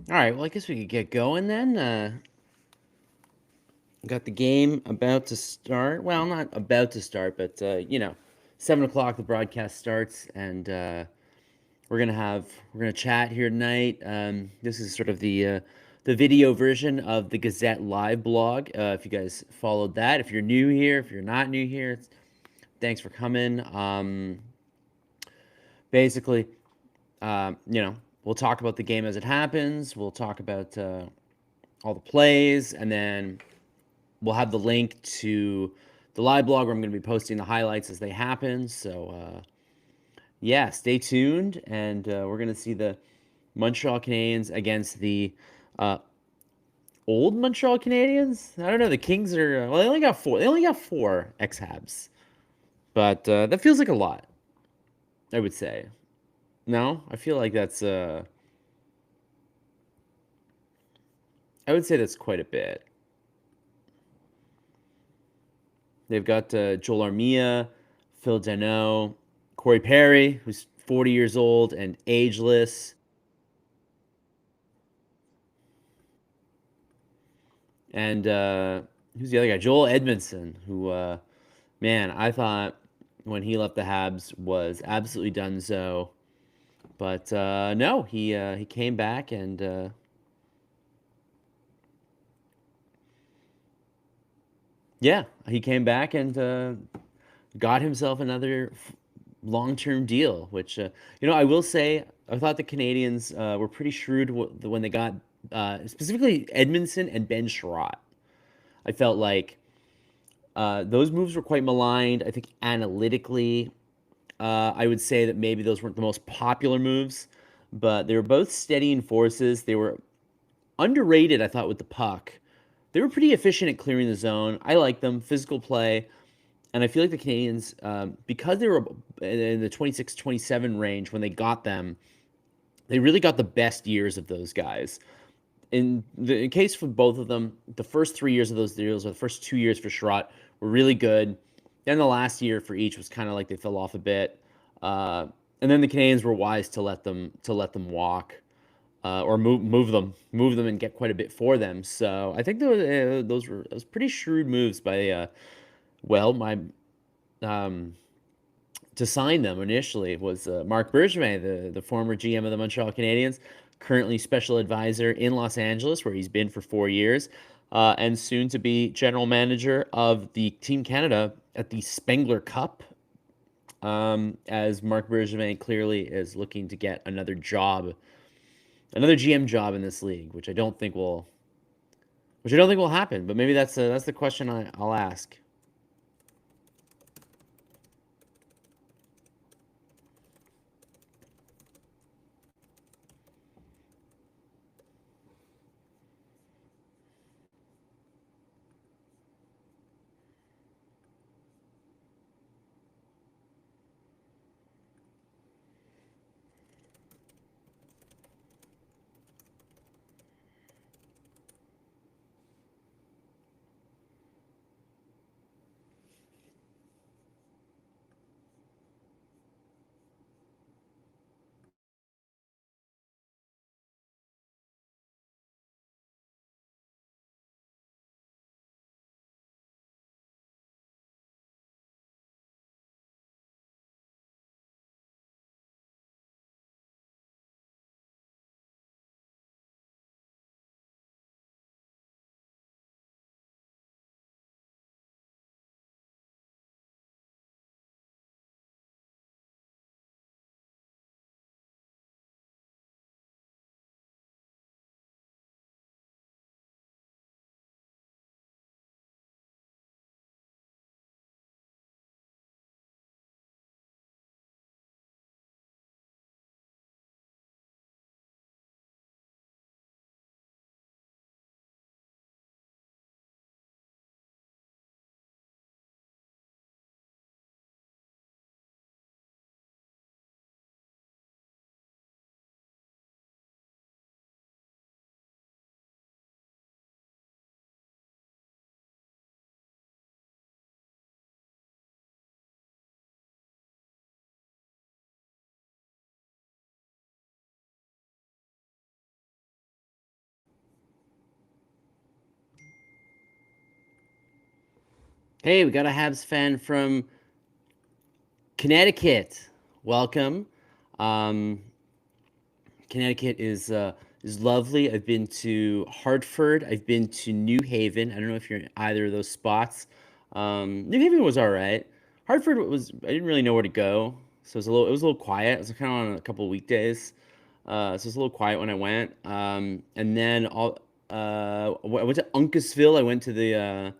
All right, well, I guess we could get going then. Got the game about to start. Well, not about to start, but 7 o'clock the broadcast starts, and we're gonna chat here tonight. This is sort of the video version of the Gazette live blog. If you guys followed that, if you're new here, if you're not new here, thanks for coming. Basically, we'll talk about the game as it happens. We'll talk about all the plays, and then we'll have the link to the live blog where I'm going to be posting the highlights as they happen. So, yeah, stay tuned, and we're going to see the Montreal Canadiens against the uh, old Montreal Canadiens. I don't know. The Kings are well. They only got four. They only got four ex-Habs, but that feels like a lot. I would say. No, I feel like that's. I would say that's quite a bit. They've got Joel Armia, Phil Danault, Corey Perry, who's 40 years old and ageless, and who's the other guy? Joel Edmundson, who, man, I thought when he left the Habs was absolutely done so, but no, he came back and yeah, he came back and got himself another long-term deal. Which I will say, I thought the Canadians were pretty shrewd when they got specifically Edmondson and Ben Sherratt. I felt like those moves were quite maligned. I think analytically, I would say that maybe those weren't the most popular moves, but they were both steadying forces. They were underrated, I thought, with the puck. They were pretty efficient at clearing the zone. I like them, physical play. And I feel like the Canadians, because they were in the 26-27 range when they got them, they really got the best years of those guys. In case for both of them, the first 3 years of those deals, or the first 2 years for Sherratt, were really good. Then the last year for each was kind of like they fell off a bit. And then the Canadians were wise to let them walk, or move them, and get quite a bit for them. So I think those were pretty shrewd moves by my to sign them initially was Marc Bergevin, the former GM of the Montreal Canadiens, currently special advisor in Los Angeles, where he's been for 4 years, and soon to be general manager of the Team Canada at the Spengler Cup. As Marc Bergevin clearly is looking to get another job, another GM job in this league, which I don't think will happen. But maybe that's the question I'll ask. Hey, we got a Habs fan from Connecticut. Welcome. Um, Connecticut is lovely. I've been to Hartford. I've been to New Haven. I don't know if you're in either of those spots. New Haven was all right. Hartford was. I didn't really know where to go, so it was a little quiet. It was kind of on a couple of weekdays, so it was a little quiet when I went. And then I went to Uncasville. I went to the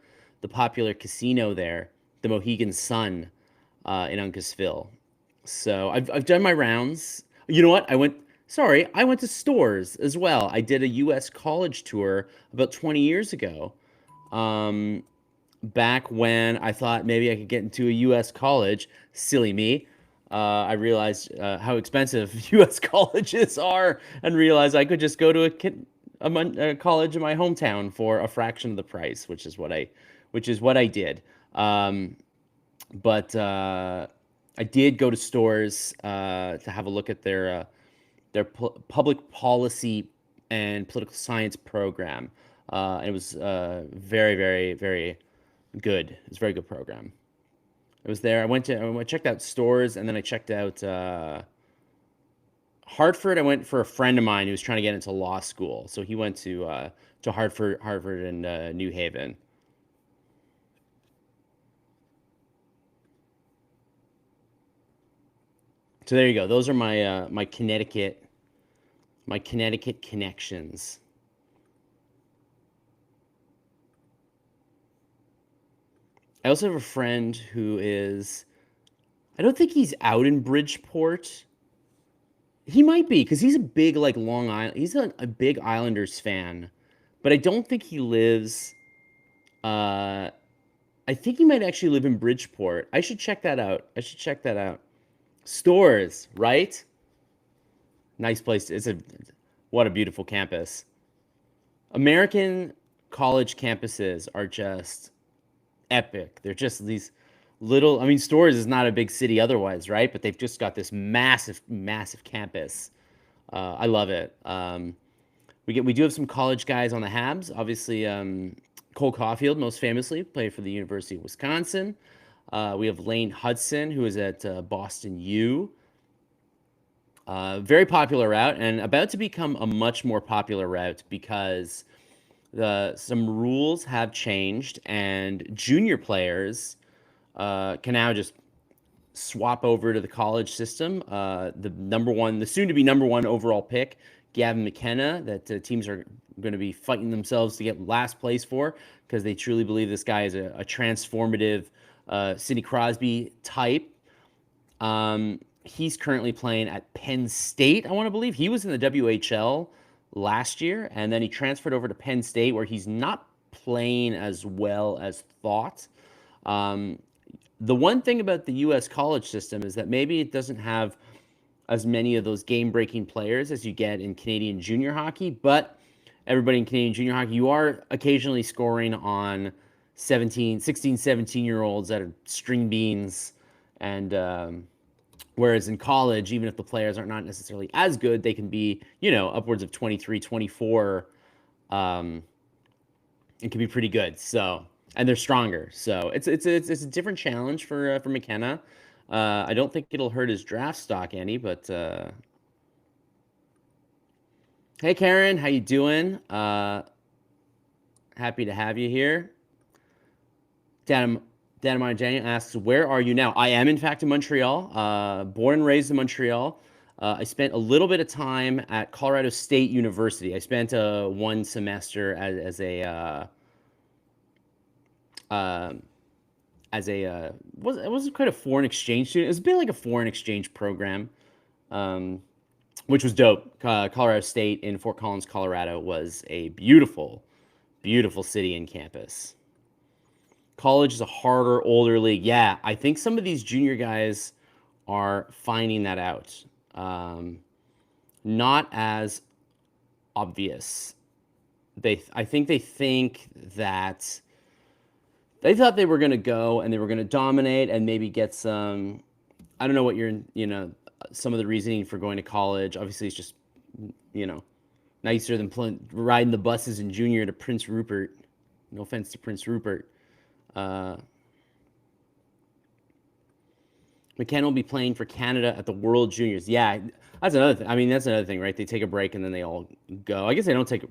popular casino there, the Mohegan Sun, in Uncasville. So I've done my rounds. You know what? I went to stores as well. I did a US college tour about 20 years ago. Um, Back when I thought maybe I could get into a US college. Silly me. I realized how expensive US colleges are and realized I could just go to a college in my hometown for a fraction of the price, which is what I did. Um, but I did go to stores to have a look at their public policy and political science program. And it was very, very, very good. It was a very good program. I was there. I checked out stores, and then I checked out Hartford. I went for a friend of mine who was trying to get into law school, so he went to Hartford, and New Haven. So there you go. Those are my Connecticut connections. I also have a friend who is, I don't think he's out in Bridgeport. He might be because he's a big like Long Island. He's a big Islanders fan, but I don't think he lives. Uh, I think he might actually live in Bridgeport. I should check that out. I should check that out. Stores, right? Nice place. What a beautiful campus. American college campuses are just epic. They're just these little. I mean, Stores is not a big city otherwise, right? But they've just got this massive, massive campus. I love it. We do have some college guys on the Habs. Obviously, Cole Caulfield, most famously, played for the University of Wisconsin. We have Lane Hudson, who is at Boston U. Very popular route, and about to become a much more popular route because some rules have changed, and junior players can now just swap over to the college system. The soon-to-be number one overall pick, Gavin McKenna, that teams are going to be fighting themselves to get last place for because they truly believe this guy is a transformative Sidney Crosby type. He's currently playing at Penn State, I want to believe. He was in the WHL last year, and then he transferred over to Penn State, where he's not playing as well as thought. Um, the one thing about the U.S. college system is that maybe it doesn't have as many of those game-breaking players as you get in Canadian junior hockey, but everybody in Canadian junior hockey, you are occasionally scoring on 16, 17-year-olds that are string beans, and whereas in college, even if the players are not necessarily as good, they can be, upwards of 23, 24. It can be pretty good. So, and they're stronger. So it's a different challenge for McKenna. I don't think it'll hurt his draft stock any, but hey Karen, how you doing? Happy to have you here. Dan Marjane asks, where are you now? I am, in fact, in Montreal, born and raised in Montreal. I spent a little bit of time at Colorado State University. I spent one semester it wasn't quite a foreign exchange student. It was a bit like a foreign exchange program, um, which was dope. Colorado State in Fort Collins, Colorado was a beautiful, beautiful city and campus. College is a harder, older league. Yeah, I think some of these junior guys are finding that out. Not as obvious. I think they think that they thought they were going to go and they were going to dominate and maybe get some. I don't know what some of the reasoning for going to college. Obviously, it's just, you know, nicer than riding the buses in junior to Prince Rupert. No offense to Prince Rupert. McKenna will be playing for Canada at the World Juniors. Yeah, that's another thing. I mean, that's another thing, right? They take a break and then they all go. I guess they don't take a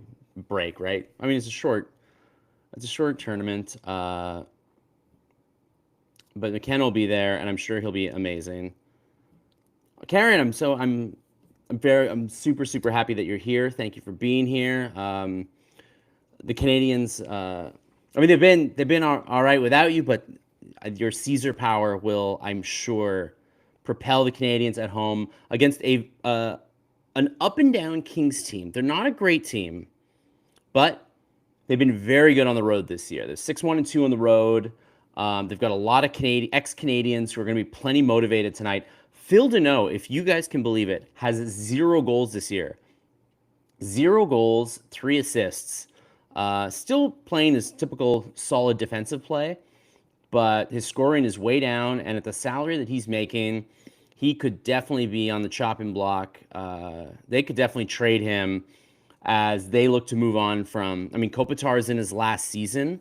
break, right? I mean, it's a short tournament. But McKenna will be there, and I'm sure he'll be amazing. Karen, I'm super, super happy that you're here. Thank you for being here. The Canadiens, I mean, they've been all right without you, but your Caesar power will, I'm sure, propel the Canadiens at home against an up and down Kings team. They're not a great team, but they've been very good on the road this year. They're 6-1-2 on the road. They've got a lot of ex-Canadians who are going to be plenty motivated tonight. Phil Danault, if you guys can believe it, has 0 goals this year. 0 goals, 3 assists. Still playing his typical solid defensive play, but his scoring is way down, and at the salary that he's making, he could definitely be on the chopping block. They could definitely trade him as they look to move on from, I mean, Kopitar is in his last season.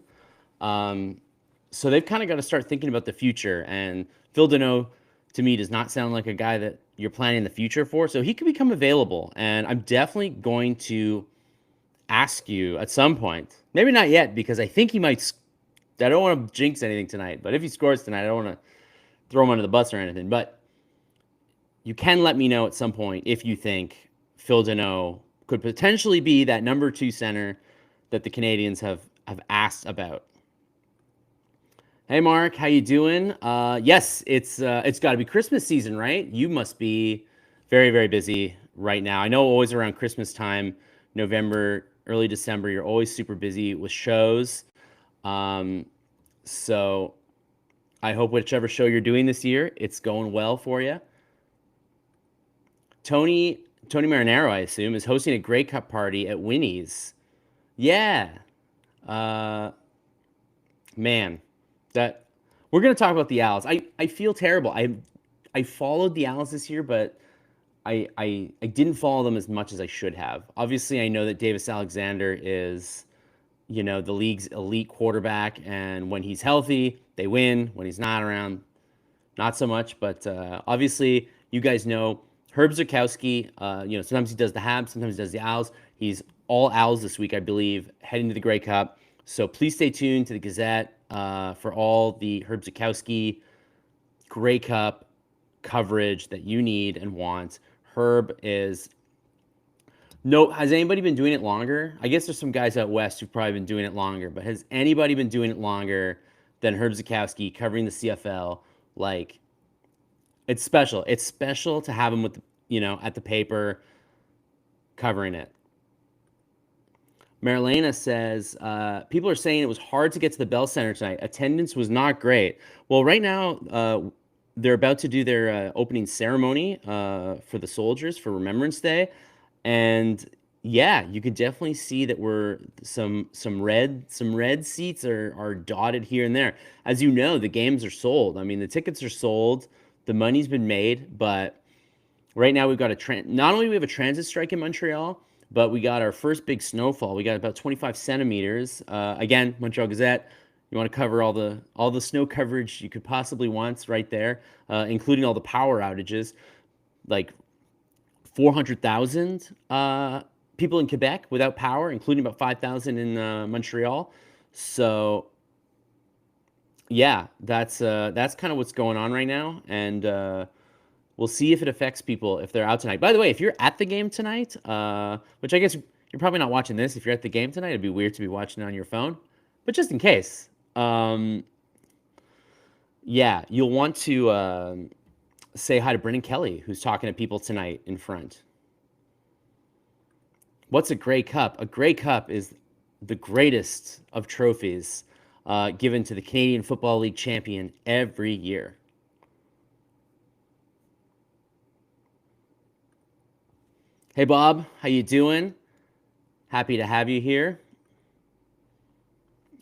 So they've kind of got to start thinking about the future, and Phil Danault, to me, does not sound like a guy that you're planning the future for, so he could become available, and I'm definitely going to ask you at some point, maybe not yet, because I think he might, I don't want to jinx anything tonight, but if he scores tonight, I don't want to throw him under the bus or anything, but you can let me know at some point if you think Phil Danault could potentially be that number 2 center that the Canadiens have asked about. Hey Mark, how you doing? Yes, it's got to be Christmas season, right? You must be very, very busy right now. I know always around Christmas time, November, early December, you're always super busy with shows. So I hope whichever show you're doing this year, it's going well for you. Tony Marinaro, I assume, is hosting a Grey Cup party at Winnie's. Yeah. Man, that we're going to talk about the Owls. I feel terrible. I followed the Owls this year, but I didn't follow them as much as I should have. Obviously, I know that Davis Alexander is, the league's elite quarterback, and when he's healthy, they win. When he's not around, not so much. But obviously, you guys know Herb Zurkowsky, sometimes he does the Habs, sometimes he does the Owls. He's all Owls this week, I believe, heading to the Grey Cup. So please stay tuned to the Gazette for all the Herb Zurkowsky Grey Cup coverage that you need and want. Herb is... No, has anybody been doing it longer? I guess there's some guys out west who've probably been doing it longer, but has anybody been doing it longer than Herb Zurkowsky covering the CFL? Like, it's special. It's special to have him with, at the paper covering it. Marilena says, people are saying it was hard to get to the Bell Center tonight. Attendance was not great. Well, right now, they're about to do their opening ceremony for the soldiers for Remembrance Day. And yeah, you could definitely see that some red seats are dotted here and there. As you know, the games are sold. I mean, the tickets are sold. The money's been made, but right now we've got not only do we have a transit strike in Montreal, but we got our first big snowfall. We got about 25 centimeters. Again, Montreal Gazette, you want to cover all the snow coverage you could possibly want right there, including all the power outages. Like 400,000 people in Quebec without power, including about 5,000 in Montreal. So yeah, that's kind of what's going on right now, and we'll see if it affects people if they're out tonight. By the way, if you're at the game tonight, which I guess you're probably not watching this. If you're at the game tonight, it'd be weird to be watching it on your phone. But just in case, yeah, you'll want to say hi to Brendan Kelly, who's talking to people tonight in front. What's a Grey Cup? A Grey Cup is the greatest of trophies given to the Canadian Football League champion every year. Hey, Bob, how you doing? Happy to have you here.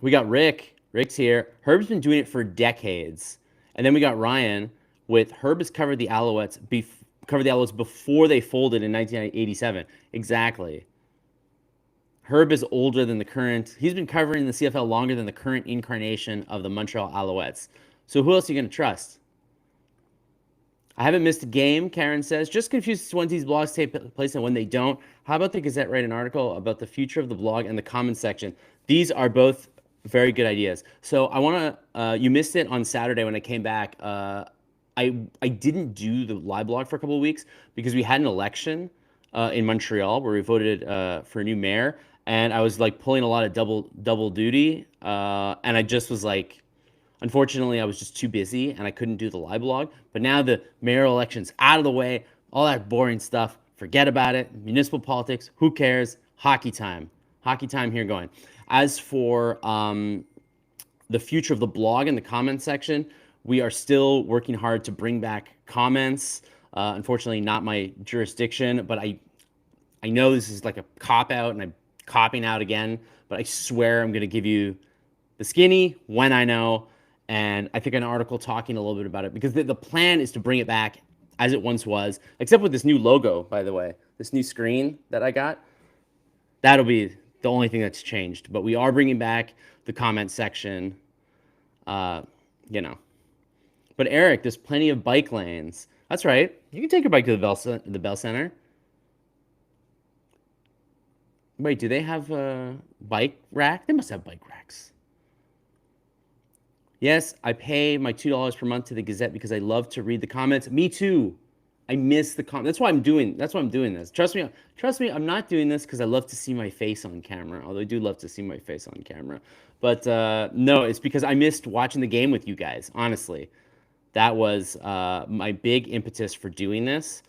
We got Rick. Rick's here. Herb's been doing it for decades. And then we got Ryan with Herb has covered the Alouettes before they folded in 1987. Exactly. Herb is older than the current. He's been covering the CFL longer than the current incarnation of the Montreal Alouettes. So who else are you going to trust? I haven't missed a game, Karen says. Just confused as to when these blogs take place and when they don't. How about the Gazette write an article about the future of the blog and the comment section? These are both very good ideas. So I want to, you missed it on Saturday when I came back. I didn't do the live blog for a couple of weeks because we had an election in Montreal where we voted for a new mayor, and I was like pulling a lot of double duty, and I just was like, unfortunately, I was just too busy and I couldn't do the live blog. But now the mayoral election's out of the way, all that boring stuff, forget about it. Municipal politics, who cares? Hockey time here going. As for the future of the blog and the comment section, we are still working hard to bring back comments. Unfortunately, not my jurisdiction, but I know this is like a cop-out, and I'm copping out again, but I swear I'm going to give you the skinny when I know, and I think an article talking a little bit about it, because the plan is to bring it back as it once was, except with this new logo, by the way, this new screen that I got. That'll be the only thing that's changed, but we are bringing back the comment section, you know. But Eric, there's plenty of bike lanes. That's right. You can take your bike to the Bell Center. Wait, do they have a bike rack? They must have bike racks. Yes, I pay my $2 per month to the Gazette because I love to read the comments. Me too. I miss the comments. That's why I'm doing this. Trust me, I'm not doing this because I love to see my face on camera. Although I do love to see my face on camera. But no, it's because I missed watching the game with you guys, honestly. That was my big impetus for doing this.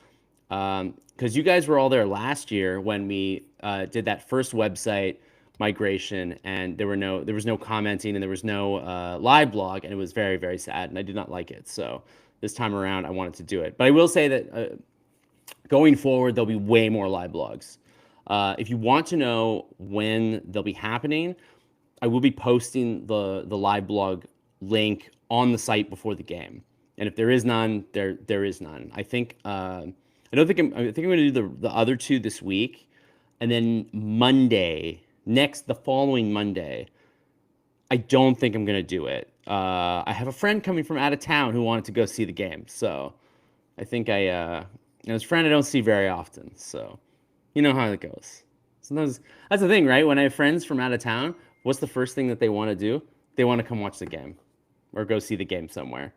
Because you guys were all there last year when we did that first website migration, and there was no commenting, and there was no live blog, and it was very, very sad, and I did not like it. So this time around, I wanted to do it. But I will say that going forward, there'll be way more live blogs. If you want to know when they'll be happening, I will be posting the live blog link on the site before the game. And if there is none, there is none. I think I think I'm going to do the other two this week, and then the following Monday, I don't think I'm going to do it. I have a friend coming from out of town who wanted to go see the game, so I think and his friend I don't see very often, so you know how it goes. Sometimes that's the thing, right? When I have friends from out of town, what's the first thing that they want to do? They want to come watch the game or go see the game somewhere.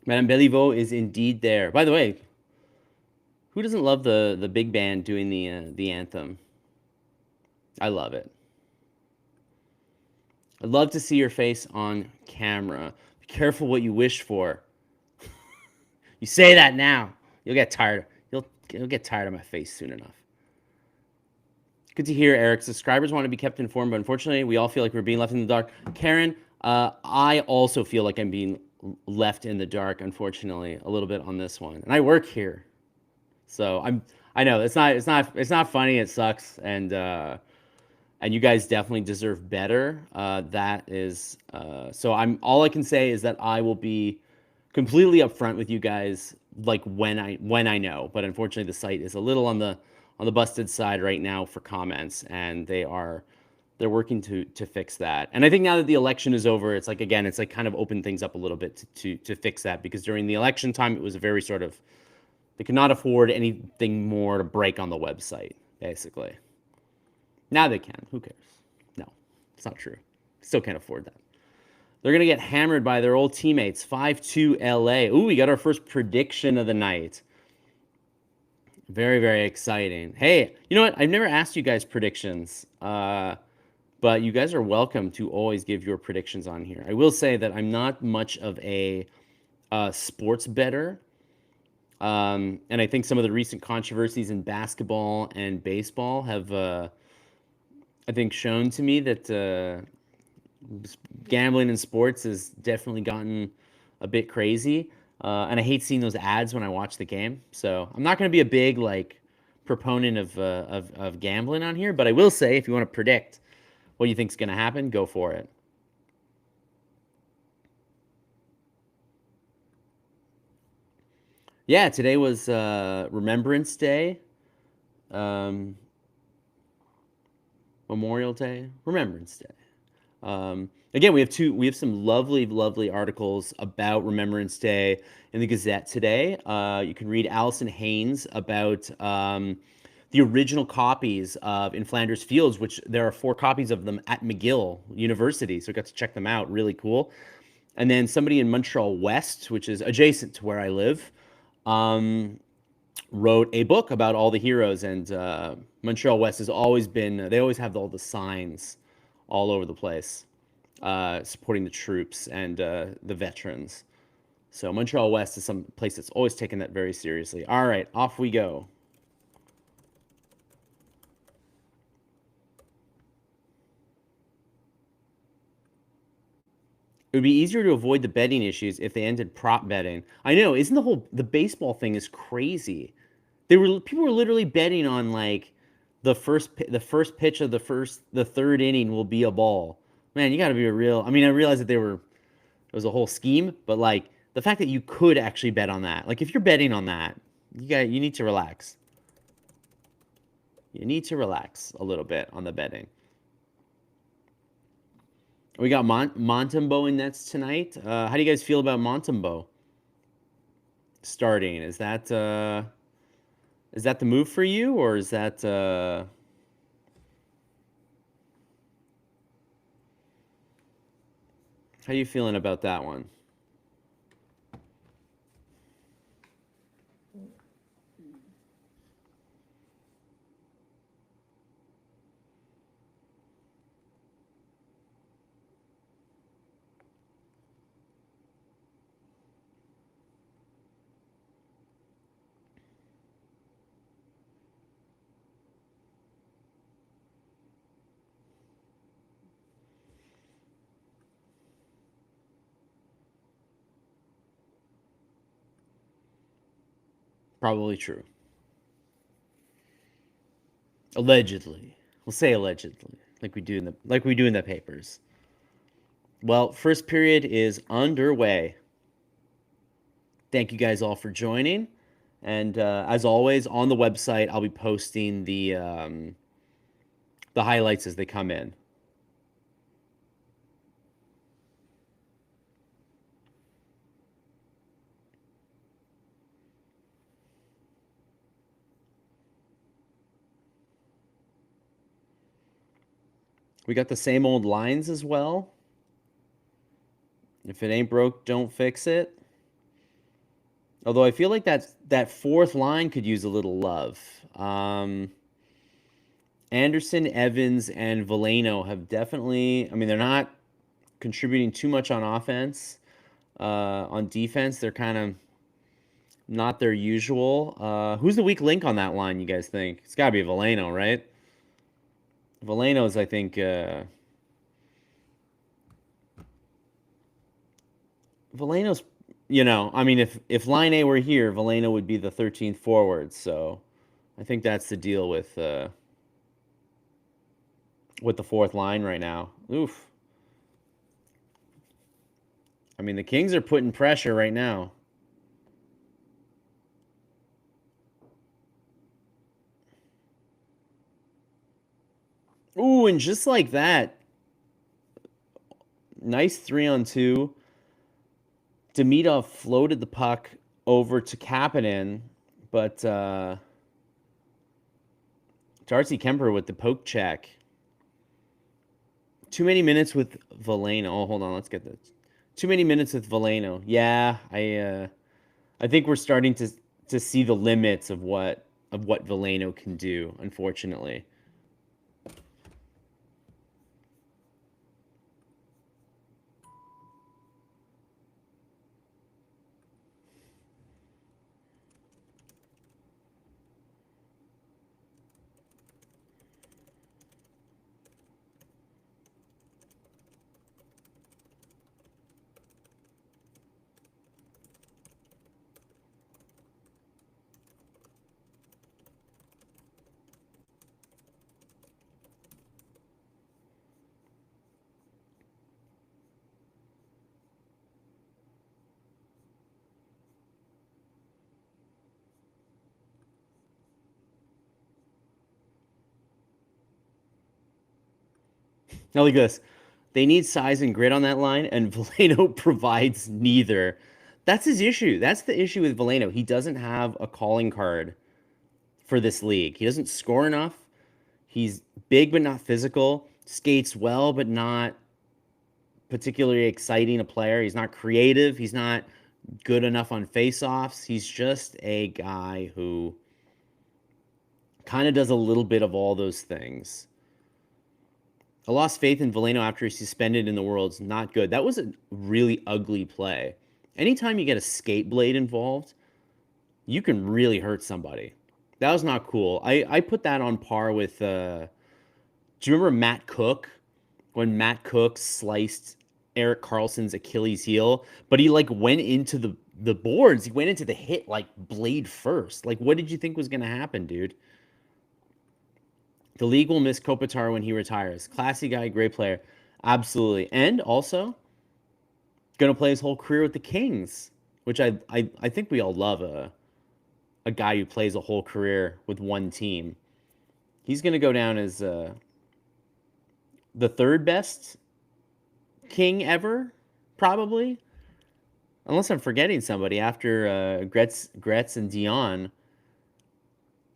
Madame Béliveau is indeed there. By the way, who doesn't love the big band doing the anthem? I love it. I'd love to see your face on camera. Be careful what you wish for. You say that now, you'll get tired. You'll get tired of my face soon enough. Good to hear, Eric. Subscribers want to be kept informed, but unfortunately, we all feel like we're being left in the dark. Karen, I also feel like I'm being left in the dark, unfortunately, a little bit on this one. And I work here, so I know it's not funny. It sucks, and you guys definitely deserve better. That is so. All I can say is that I will be completely upfront with you guys, like when I know. But unfortunately, the site is a little on the busted side right now for comments, and they're working to fix that. And I think now that the election is over, it's like kind of opened things up a little bit to fix that, because during the election time, it was a very sort of, they could not afford anything more to break on the website, basically. Now they can. Who cares? No, it's not true. Still can't afford that. They're going to get hammered by their old teammates. 5-2 LA. Ooh, we got our first prediction of the night. Very, very exciting. Hey, you know what? I've never asked you guys predictions, but you guys are welcome to always give your predictions on here. I will say that I'm not much of a sports bettor, and I think some of the recent controversies in basketball and baseball have, I think, shown to me that gambling in sports has definitely gotten a bit crazy. And I hate seeing those ads when I watch the game. So I'm not going to be a big proponent of gambling on here, but I will say, if you want to predict what you think is going to happen, go for it. Yeah, today was Remembrance Day, Memorial Day, Remembrance Day. Again, we have some lovely articles about Remembrance Day in the Gazette today. You can read Allison Haynes about the original copies of In Flanders Fields, which there are 4 copies of them at McGill University, so I got to check them out. Really cool. And then somebody in Montreal West, which is adjacent to where I live, wrote a book about all the heroes. And Montreal West has always been, they always have all the signs all over the place supporting the troops and the veterans. So Montreal West is some place that's always taken that very seriously. All right, off we go. It would be easier to avoid the betting issues if they ended prop betting. I know, isn't the baseball thing is crazy. People were literally betting on like the first pitch of the third inning will be a ball. Man, you got to be a real. I mean, I realize that it was a whole scheme, but like the fact that you could actually bet on that. Like if you're betting on that, you need to relax. You need to relax a little bit on the betting. We got Montembeault in nets tonight. How do you guys feel about Montembeault starting? Is that the move for you, or is that how are you feeling about that one? Probably true. Allegedly, we'll say allegedly, like we do in the papers. Well, first period is underway. Thank you guys all for joining, and as always, on the website, I'll be posting the highlights as they come in. We got the same old lines as well. If it ain't broke, don't fix it. Although I feel like that fourth line could use a little love. Anderson, Evans, and Veleno have definitely. I mean, they're not contributing too much on offense. On defense, they're kind of not their usual. Who's the weak link on that line? You guys think it's got to be Veleno, right? Veleno's, I think. Veleno's. I mean, if Line A were here, Veleno would be the 13th forward. So, I think that's the deal with the fourth line right now. Oof. I mean, the Kings are putting pressure right now. Ooh, and just like that, nice 3-on-2. Demidov floated the puck over to Kapanen, but Darcy Kemper with the poke check. Too many minutes with Veleno. Oh, hold on, let's get this. Too many minutes with Veleno. Yeah, I think we're starting to see the limits of what Veleno can do, unfortunately. Now look at this. They need size and grit on that line, and Veleno provides neither. That's his issue. That's the issue with Veleno. He doesn't have a calling card for this league. He doesn't score enough. He's big but not physical. Skates well but not particularly exciting a player. He's not creative. He's not good enough on face-offs. He's just a guy who kind of does a little bit of all those things. I lost faith in Veleno after he's suspended in the World's not good. That was a really ugly play. Anytime you get a skate blade involved, you can really hurt somebody. That was not cool. I put that on par with, do you remember Matt Cook? When Matt Cook sliced Erik Karlsson's Achilles heel, but he like went into the boards. He went into the hit like blade first. Like, what did you think was going to happen, dude? The league will miss Kopitar when he retires. Classy guy, great player. Absolutely. And also, going to play his whole career with the Kings, which I think we all love a guy who plays a whole career with one team. He's going to go down as the third best King ever, probably. Unless I'm forgetting somebody after Gretz and Dion.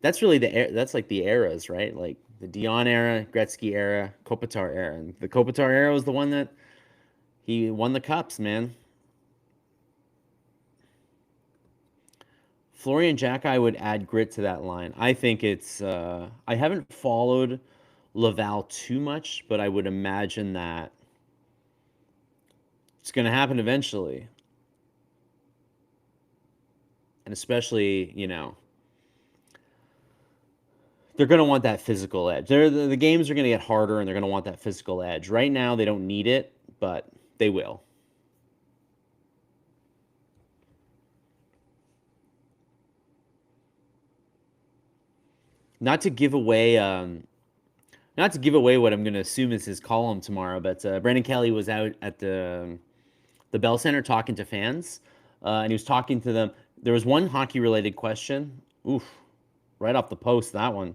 That's really that's like the eras, right? Like the Dion era, Gretzky era, Kopitar era. And the Kopitar era was the one that he won the cups, man. Florian Jack, would add grit to that line. I think it's I haven't followed Laval too much, but I would imagine that it's going to happen eventually. And especially, they're going to want that physical edge. The games are going to get harder, and they're going to want that physical edge. Right now, they don't need it, but they will. Not to give away, what I'm going to assume is his column tomorrow, but Brendan Kelly was out at the Bell Center talking to fans, and he was talking to them. There was one hockey-related question. Oof, right off the post, that one.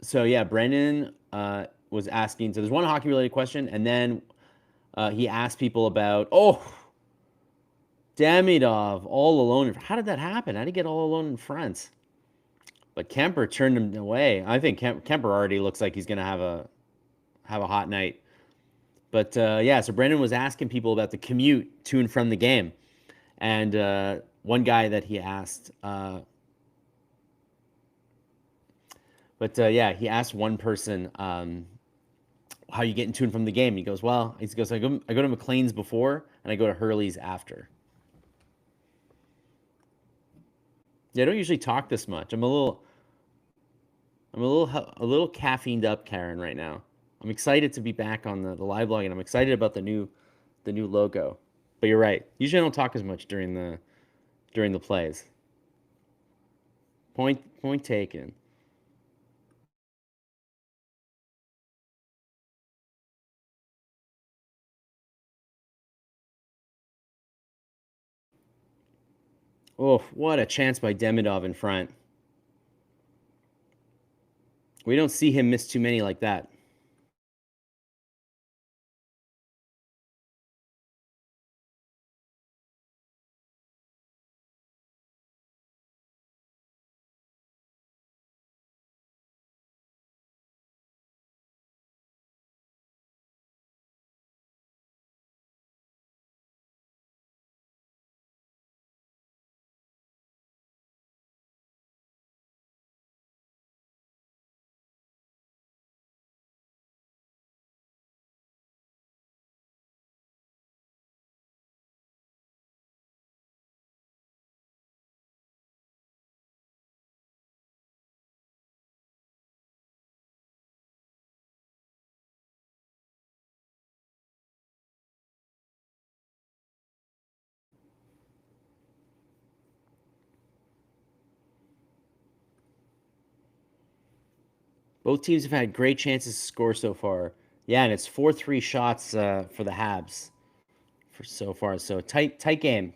So yeah, Brendan was asking. So there's one hockey-related question, and then he asked people about, Demidov all alone. How did that happen? How did he get all alone in front? But Kemper turned him away. I think Kemper already looks like he's gonna have a hot night. But yeah, so Brendan was asking people about the commute to and from the game, and one guy that he asked. Yeah, he asked one person how you getting to and from the game. He goes, I go to McLean's before, and I go to Hurley's after. Yeah, I don't usually talk this much. I'm a little caffeined up, Karen, right now. I'm excited to be back on the Liveblog, and I'm excited about the new logo. But you're right. Usually I don't talk as much during the plays. Point taken. Oh, what a chance by Demidov in front. We don't see him miss too many like that. Both teams have had great chances to score so far. Yeah, and it's 4-3 shots for the Habs for so far. So tight game.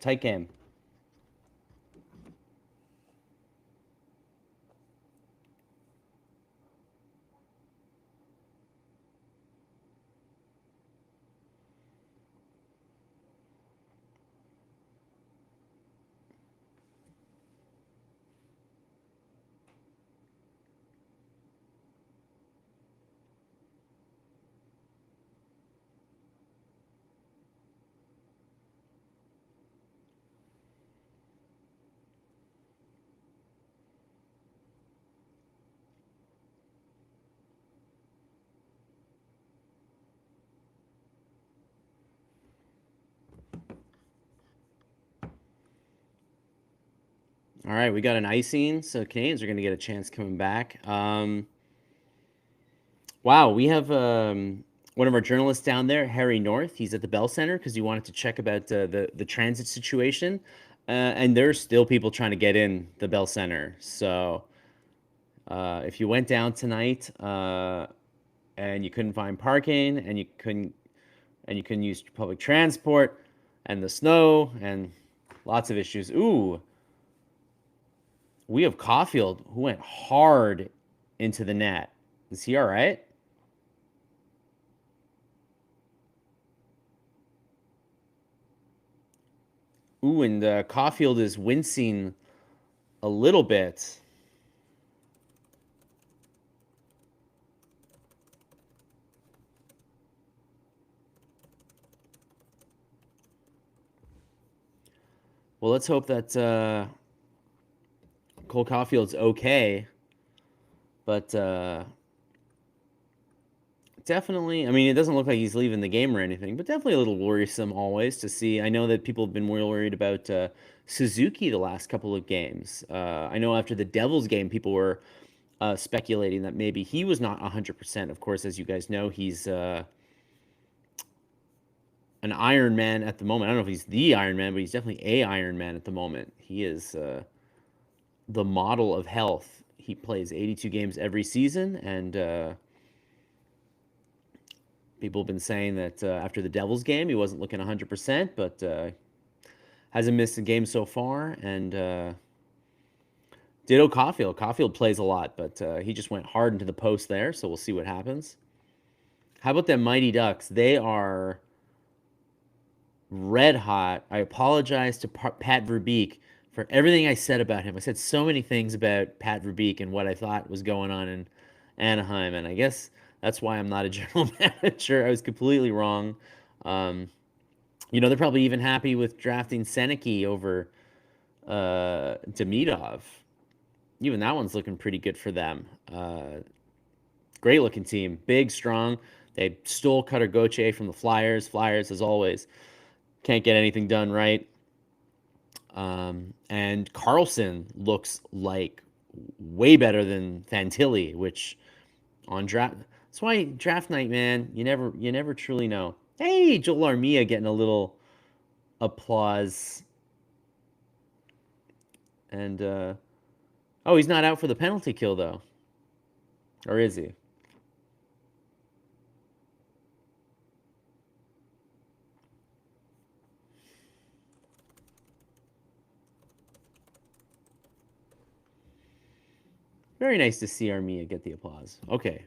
All right, we got an icing, so Canadians are going to get a chance coming back. Wow, we have one of our journalists down there, Harry North. He's at the Bell Center because he wanted to check about the transit situation, and there's still people trying to get in the Bell Center. So if you went down tonight and you couldn't find parking and you couldn't use public transport and the snow and lots of issues. Ooh, we have Caulfield who went hard into the net. Is he all right? Ooh, and Caulfield is wincing a little bit. Well, let's hope that Cole Caulfield's okay. But definitely, I mean, it doesn't look like he's leaving the game or anything, but definitely a little worrisome always to see. I know that people have been more worried about Suzuki the last couple of games. I know after the Devils game, people were speculating that maybe he was not 100%. Of course, as you guys know, he's an Iron Man at the moment. I don't know if he's the Iron Man, but he's definitely a Iron Man at the moment. He is the model of health. He plays 82 games every season, and people have been saying that after the Devils game, he wasn't looking 100%, but hasn't missed a game so far. And ditto Caulfield. Caulfield plays a lot, but he just went hard into the post there, so we'll see what happens. How about them Mighty Ducks? They are red hot. I apologize to Pat Verbeek for everything I said about him. I said so many things about Pat Verbeek and what I thought was going on in Anaheim, and I guess that's why I'm not a general manager. I was completely wrong. Um, they're probably even happy with drafting Seneke over Demidov. Even that one's looking pretty good for them. Great looking team, big, strong. They stole Cutter Gauthier from the Flyers. Flyers, as always, can't get anything done right. And Carlson looks like way better than Fantilli, which on draft. That's why draft night, man. You never truly know. Hey, Joel Armia getting a little applause, and oh, he's not out for the penalty kill though, or is he? Very nice to see Armia get the applause. Okay,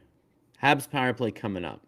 Habs power play coming up.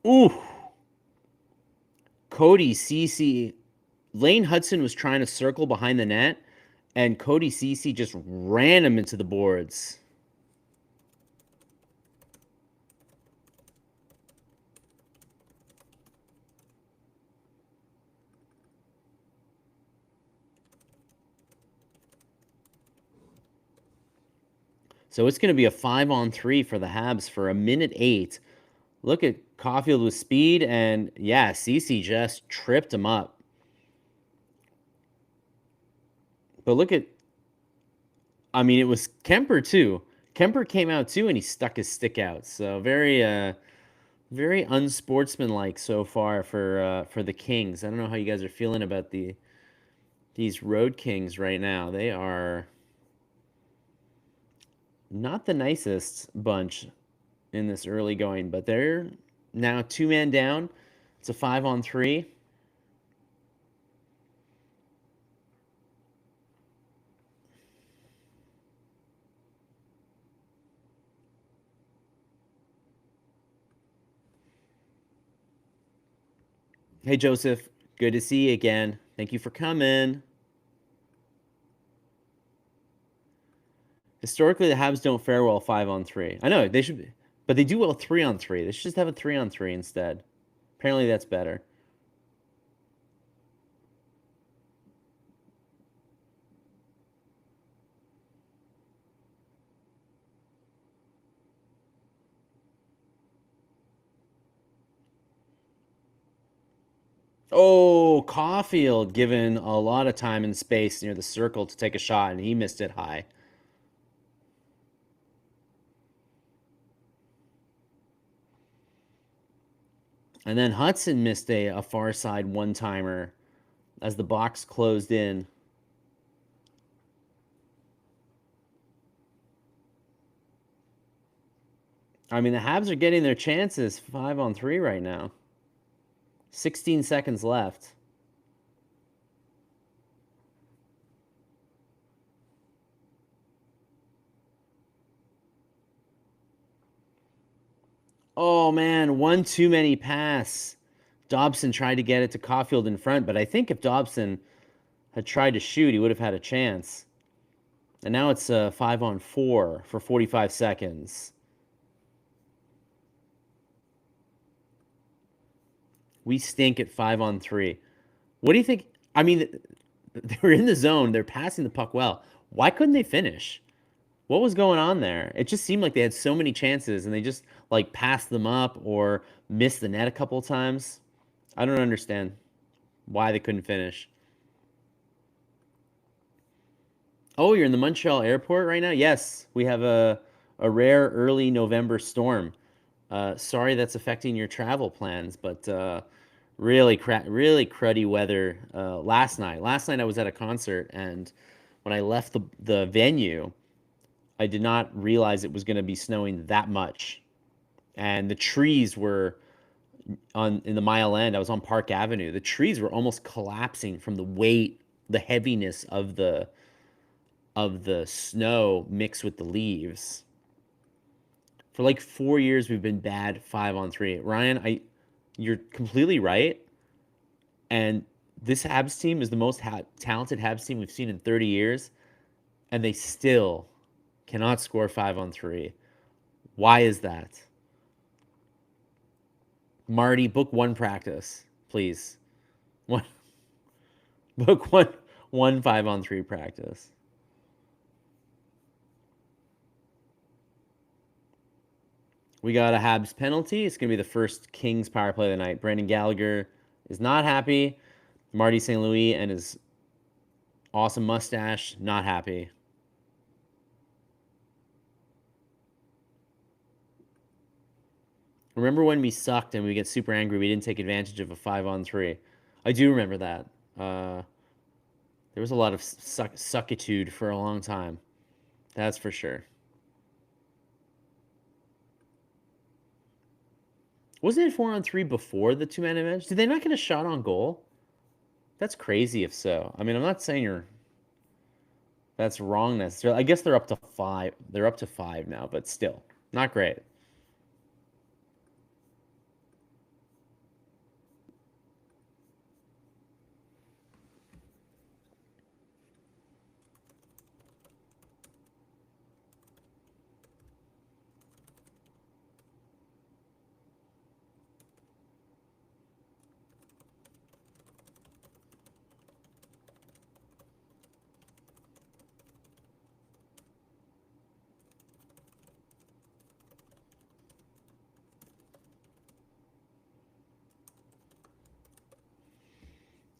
Ooh, Cody Cece, Lane Hudson was trying to circle behind the net, and Cody Cece just ran him into the boards. So it's going to be a 5-on-3 for the Habs for a minute 8. Look at Caulfield with speed, and yeah, Cece just tripped him up. But look at, I mean, it was Kemper too. Kemper came out too, and he stuck his stick out. So very unsportsmanlike so far for the Kings. I don't know how you guys are feeling about these Road Kings right now. They are not the nicest bunch in this early going, but they're now 2-man down. It's a 5-on-3. Hey, Joseph. Good to see you again. Thank you for coming. Historically, the Habs don't fare well 5-on-3. I know they should, but they do well 3-on-3. They should just have a 3-on-3 instead. Apparently, that's better. Oh, Caulfield given a lot of time and space near the circle to take a shot, and he missed it high. And then Hudson missed a far side one-timer as the box closed in. I mean, the Habs are getting their chances 5-on-3 right now. 16 seconds left. Oh, man, one too many pass. Dobson tried to get it to Caulfield in front, but I think if Dobson had tried to shoot, he would have had a chance. And now it's 5-on-4 for 45 seconds. We stink at 5-on-3. What do you think? I mean, they're in the zone. They're passing the puck well. Why couldn't they finish? What was going on there? It just seemed like they had so many chances and they just like passed them up or missed the net a couple of times. I don't understand why they couldn't finish. Oh, you're in the Montreal airport right now? Yes, we have a rare early November storm. Sorry that's affecting your travel plans, but really cruddy weather last night. Last night I was at a concert, and when I left the venue, I did not realize it was going to be snowing that much. And the trees were in the Mile End. I was on Park Avenue. The trees were almost collapsing from the weight, the heaviness of the snow mixed with the leaves. For like 4 years, we've been bad 5-on-3. Ryan, you're completely right. And this Habs team is the most talented Habs team we've seen in 30 years, and they still cannot score 5-on-3. Why is that? Marty, book one practice, please. One, book one 5-on-3 practice. We got a Habs penalty. It's going to be the first Kings power play of the night. Brendan Gallagher is not happy. Marty St. Louis and his awesome mustache, not happy. Remember when we sucked and we get super angry? We didn't take advantage of a 5-on-3. I do remember that. There was a lot of suckitude for a long time. That's for sure. Wasn't it 4-on-3 before the two-man advantage? Did they not get a shot on goal? That's crazy if so. I mean, I'm not saying that's wrong necessarily. I guess they're up to 5. They're up to 5 now, but still, not great.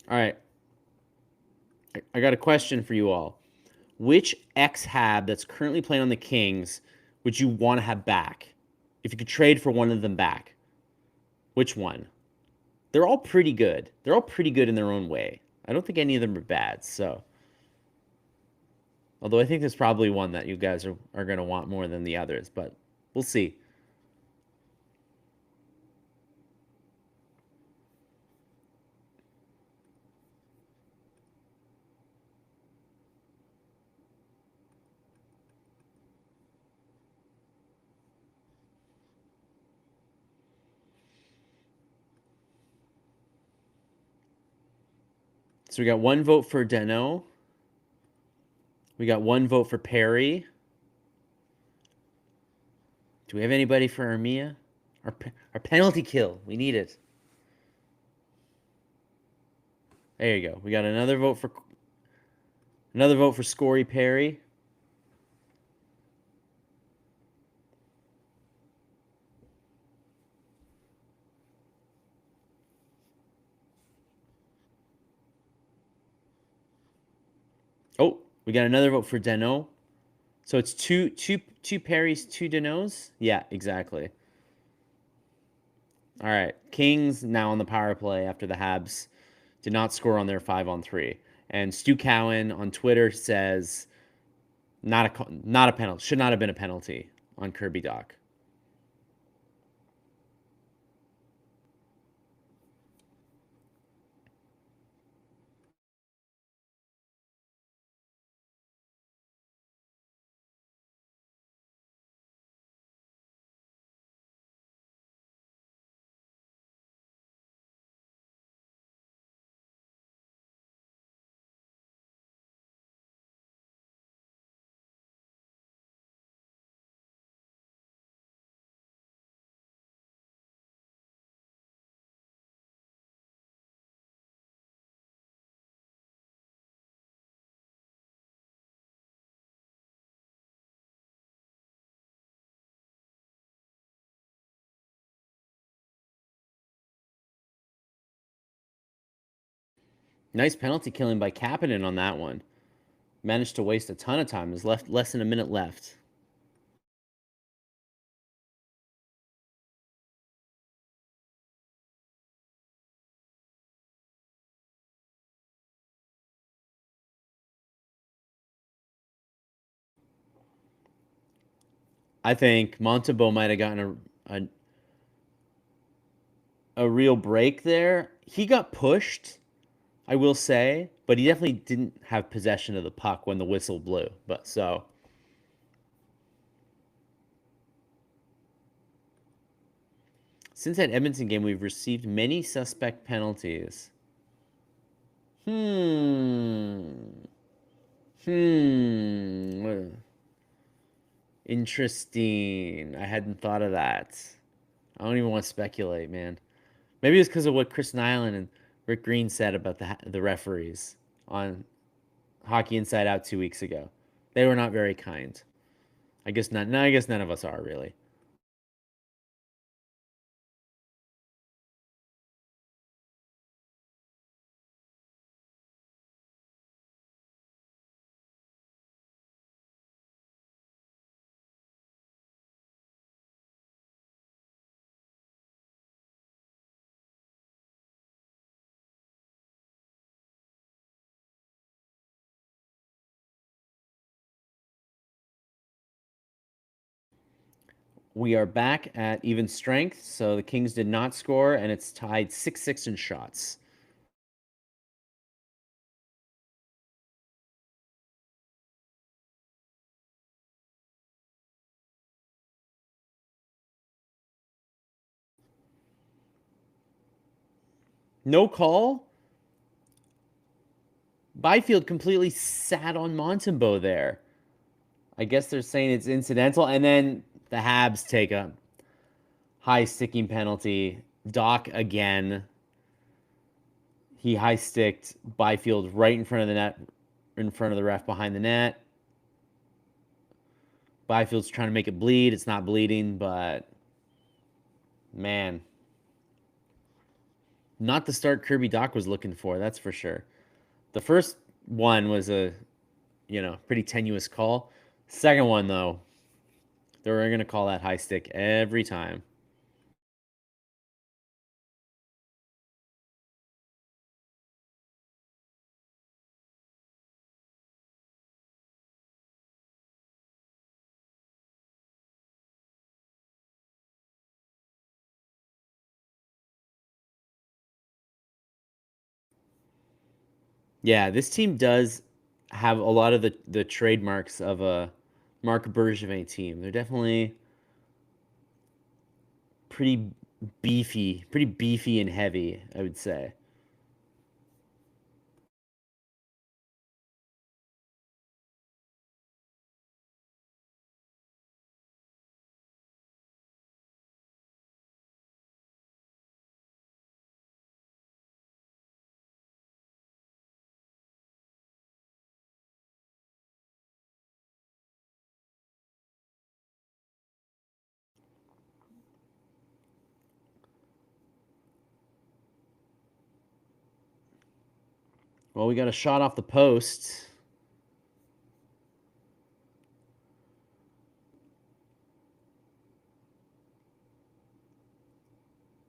All right. I got a question for you all. Which ex-Hab that's currently playing on the Kings would you want to have back? If you could trade for one of them back, which one? They're all pretty good. They're all pretty good in their own way. I don't think any of them are bad. So, although I think there's probably one that you guys are going to want more than the others, but we'll see. So we got one vote for Danault. We got one vote for Perry. Do we have anybody for Armia? Our penalty kill. We need it. There you go. We got another vote for Scory Perry. Oh, we got another vote for Danault. So it's two Perrys, two Danaults? Yeah, exactly. All right. Kings now on the power play after the Habs did not score on their 5-on-3. And Stu Cowan on Twitter says not a penalty. Should not have been a penalty on Kirby Dach. Nice penalty killing by Kapanen on that one. Managed to waste a ton of time. There's less than a minute left. I think Montembeault might have gotten a real break there. He got pushed, I will say, but he definitely didn't have possession of the puck when the whistle blew. But so since that Edmonton game, we've received many suspect penalties. Hmm. Interesting. I hadn't thought of that. I don't even want to speculate, man. Maybe it's because of what Chris Nyland and Rick Green said about the referees on Hockey Inside Out 2 weeks ago. They were not very kind. I guess not. No, I guess none of us are really. We are back at even strength, so the Kings did not score, and it's tied 6-6 in shots. No call. Byfield completely sat on Montembeault there. I guess they're saying it's incidental, and then the Habs take a high sticking penalty. Dach again. He high sticked Byfield right in front of the net, in front of the ref behind the net. Byfield's trying to make it bleed. It's not bleeding, but man, not the start Kirby Dach was looking for, that's for sure. The first one was a, pretty tenuous call. Second one, though, they were going to call that high stick every time. Yeah, this team does have a lot of the trademarks of a Marc Bergevin team. They're definitely pretty pretty beefy and heavy, I would say. Well, we got a shot off the post.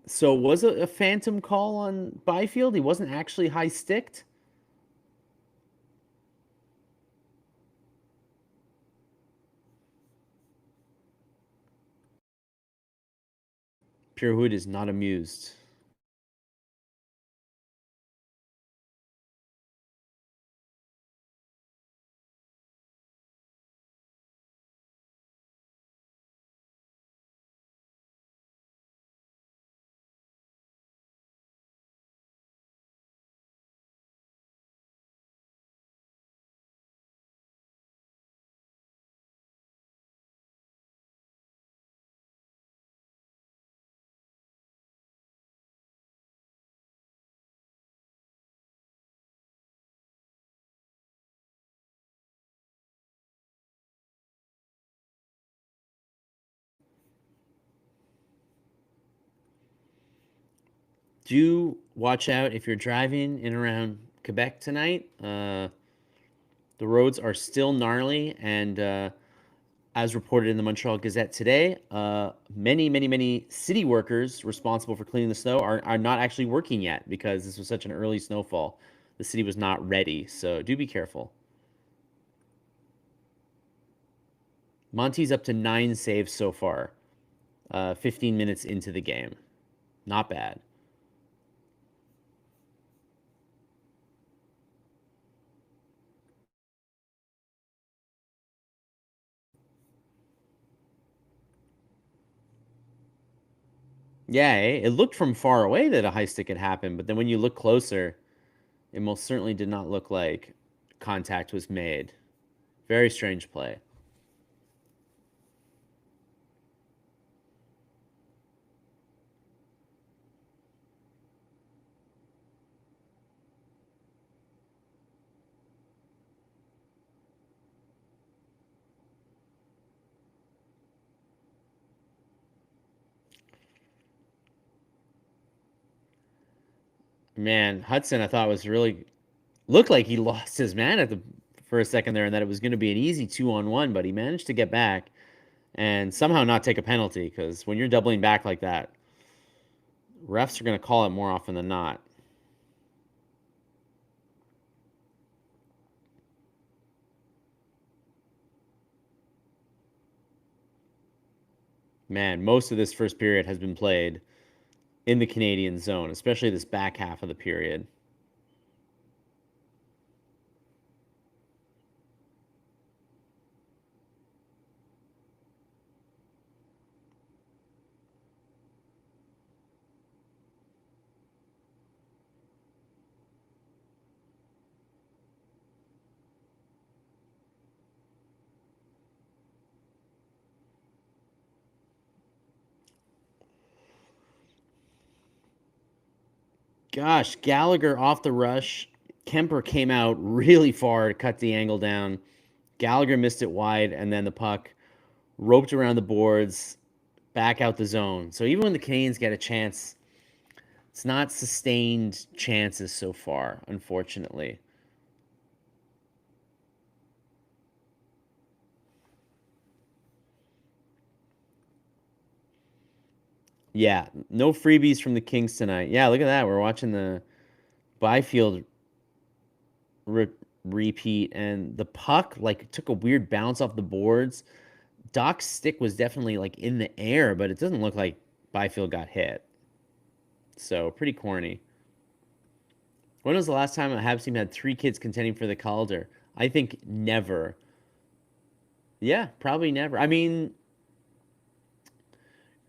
So was it a phantom call on Byfield? He wasn't actually high sticked? Pure Hood is not amused. Do watch out if you're driving in around Quebec tonight. The roads are still gnarly, and as reported in the Montreal Gazette today, many city workers responsible for cleaning the snow are not actually working yet because this was such an early snowfall. The city was not ready, so do be careful. Monty's up to 9 saves so far, 15 minutes into the game. Not bad. Yeah, it looked from far away that a high stick had happened, but then when you look closer, it most certainly did not look like contact was made. Very strange play. Man, Hudson, I thought was really looked like he lost his man at the for a second there, and that it was going to be an easy 2-on-1, but he managed to get back and somehow not take a penalty because when you're doubling back like that, refs are going to call it more often than not. Man, most of this first period has been played in the Canadian zone, especially this back half of the period. Gosh, Gallagher off the rush. Kemper came out really far to cut the angle down. Gallagher missed it wide, and then the puck roped around the boards, back out the zone. So even when the Canadiens get a chance, it's not sustained chances so far, unfortunately. Yeah, no freebies from the Kings tonight. Yeah, look at that. We're watching the Byfield re- repeat, and the puck like took a weird bounce off the boards. Doc's stick was definitely like in the air, but it doesn't look like Byfield got hit. So pretty corny. When was the last time a Habs team had 3 kids contending for the Calder? I think never. Yeah, probably never. I mean,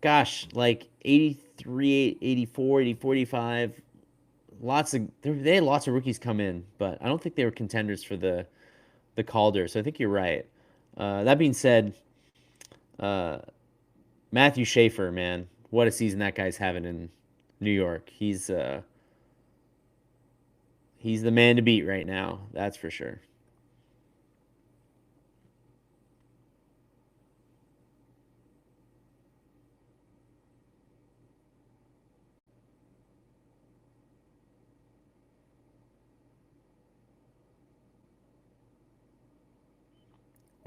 gosh, like 83, 84, 84, 85. Lots of they had lots of rookies come in, but I don't think they were contenders for the Calder. So I think you're right. That being said, uh, Matthew Schaefer, man, what a season that guy's having in New York. He's the man to beat right now. That's for sure.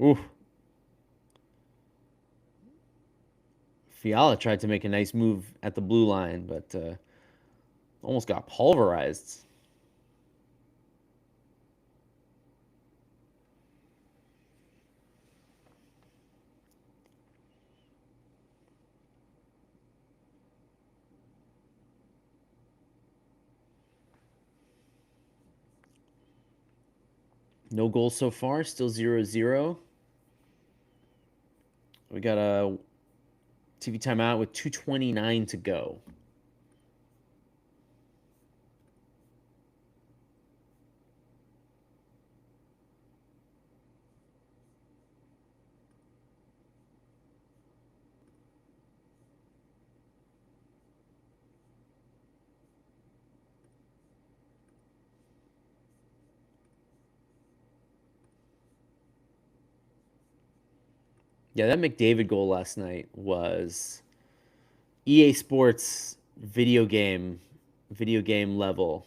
Ooh. Fiala tried to make a nice move at the blue line, but almost got pulverized. No goals so far, still 0-0. We got a TV timeout with 2:29 to go. Yeah, that McDavid goal last night was EA Sports video game level.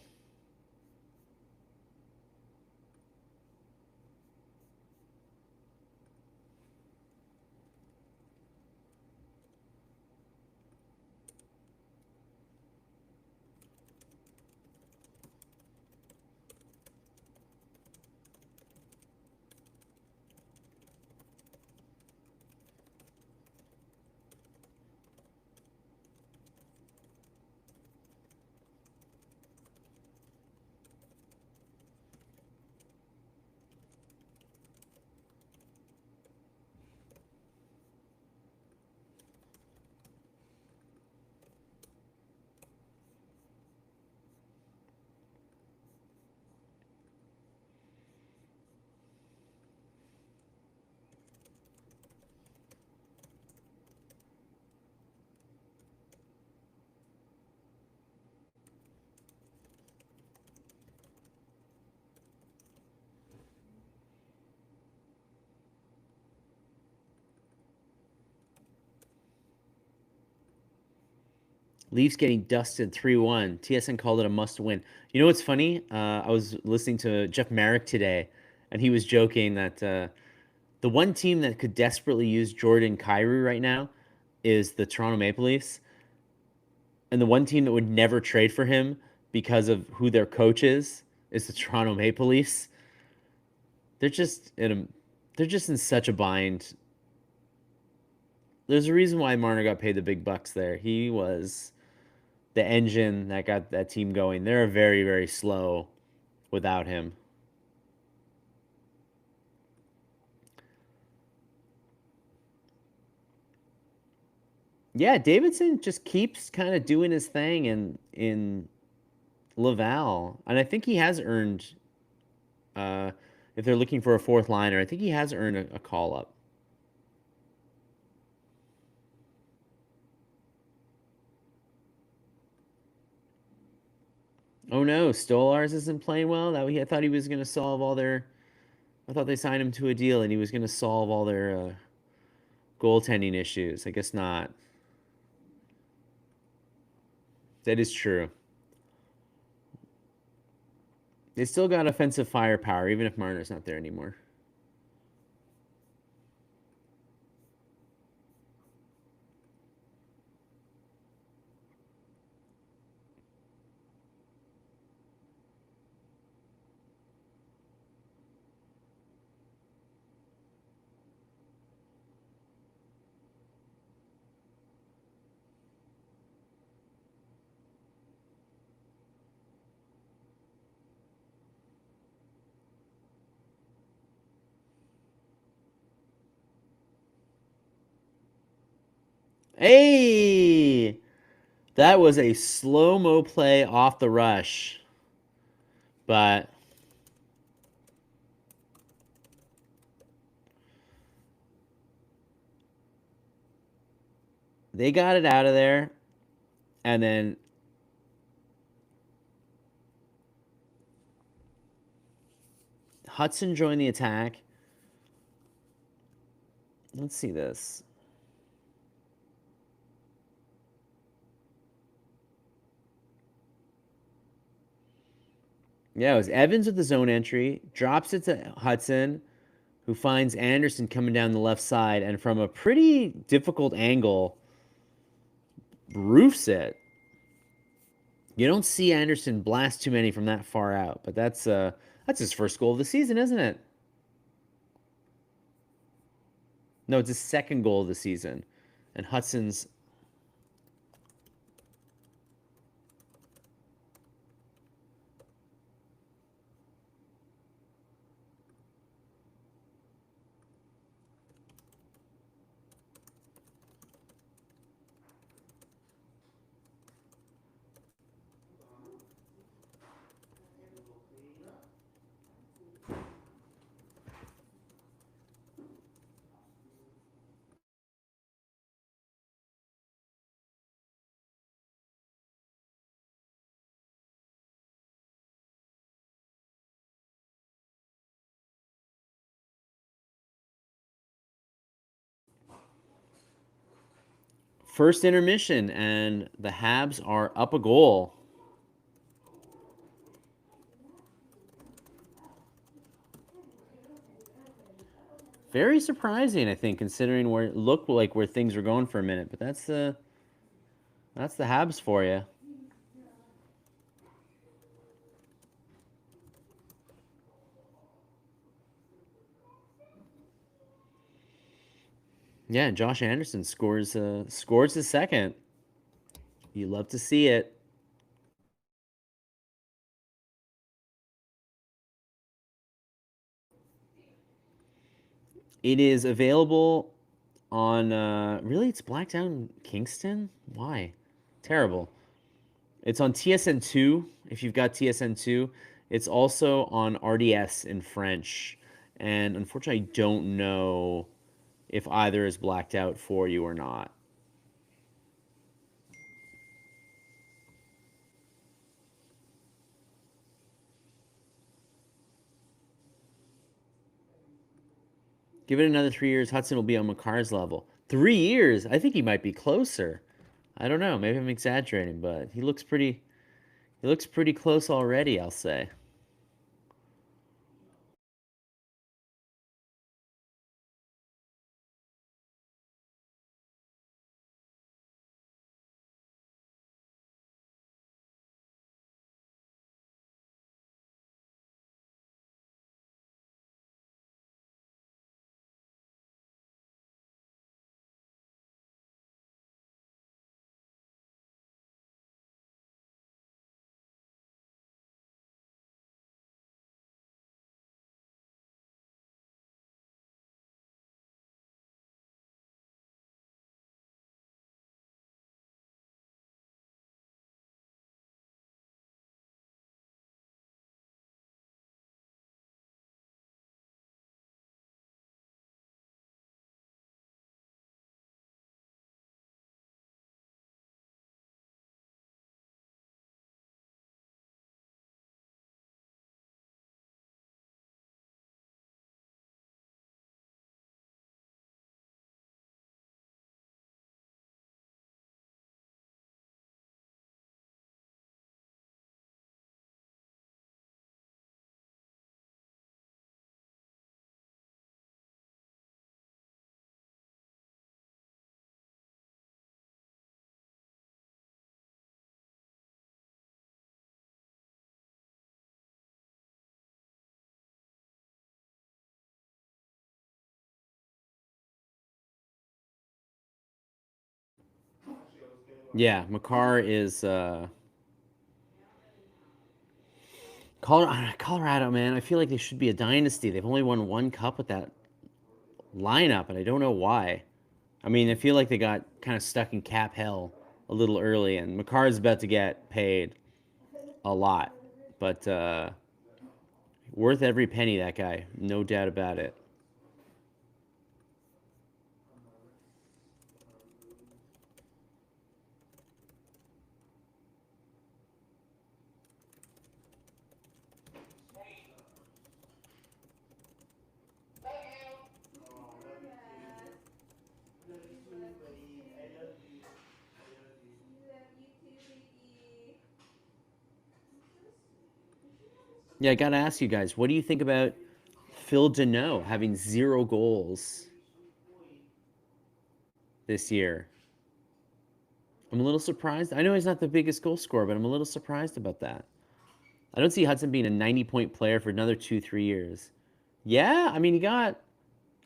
Leafs getting dusted 3-1. TSN called it a must win. You know what's funny? I was listening to Jeff Marek today, and he was joking that the one team that could desperately use Jordan Kyrou right now is the Toronto Maple Leafs. And the one team that would never trade for him because of who their coach is the Toronto Maple Leafs. They're just in such a bind. There's a reason why Marner got paid the big bucks there. He was the engine that got that team going. They're very, very slow without him. Yeah, Davidson just keeps kind of doing his thing in Laval, and I think he has earned. Uh, if they're looking for a fourth liner, I think he has earned a call up. Oh no, Stolars isn't playing well. I thought he was going to solve all their. I thought they signed him to a deal and he was going to solve all their goaltending issues. I guess not. That is true. They still got offensive firepower, even if Marner's not there anymore. Hey! That was a slow-mo play off the rush. But they got it out of there. And then Hudson joined the attack. Let's see this. Yeah, it was Evans with the zone entry, drops it to Hudson, who finds Anderson coming down the left side and from a pretty difficult angle roofs it. You don't see Anderson blast too many from that far out, but that's his first goal of the season, isn't it? No, it's his second goal of the season. And Hudson's first intermission, and the Habs are up a goal. Very surprising, I think, considering where it looked like where things were going for a minute. But that's the Habs for you. Yeah, Josh Anderson scores his second. You love to see it. It is available on really it's blacked out in Kingston. Why? Terrible. It's on TSN2 if you've got TSN2. It's also on RDS in French. And unfortunately, I don't know if either is blacked out for you or not. Give it another 3 years, Hudson will be on Makar's level. 3 years? I think he might be closer. I don't know. Maybe I'm exaggerating, but he looks pretty close already, I'll say. Yeah, Makar is Colorado, man. I feel like they should be a dynasty. They've only won one cup with that lineup, and I don't know why. I mean, I feel like they got kind of stuck in cap hell a little early, and Makar's about to get paid a lot, but worth every penny, that guy, no doubt about it. Yeah, I gotta ask you guys, what do you think about Phil Danault having 0 goals this year. I'm a little surprised. I know he's not the biggest goal scorer, but I'm a little surprised about that. I don't see Hudson being a 90-point player for another 2-3 years. Yeah, I mean, he got,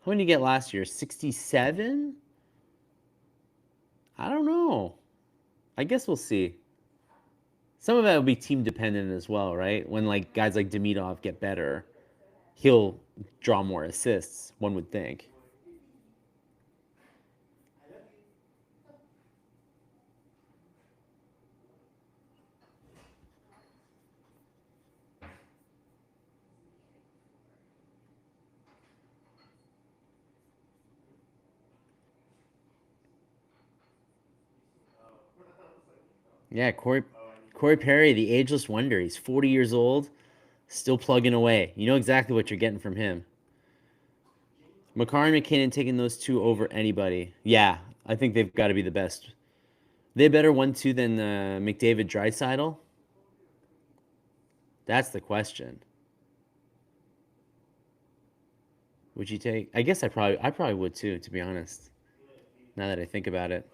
how many did he get last year? 67? I don't know. I guess we'll see. Some of that will be team dependent as well, right? When like guys like Demidov get better, he'll draw more assists, one would think. Yeah, Corey Perry, the ageless wonder. He's 40 years old, still plugging away. You know exactly what you're getting from him. Makar and McKinnon taking those two over anybody. Yeah, I think they've got to be the best. They better 1-2 than McDavid Draisaitl? That's the question. Would you take? I guess I probably would too, to be honest. Now that I think about it.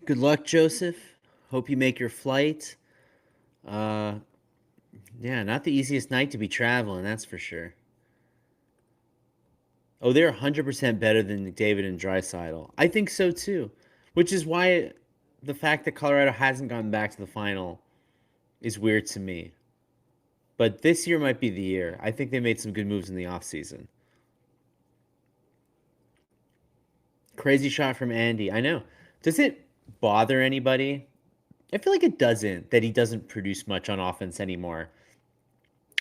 Good luck, Joseph. Hope you make your flight. Uh, yeah, not the easiest night to be traveling, that's for sure. Oh, they're 100% better than David and Draisaitl. I think so too, which is why the fact that Colorado hasn't gone back to the final is weird to me. But this year might be the year. I think they made some good moves in the offseason. Crazy shot from Andy. I know. Does it bother anybody? I feel like it doesn't, that he doesn't produce much on offense anymore.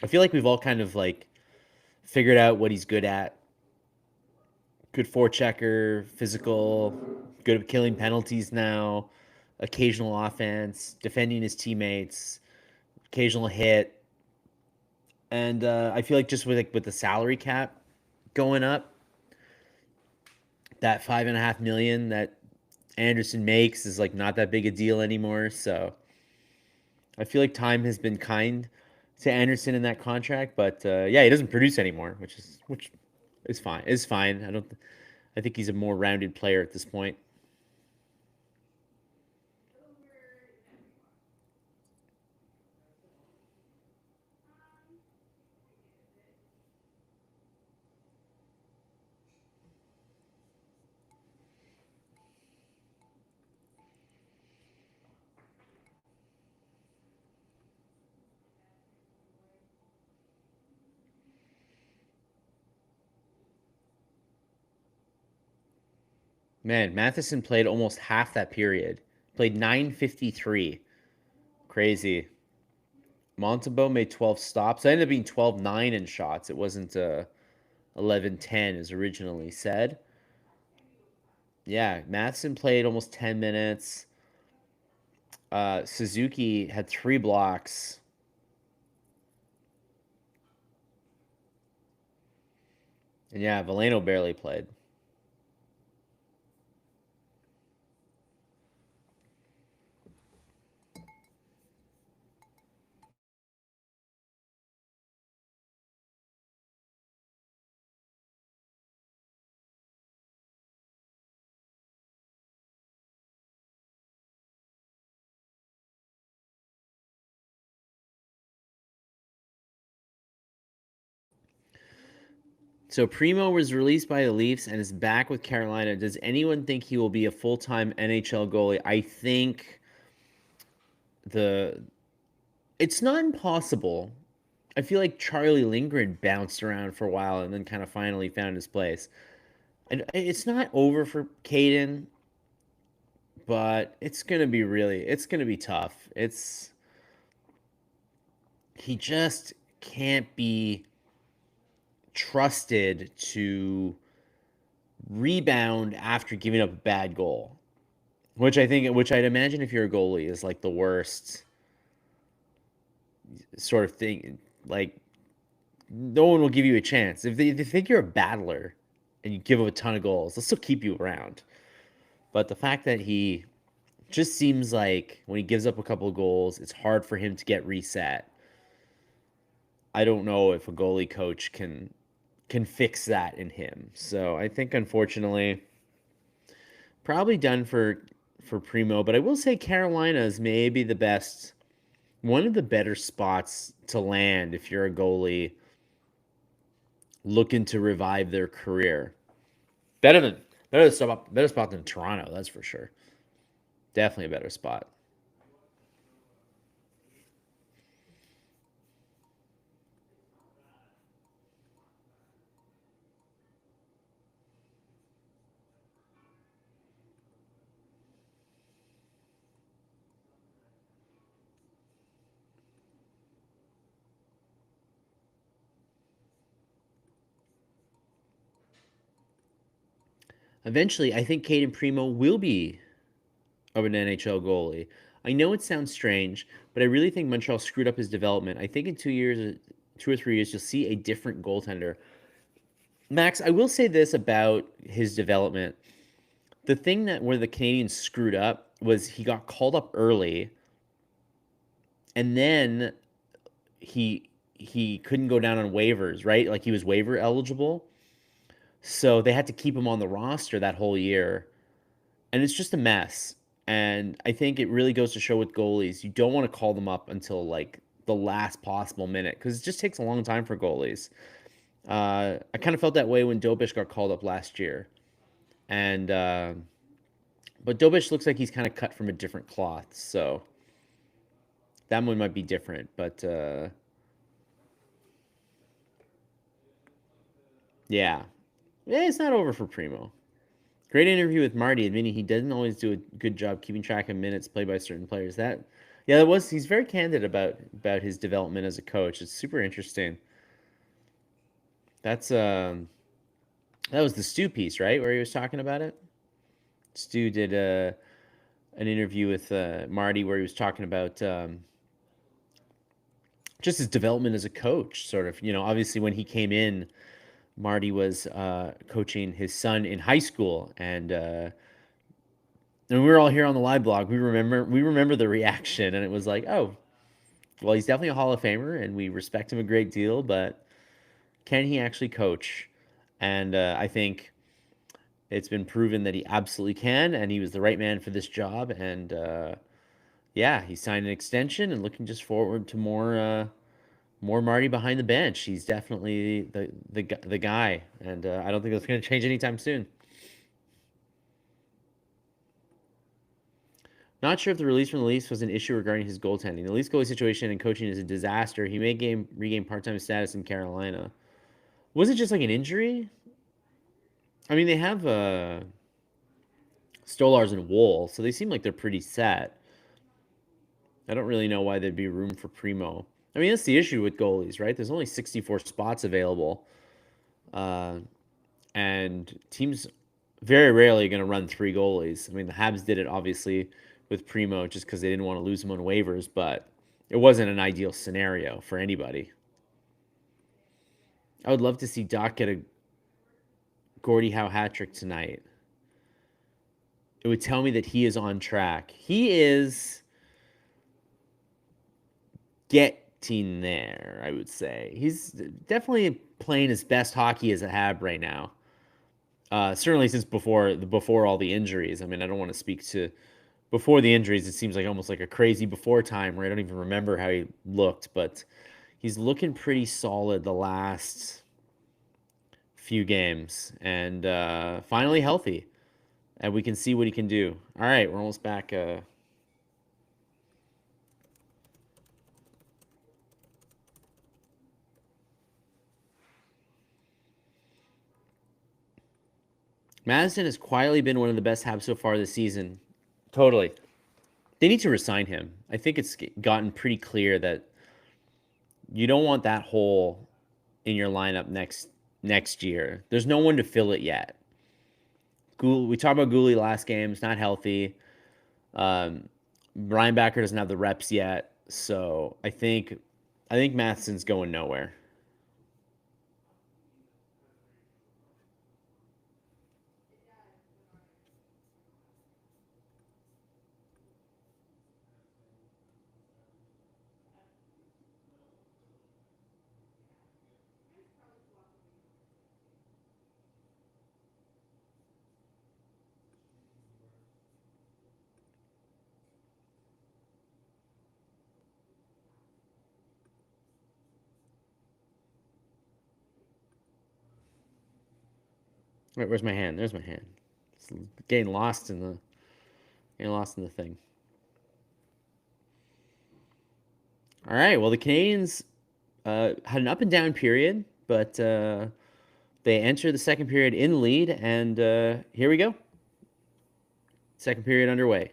I feel like we've all kind of like figured out what he's good at. Good forechecker, physical, good at killing penalties now, occasional offense, defending his teammates, occasional hit. And I feel like just with the salary cap going up, that 5.5 million that Anderson makes is like not that big a deal anymore. So I feel like time has been kind to Anderson in that contract, but yeah, he doesn't produce anymore, which is fine. Is fine. I think he's a more rounded player at this point. Man, Matheson played almost half that period. Played 9:53. Crazy. Montembeault made 12 stops. It ended up being 12-9 in shots. It wasn't 11-10 as originally said. Yeah, Matheson played almost 10 minutes. Suzuki had 3 blocks. And yeah, Veleno barely played. So Primo was released by the Leafs and is back with Carolina. Does anyone think he will be a full-time NHL goalie? I think the it's not impossible. I feel like Charlie Lindgren bounced around for a while and then kind of finally found his place. And it's not over for Caden, but it's gonna be tough. He just can't be trusted to rebound after giving up a bad goal, which I'd imagine if you're a goalie is like the worst sort of thing. Like no one will give you a chance if they think you're a battler and you give up a ton of goals. They'll still keep you around. But the fact that he just seems like when he gives up a couple of goals, it's hard for him to get reset. I don't know if a goalie coach can fix that in him. So I think unfortunately probably done for Primo, but I will say Carolina is maybe the best one of the better spots to land if you're a goalie looking to revive their career. Better than better spot than Toronto, that's for sure. Definitely a better spot. Eventually, I think Caden Primo will be of an NHL goalie. I know it sounds strange, but I really think Montreal screwed up his development. I think in 2 years, 2 or 3 years, you'll see a different goaltender. Max, I will say this about his development. The thing that where the Canadians screwed up was he got called up early, and then he couldn't go down on waivers, right? Like he was waiver eligible, so they had to keep him on the roster that whole year, and it's just a mess. And I think it really goes to show with goalies, you don't want to call them up until like the last possible minute because it just takes a long time for goalies. I kind of felt that way when Dobish got called up last year, and but Dobish looks like he's kind of cut from a different cloth, so that one might be different. But yeah, it's not over for Primo. Great interview with Marty, admitting he doesn't always do a good job keeping track of minutes played by certain players. Yeah, that was he's very candid about his development as a coach. It's super interesting. That's that was the Stu piece, right, where he was talking about it. Stu did an interview with Marty where he was talking about just his development as a coach. Sort of, obviously when he came in, Marty was coaching his son in high school, and we were all here on the live blog. We remember the reaction, and it was like, oh, well, he's definitely a Hall of Famer, and we respect him a great deal, but can he actually coach? And I think it's been proven that he absolutely can, and he was the right man for this job. And yeah, he signed an extension, and looking just forward to more Marty behind the bench. He's definitely the guy, and I don't think that's going to change anytime soon. Not sure if the release from the Leafs was an issue regarding his goaltending. The Leafs goalie situation and coaching is a disaster. He may regain part-time status in Carolina. Was it just like an injury? I mean, they have Stolars and Wool, so they seem like they're pretty set. I don't really know why there'd be room for Primo. I mean, that's the issue with goalies, right? There's only 64 spots available, uh, and teams very rarely going to run three goalies. I mean, the Habs did it obviously with Primo just because they didn't want to lose him on waivers, but it wasn't an ideal scenario for anybody. I would love to see Doc get a Gordie Howe hat trick tonight. It would tell me that he is on track. He is getting there, I would say. He's definitely playing his best hockey as a Hab right now. Certainly since before all the injuries. I mean, I don't want to speak to before the injuries. It seems like almost like a crazy before time where I don't even remember how he looked, but he's looking pretty solid the last few games, and finally healthy, and we can see what he can do. All right, we're almost back. Madison has quietly been one of the best Habs so far this season. Totally. They need to resign him. I think it's gotten pretty clear that you don't want that hole in your lineup next year. There's no one to fill it yet. We talked about Gooley last game. It's not healthy. Brian Backer doesn't have the reps yet, so I think Matheson's going nowhere. Wait, where's my hand? There's my hand. It's getting lost in the thing. All right. Well, the Canadians had an up and down period, but they enter the second period in lead, and here we go. Second period underway.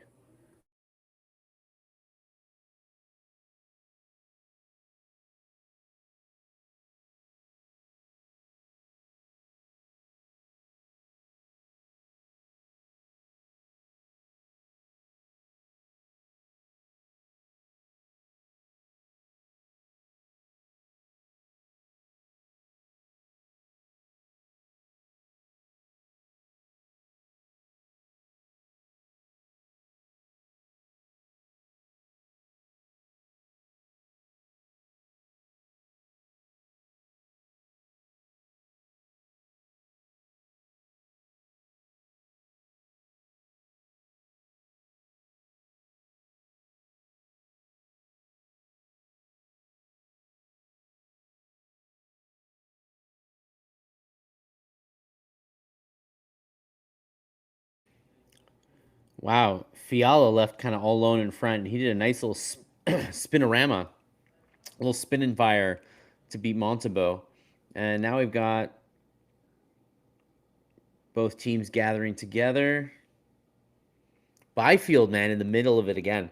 Wow, Fiala left kind of all alone in front. He did a nice little spinorama, a little spin and fire to beat Montembeault. And now we've got both teams gathering together. Byfield, man, in the middle of it again.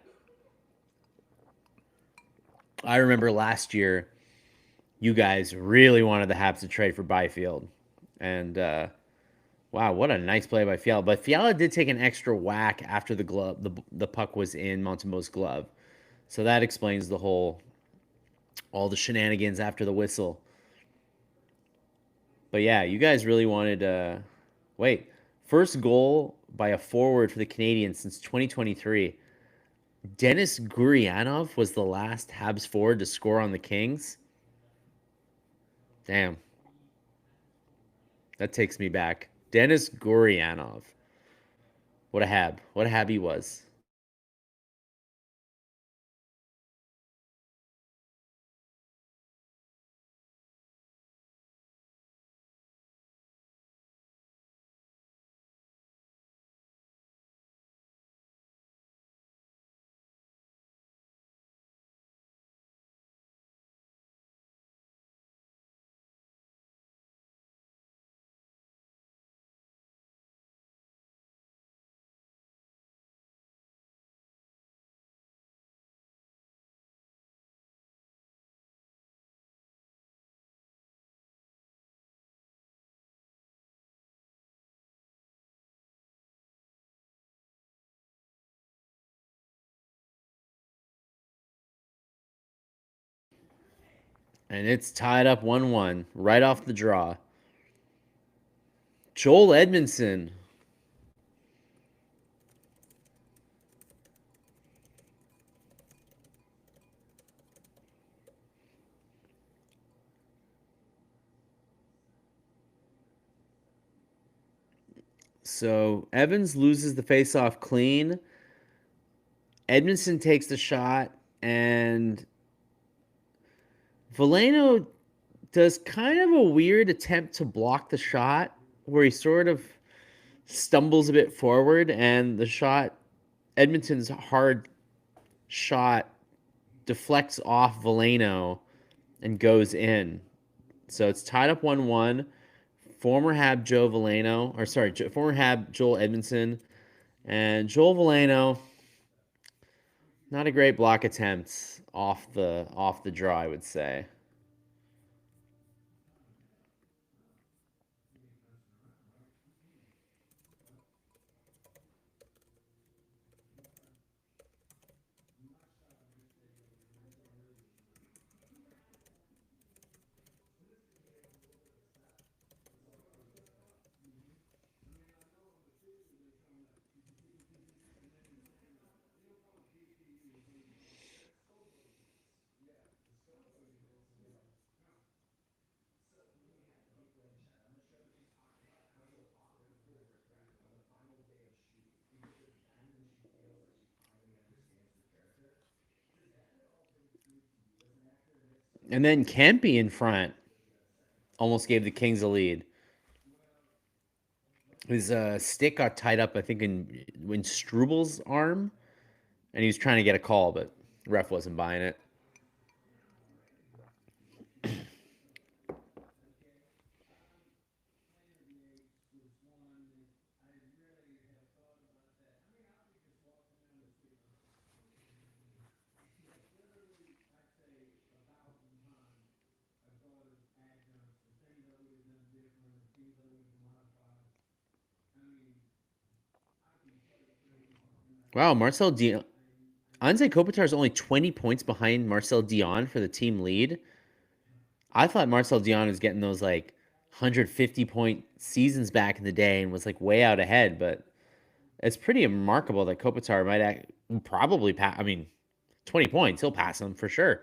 I remember last year, you guys really wanted the Habs to trade for Byfield. And wow, what a nice play by Fiala. But Fiala did take an extra whack after the glove, the puck was in Montembeault's glove. So that explains all the shenanigans after the whistle. But yeah, you guys really wanted wait, first goal by a forward for the Canadiens since 2023. Denis Gurianov was the last Habs forward to score on the Kings. Damn. That takes me back. Denis Gurianov. What a Hab. What a Hab he was. And it's tied up 1-1 right off the draw. Joel Edmundson. So Evans loses the faceoff clean. Edmundson takes the shot, and Veleno does kind of a weird attempt to block the shot where he sort of stumbles a bit forward, and the shot, Edmonton's hard shot, deflects off Veleno and goes in. So it's tied up 1-1. Former Hab Joe Veleno, or sorry, former Hab Joel Edmundson, and Joel Veleno. Not a great block attempt off the draw, I would say. And then Kempe in front almost gave the Kings a lead. His stick got tied up, I think, in Strubal's arm, and he was trying to get a call, but the ref wasn't buying it. Wow, Marcel Dion. Anze Kopitar is only 20 points behind Marcel Dion for the team lead. I thought Marcel Dion was getting those like 150 point seasons back in the day and was like way out ahead, but it's pretty remarkable that Kopitar probably pass. I mean, 20 points, he'll pass him for sure.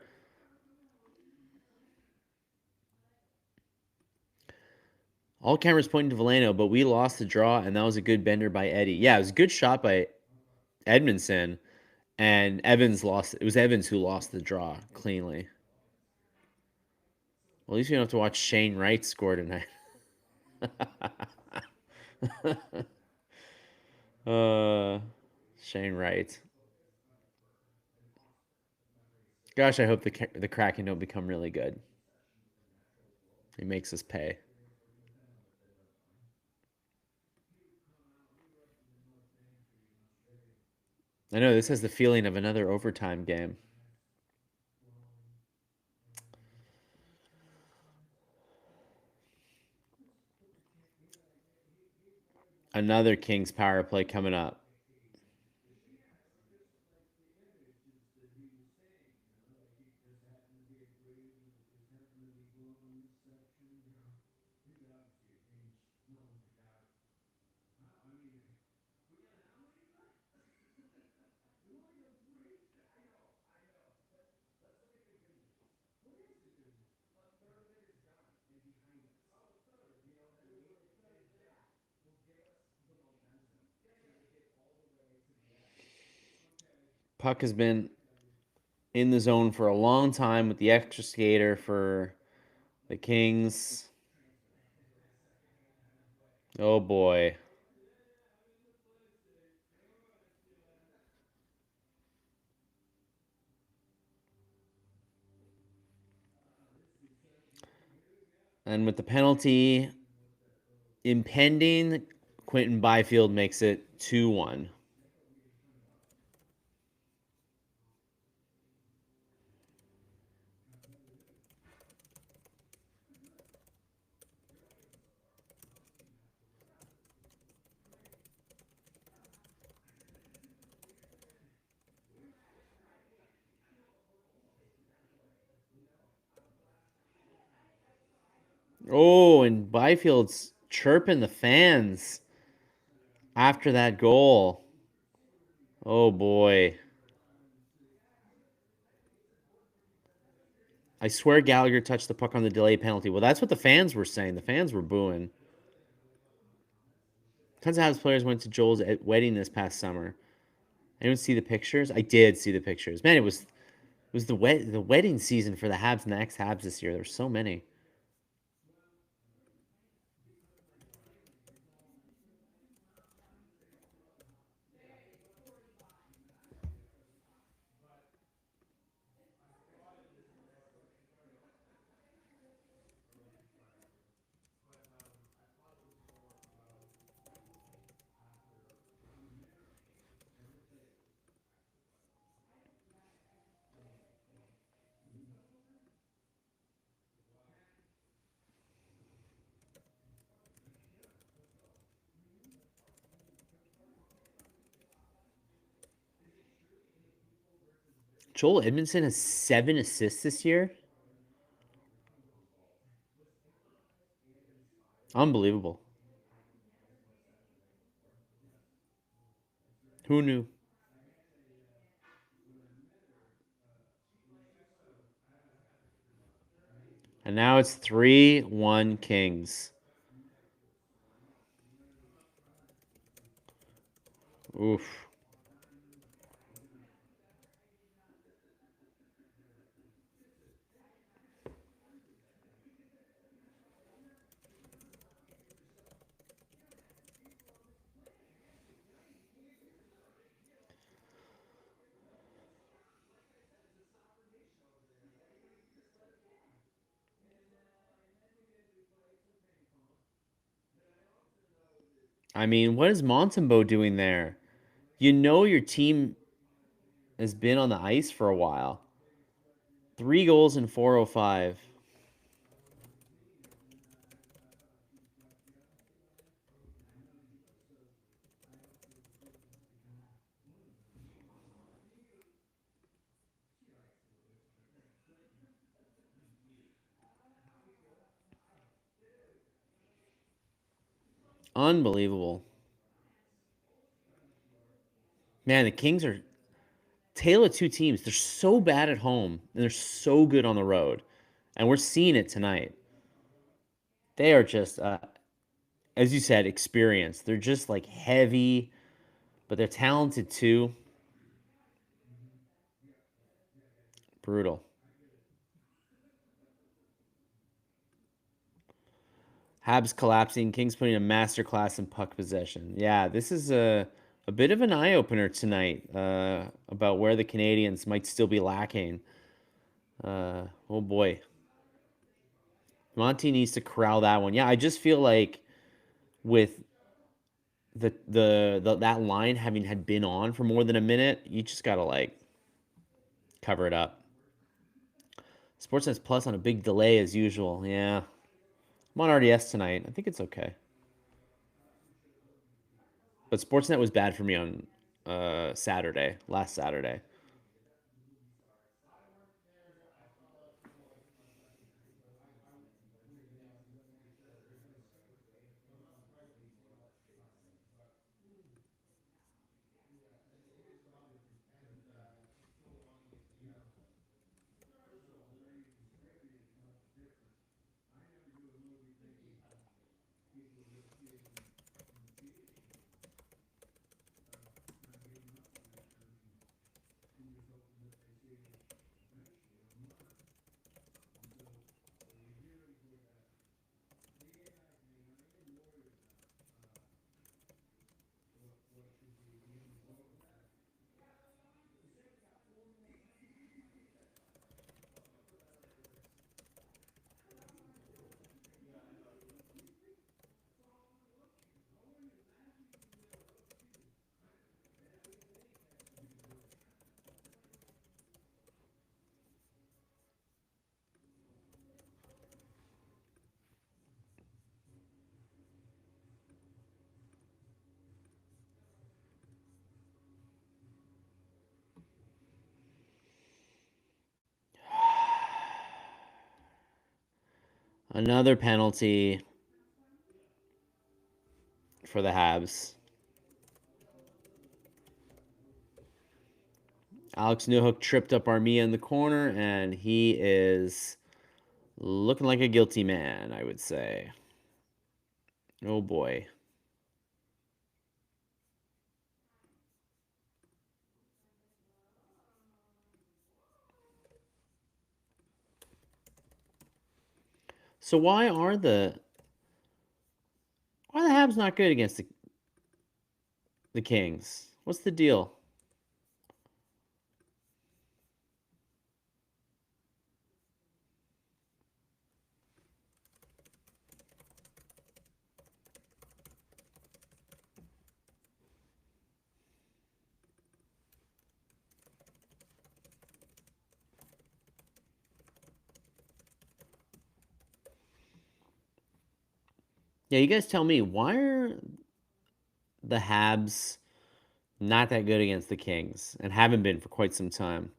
All cameras pointing to Veleno, but we lost the draw, and that was a good bender by Eddie. Yeah, it was a good shot by Edmundson, and Evans lost. It was Evans who lost the draw cleanly. Well, at least you don't have to watch Shane Wright score tonight. uh, Shane Wright. Gosh, I hope the Kraken don't become really good. He makes us pay. I know this has the feeling of another overtime game. Another Kings power play coming up. Puck has been in the zone for a long time with the extra skater for the Kings. Oh boy. And with the penalty impending, Quentin Byfield makes it 2-1. Oh, and Byfield's chirping the fans after that goal. Oh boy. I swear Gallagher touched the puck on the delay penalty. Well, that's what the fans were saying. The fans were booing. Tons of Habs players went to Joel's wedding this past summer. Anyone see the pictures? I did see the pictures. Man, it was the wedding season for the Habs and the ex-Habs this year. There were so many. Joel Edmundson has 7 assists this year. Unbelievable. Who knew? And now it's 3-1 Kings. Oof. I mean, what is Montembeault doing there? You know your team has been on the ice for a while. 3 goals in 4:05. Unbelievable. Man, the Kings are tale of two teams. They're so bad at home and they're so good on the road. And we're seeing it tonight. They are just, as you said, experienced. They're just like heavy, but they're talented too. Brutal. Habs collapsing. Kings putting a masterclass in puck possession. Yeah, this is a a bit of an eye-opener tonight about where the Canadiens might still be lacking. Oh boy. Monty needs to corral that one. Yeah, I just feel like with that line having had been on for more than a minute, you just gotta like cover it up. Sportsnet's Plus on a big delay as usual. Yeah, I'm on RDS tonight. I think it's okay. But Sportsnet was bad for me on last Saturday. Another penalty for the Habs. Alex Newhook tripped up Armia in the corner, and he is looking like a guilty man, I would say. Oh boy. So why are the Habs not good against the Kings? What's the deal? Yeah, you guys tell me, why are the Habs not that good against the Kings and haven't been for quite some time?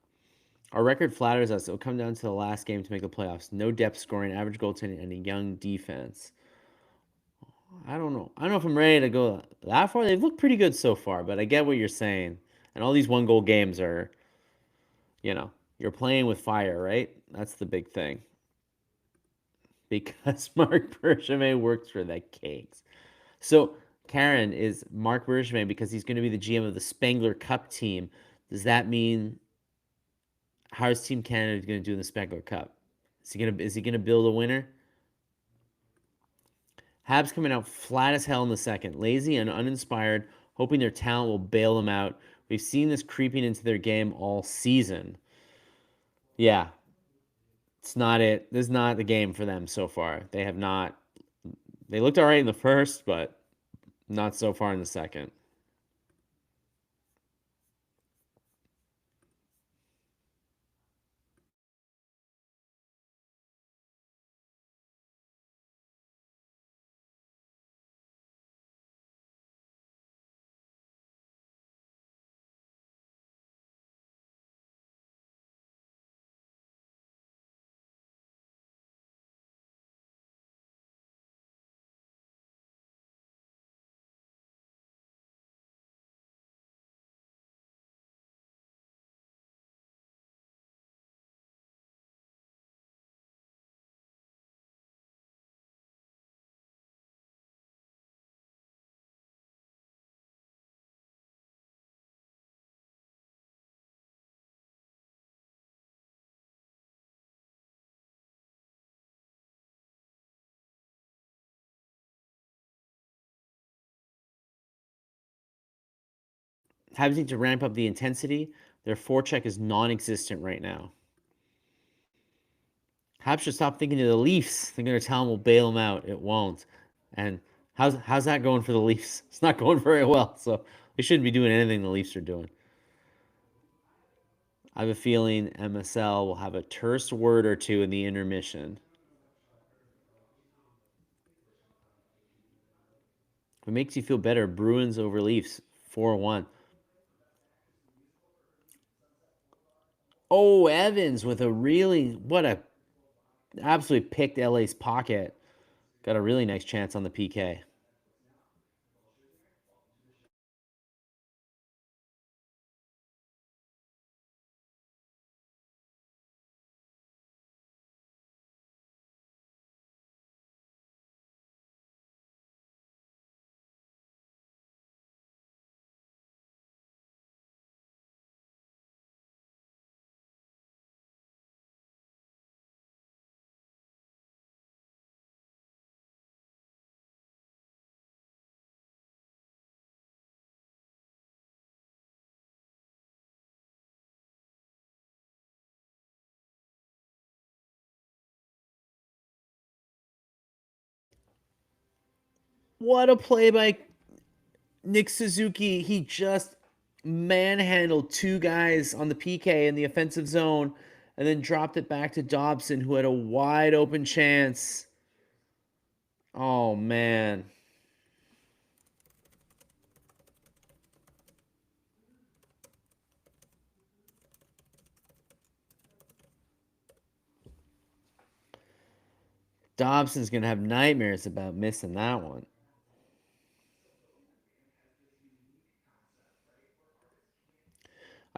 Our record flatters us. It'll come down to the last game to make the playoffs. No depth scoring, average goaltending, and a young defense. I don't know. I don't know if I'm ready to go that far. They've looked pretty good so far, but I get what you're saying. And all these one goal games are, you're playing with fire, right? That's the big thing. Because Marc Bergevin works for the Kings. So, Karen, is Marc Bergevin, because he's going to be the GM of the Spengler Cup team, does that mean how is Team Canada going to do in the Spengler Cup? Is he gonna build a winner? Habs coming out flat as hell in the second, lazy and uninspired, hoping their talent will bail them out. We've seen this creeping into their game all season. Yeah, it's not it. This is not the game for them so far. They have not. They looked all right in the first, but not so far in the second. Habs need to ramp up the intensity. Their forecheck is non-existent right now. Habs should stop thinking of the Leafs. They're going to tell them we'll bail them out. It won't. And how's that going for the Leafs? It's not going very well. So they shouldn't be doing anything the Leafs are doing. I have a feeling MSL will have a terse word or two in the intermission. If it makes you feel better, Bruins over Leafs, 4-1. Oh, Evans with a really, what a absolutely picked LA's pocket. Got a really nice chance on the PK. What a play by Nick Suzuki. He just manhandled two guys on the PK in the offensive zone and then dropped it back to Dobson, who had a wide open chance. Oh, man. Dobson's going to have nightmares about missing that one.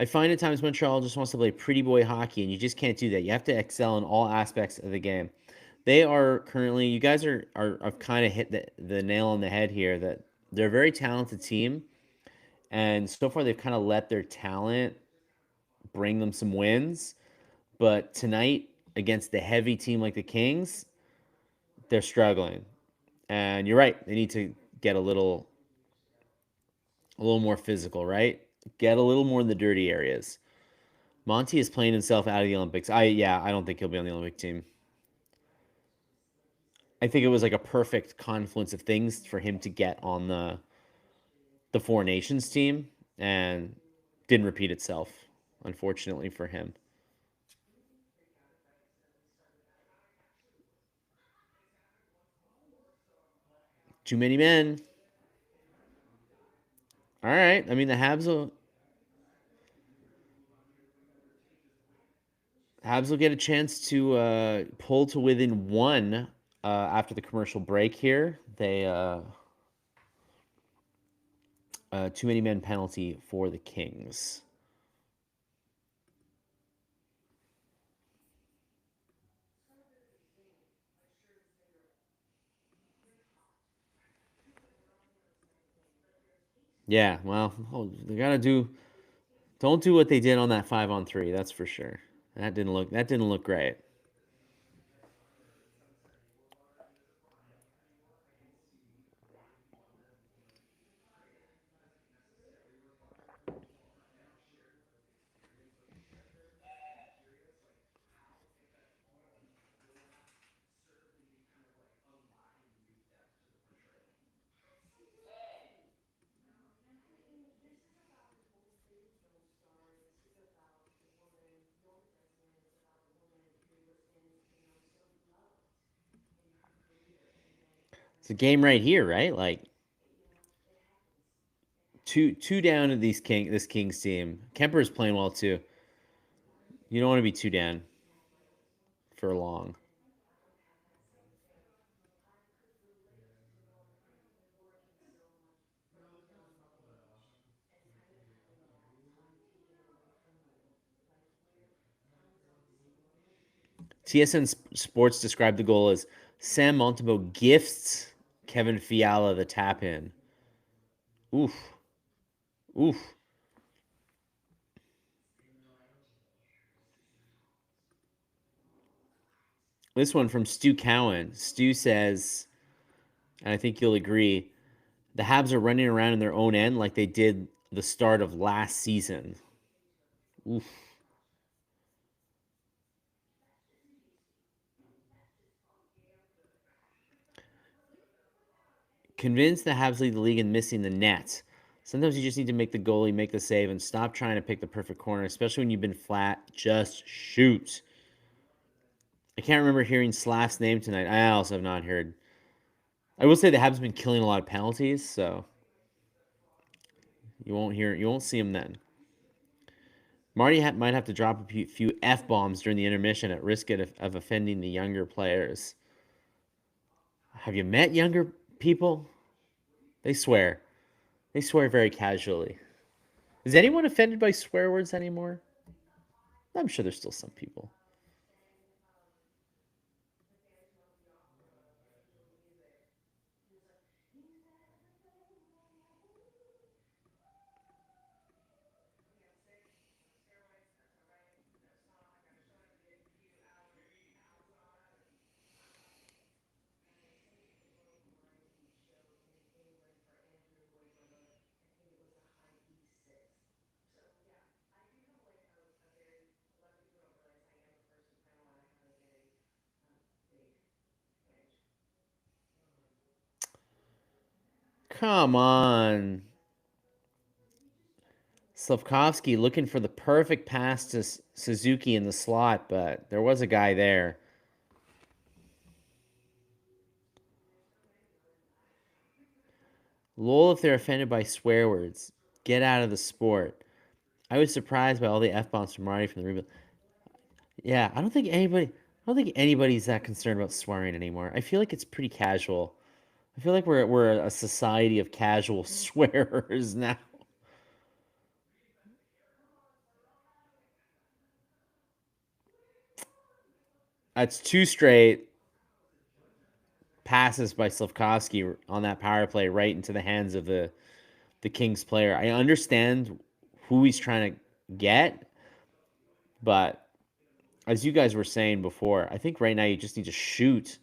I find at times Montreal just wants to play pretty boy hockey, and you just can't do that. You have to excel in all aspects of the game. They are currently, you guys are kind of hit the nail on the head here that they're a very talented team, and so far they've kind of let their talent bring them some wins. But tonight, against the heavy team like the Kings, they're struggling. And you're right, they need to get a little more physical, right? Get a little more in the dirty areas. Monty is playing himself out of the Olympics. I don't think he'll be on the Olympic team. I think it was like a perfect confluence of things for him to get on the Four Nations team and didn't repeat itself, unfortunately for him. Too many men. All right. I mean, the Habs will get a chance to pull to within one after the commercial break here. They too many men penalty for the Kings. Yeah, well, they gotta do. Don't do what they did on that 5-on-3. That's for sure. That didn't look great. It's a game right here, right? Like two down to this Kings team. Kemper's playing well too. You don't want to be two down for long. TSN Sports described the goal as Sam Montembeault gifts Kevin Fiala the tap in. Oof. Oof. This one from Stu Cowan. Stu says, and I think you'll agree, the Habs are running around in their own end like they did the start of last season. Oof. Convinced the Habs lead the league in missing the net. Sometimes you just need to make the goalie make the save and stop trying to pick the perfect corner, especially when you've been flat. Just shoot. I can't remember hearing Slaff's name tonight. I also have not heard. I will say the Habs have been killing a lot of penalties, so you won't see him then. Marty might have to drop a few F-bombs during the intermission at risk of offending the younger players. Have you met younger people? They swear. They swear very casually. Is anyone offended by swear words anymore? I'm sure there's still some people. Come on. Slavkovsky looking for the perfect pass to Suzuki in the slot, but there was a guy there. Lol, if they're offended by swear words, get out of the sport. I was surprised by all the F bombs from Marty from the rebuild. Yeah, I don't think anybody's that concerned about swearing anymore. I feel like it's pretty casual. I feel like we're a society of casual swearers now. That's two straight passes by Slavkovsky on that power play right into the hands of the Kings player. I understand who he's trying to get, but as you guys were saying before, I think right now you just need to shoot.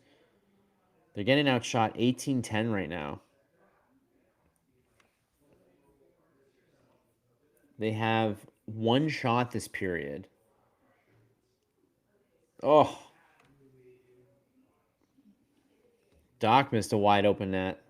They're getting outshot 18-10 right now. They have one shot this period. Oh, Doc missed a wide open net.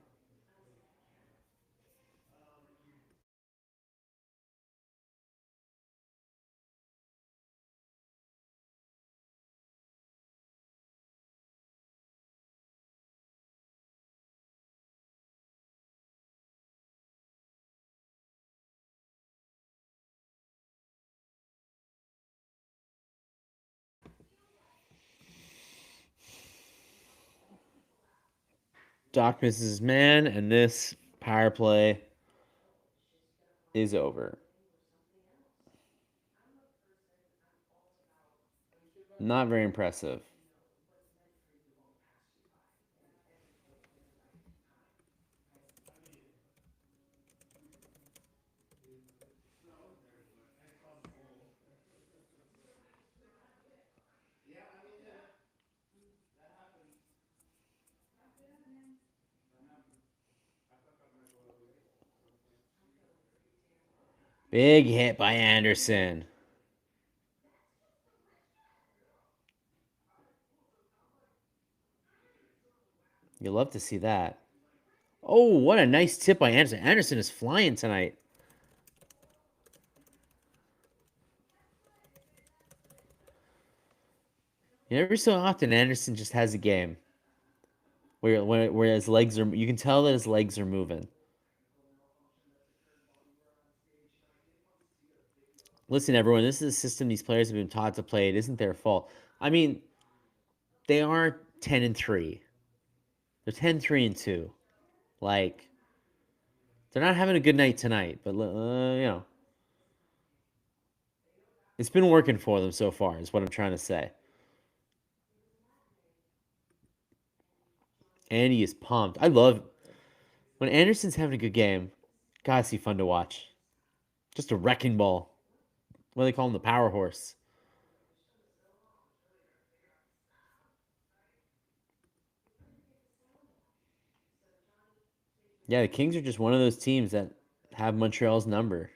Doc misses his man, and this power play is over. Not very impressive. Big hit by Anderson. You love to see that. Oh, what a nice tip by Anderson. Anderson is flying tonight. Every so often, Anderson just has a game where his legs are. You can tell that his legs are moving. Listen, everyone, this is a system these players have been taught to play. It isn't their fault. I mean, they are 10-3. They're 10-3-2. Like, they're not having a good night tonight, but it's been working for them so far. Is what I'm trying to say. Andy is pumped. I love when Anderson's having a good game. God, is he fun to watch? Just a wrecking ball. What do they call him? The power horse. Yeah, the Kings are just one of those teams that have Montreal's number.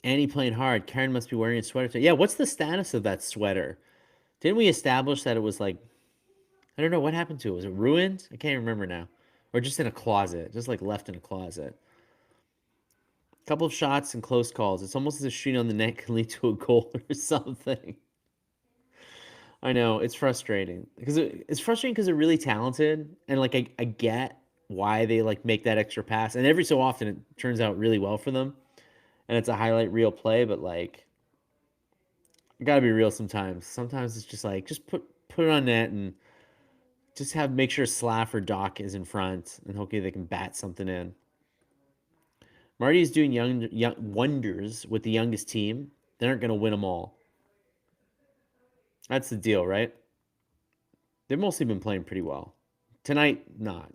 And he playing hard. Karen must be wearing a sweater. Yeah, what's the status of that sweater? Didn't we establish that it was like, I don't know what happened to it. Was it ruined? I can't remember now. Or just in a closet, just like left in a closet. A couple of shots and close calls. It's almost as if shooting on the net can lead to a goal or something. I know it's frustrating because it's frustrating because they're really talented and like I get why they like make that extra pass and every so often it turns out really well for them and it's a highlight reel play, but like you gotta be real sometimes. Sometimes it's just like just put it on net and just have make sure Slav or Doc is in front and hopefully they can bat something in. Marty is doing young wonders with the youngest team. They aren't gonna win them all. That's the deal, right? They've mostly been playing pretty well. Tonight, not.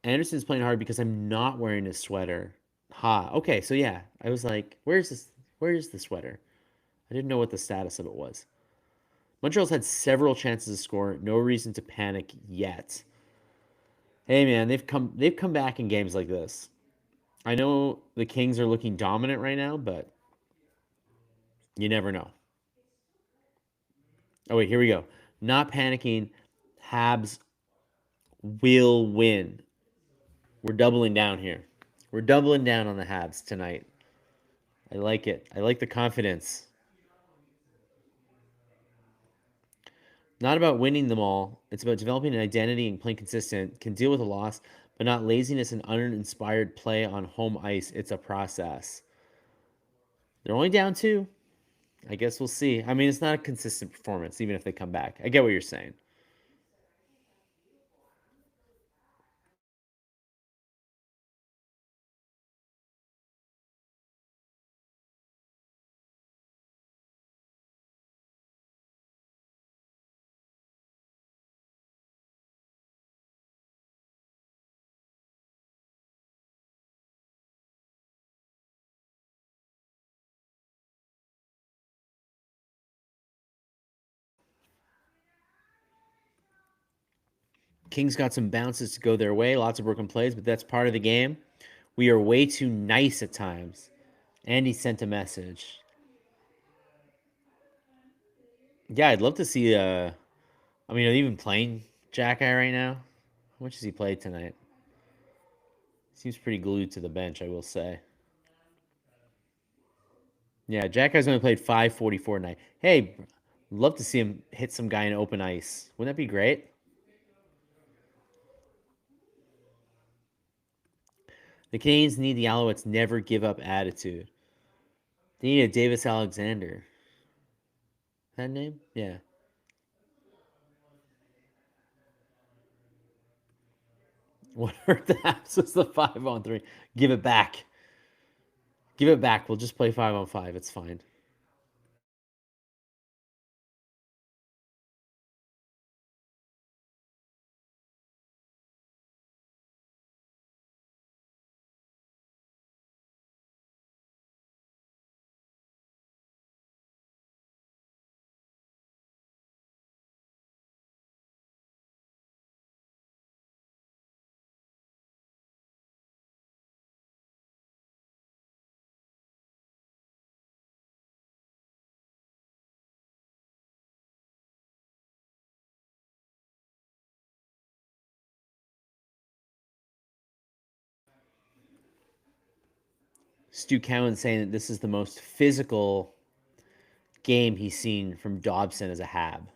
Anderson's playing hard because I'm not wearing a sweater. Ha. Okay, so yeah, I was like, "Where's this? Where's the sweater?" I didn't know what the status of it was. Montreal's had several chances to score. No reason to panic yet. Hey man, they've come back in games like this. I know the Kings are looking dominant right now, but you never know. Oh wait, here we go. Not panicking. Habs will win. We're doubling down here. We're doubling down on the Habs tonight. I like it. I like the confidence. Not about winning them all. It's about developing an identity and playing consistent. Can deal with a loss, but not laziness and uninspired play on home ice. It's a process. They're only down two. I guess we'll see. I mean, it's not a consistent performance, even if they come back. I get what you're saying. Kings got some bounces to go their way, lots of broken plays, but that's part of the game. We are way too nice at times. And he sent a message. Yeah, I'd love to see. I mean, are they even playing Jack Eye right now? How much has he played tonight? Seems pretty glued to the bench, I will say. Yeah, Jack Eye's only played 5:44 tonight. Hey, love to see him hit some guy in open ice. Wouldn't that be great? The Canadiens need the Alouettes never give up attitude. They need a Davis Alexander. That name? Yeah. What hurt the Habs was the 5-on-3. Give it back. Give it back. We'll just play 5-on-5. It's fine. Stu Cowan saying that this is the most physical game he's seen from Dobson as a Hab.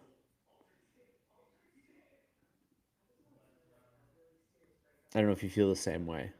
I don't know if you feel the same way.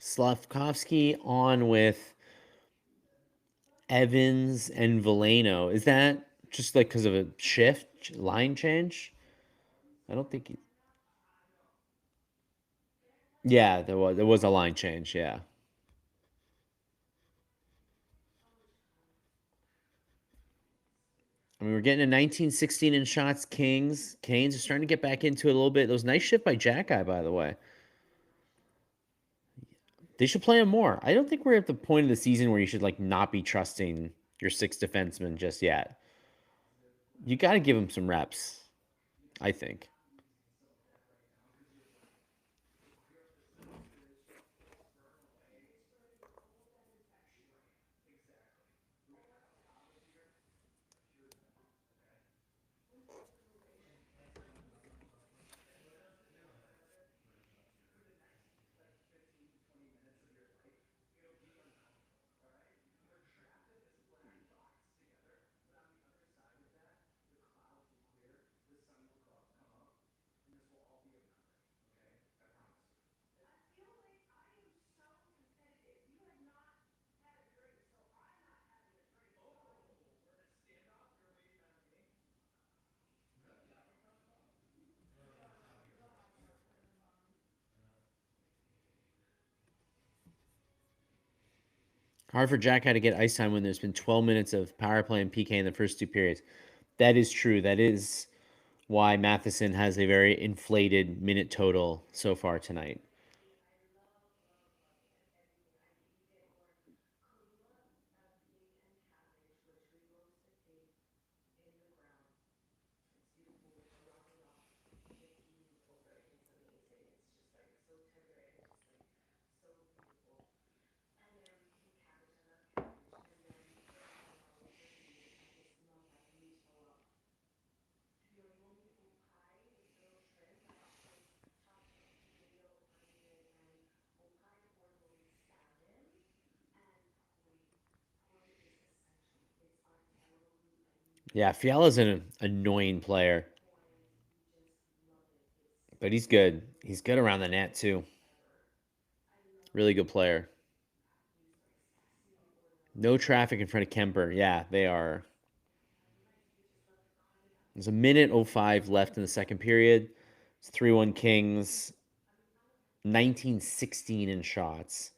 Slavkovsky on with Evans and Veleno. Is that just like because of a shift line change? I don't think. Yeah, there was a line change. Yeah, I mean we're getting a 1916 in shots. Kings Canes are starting to get back into it a little bit. That was a nice shift by Jack Eye, by the way. They should play him more. I don't think we're at the point of the season where you should like not be trusting your six defensemen just yet. You got to give him some reps. I think. Hard for Jack had to get ice time when there's been 12 minutes of power play and PK in the first two periods. That is true. That is why Matheson has a very inflated minute total so far tonight. Yeah, Fiala's an annoying player, but he's good. He's good around the net too. Really good player. No traffic in front of Kemper. Yeah, they are. There's a minute 05 left in the second period. It's 3-1 Kings. 1916 in shots.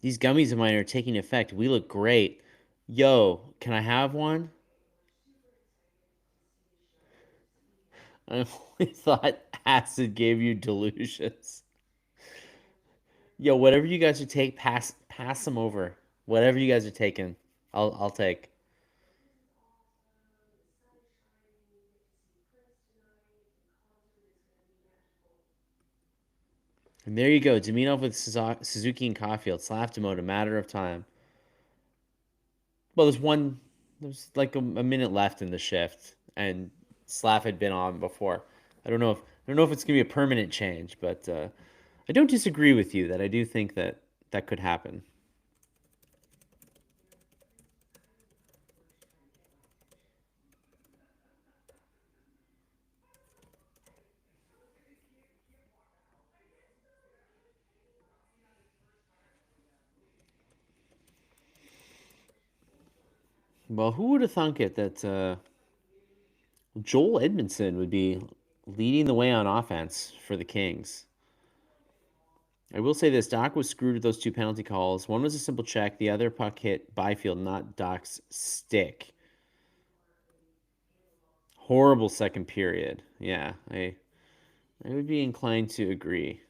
These gummies of mine are taking effect. We look great. Yo, can I have one? I only thought acid gave you delusions. Yo, whatever you guys are take, pass them over. Whatever you guys are taking, I'll take. And there you go, Demidov with Suzuki and Caulfield. Slapped him out a matter of time. Well, there's like a minute left in the shift, and Slav had been on before. I don't know if it's gonna be a permanent change, but I don't disagree with you that I do think that that could happen. Well, who would have thunk it that Joel Edmundson would be leading the way on offense for the Kings? I will say this: Doc was screwed with those two penalty calls. One was a simple check. The other puck hit Byfield, not Doc's stick. Horrible second period. Yeah, I would be inclined to agree.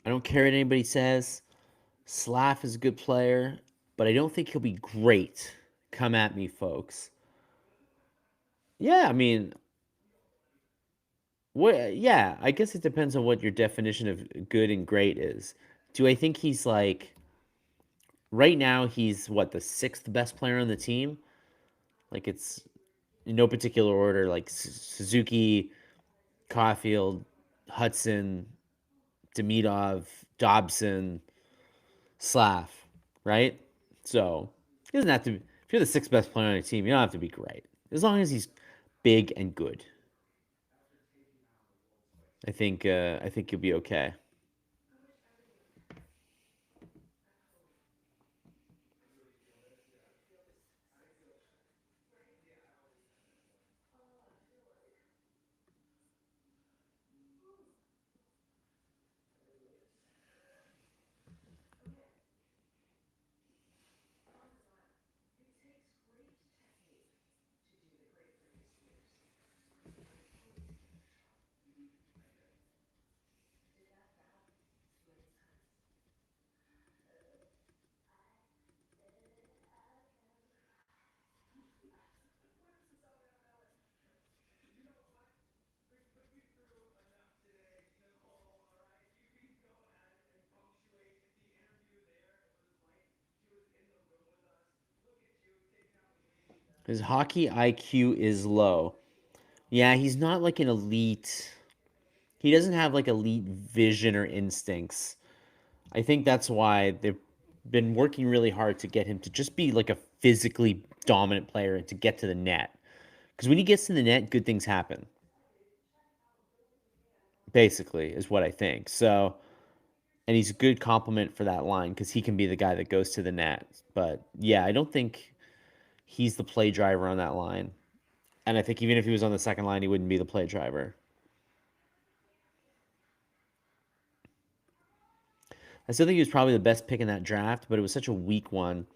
I don't care what anybody says. Slav is a good player, but I don't think he'll be great. Come at me, folks. Yeah, I mean, what? Yeah, I guess it depends on what your definition of good and great is. Do I think he's like right now? He's what, the sixth best player on the team? Like it's in no particular order. Like Suzuki, Caulfield, Hudson, Demidov, Dobson, Slav, right? So he doesn't have to. If you're the sixth best player on your team, you don't have to be great. As long as he's big and good, I think you'll be okay. His hockey IQ is low. Yeah, he's not like an elite. He doesn't have like elite vision or instincts. I think that's why they've been working really hard to get him to just be like a physically dominant player and to get to the net. Because when he gets to the net, good things happen. Basically, is what I think. So, and he's a good complement for that line because he can be the guy that goes to the net. But yeah, I don't think he's the play driver on that line. And I think even if he was on the second line, he wouldn't be the play driver. I still think he was probably the best pick in that draft, but it was such a weak one.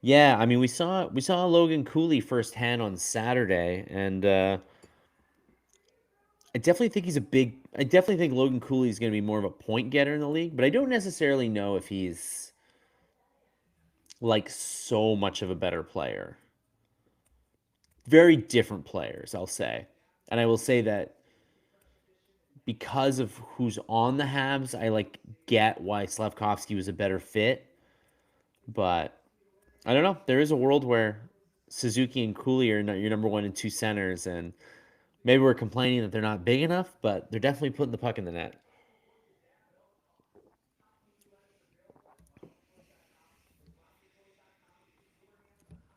Yeah, I mean, we saw Logan Cooley firsthand on Saturday, and I definitely think Logan Cooley is going to be more of a point getter in the league, but I don't necessarily know if he's like so much of a better player. Very different players, I'll say. And I will say that because of who's on the Habs, I like get why Slavkovsky was a better fit, but I don't know. There is a world where Suzuki and Cooley are your number one and two centers, and maybe we're complaining that they're not big enough, but they're definitely putting the puck in the net.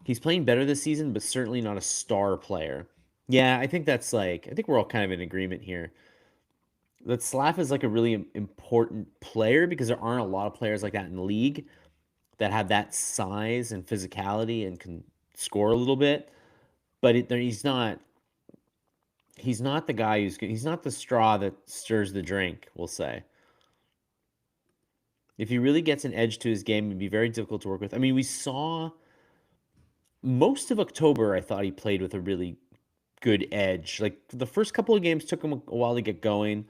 He's playing better this season, but certainly not a star player. Yeah, I think we're all kind of in agreement here. That Slav is like a really important player because there aren't a lot of players like that in the league that have that size and physicality and can score a little bit. But he's not the guy he's not the straw that stirs the drink, we'll say. If he really gets an edge to his game, it'd be very difficult to work with. I mean, we saw most of October, I thought he played with a really good edge. Like the first couple of games took him a while to get going,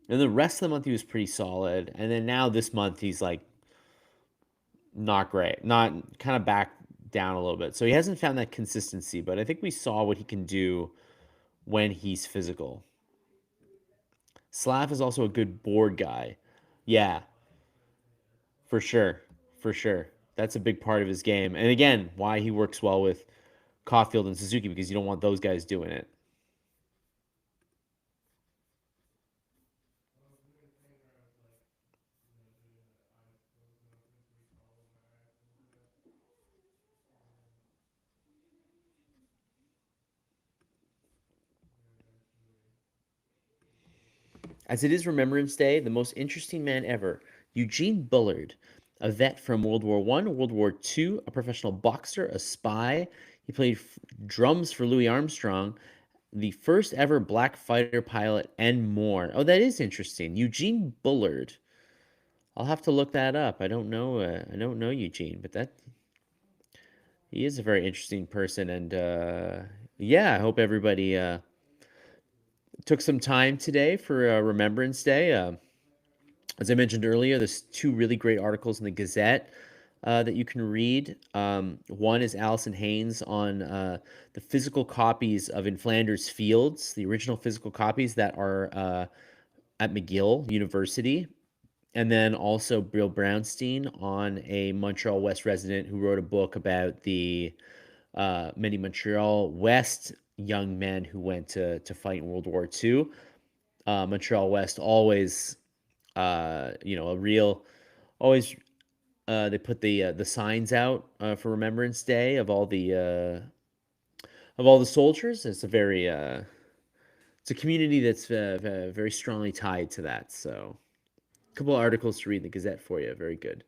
and the rest of the month he was pretty solid. And then now this month he's like not great, not kind of back down a little bit. So he hasn't found that consistency, but I think we saw what he can do when he's physical. Slav is also a good board guy. Yeah, for sure. For sure. That's a big part of his game. And again, why he works well with Caulfield and Suzuki because you don't want those guys doing it. As it is Remembrance Day, the most interesting man ever, Eugene Bullard, a vet from World War One, World War Two, a professional boxer, a spy. He played drums for Louis Armstrong, the first ever black fighter pilot, and more. Oh, that is interesting. Eugene Bullard. I'll have to look that up. I don't know. I don't know Eugene, but that he is a very interesting person, and yeah, I hope everybody took some time today for Remembrance Day. As I mentioned earlier, there's two really great articles in the Gazette that you can read. One is Allison Haynes on the physical copies of In Flanders Fields, the original physical copies that are at McGill University. And then also Bill Brownstein on a Montreal West resident who wrote a book about the many Montreal West young men who went to fight in World War II. Montreal West always, a real, always they put the signs out for Remembrance Day of all the soldiers. It's a community that's very strongly tied to that. So, a couple of articles to read in the Gazette for you. Very good.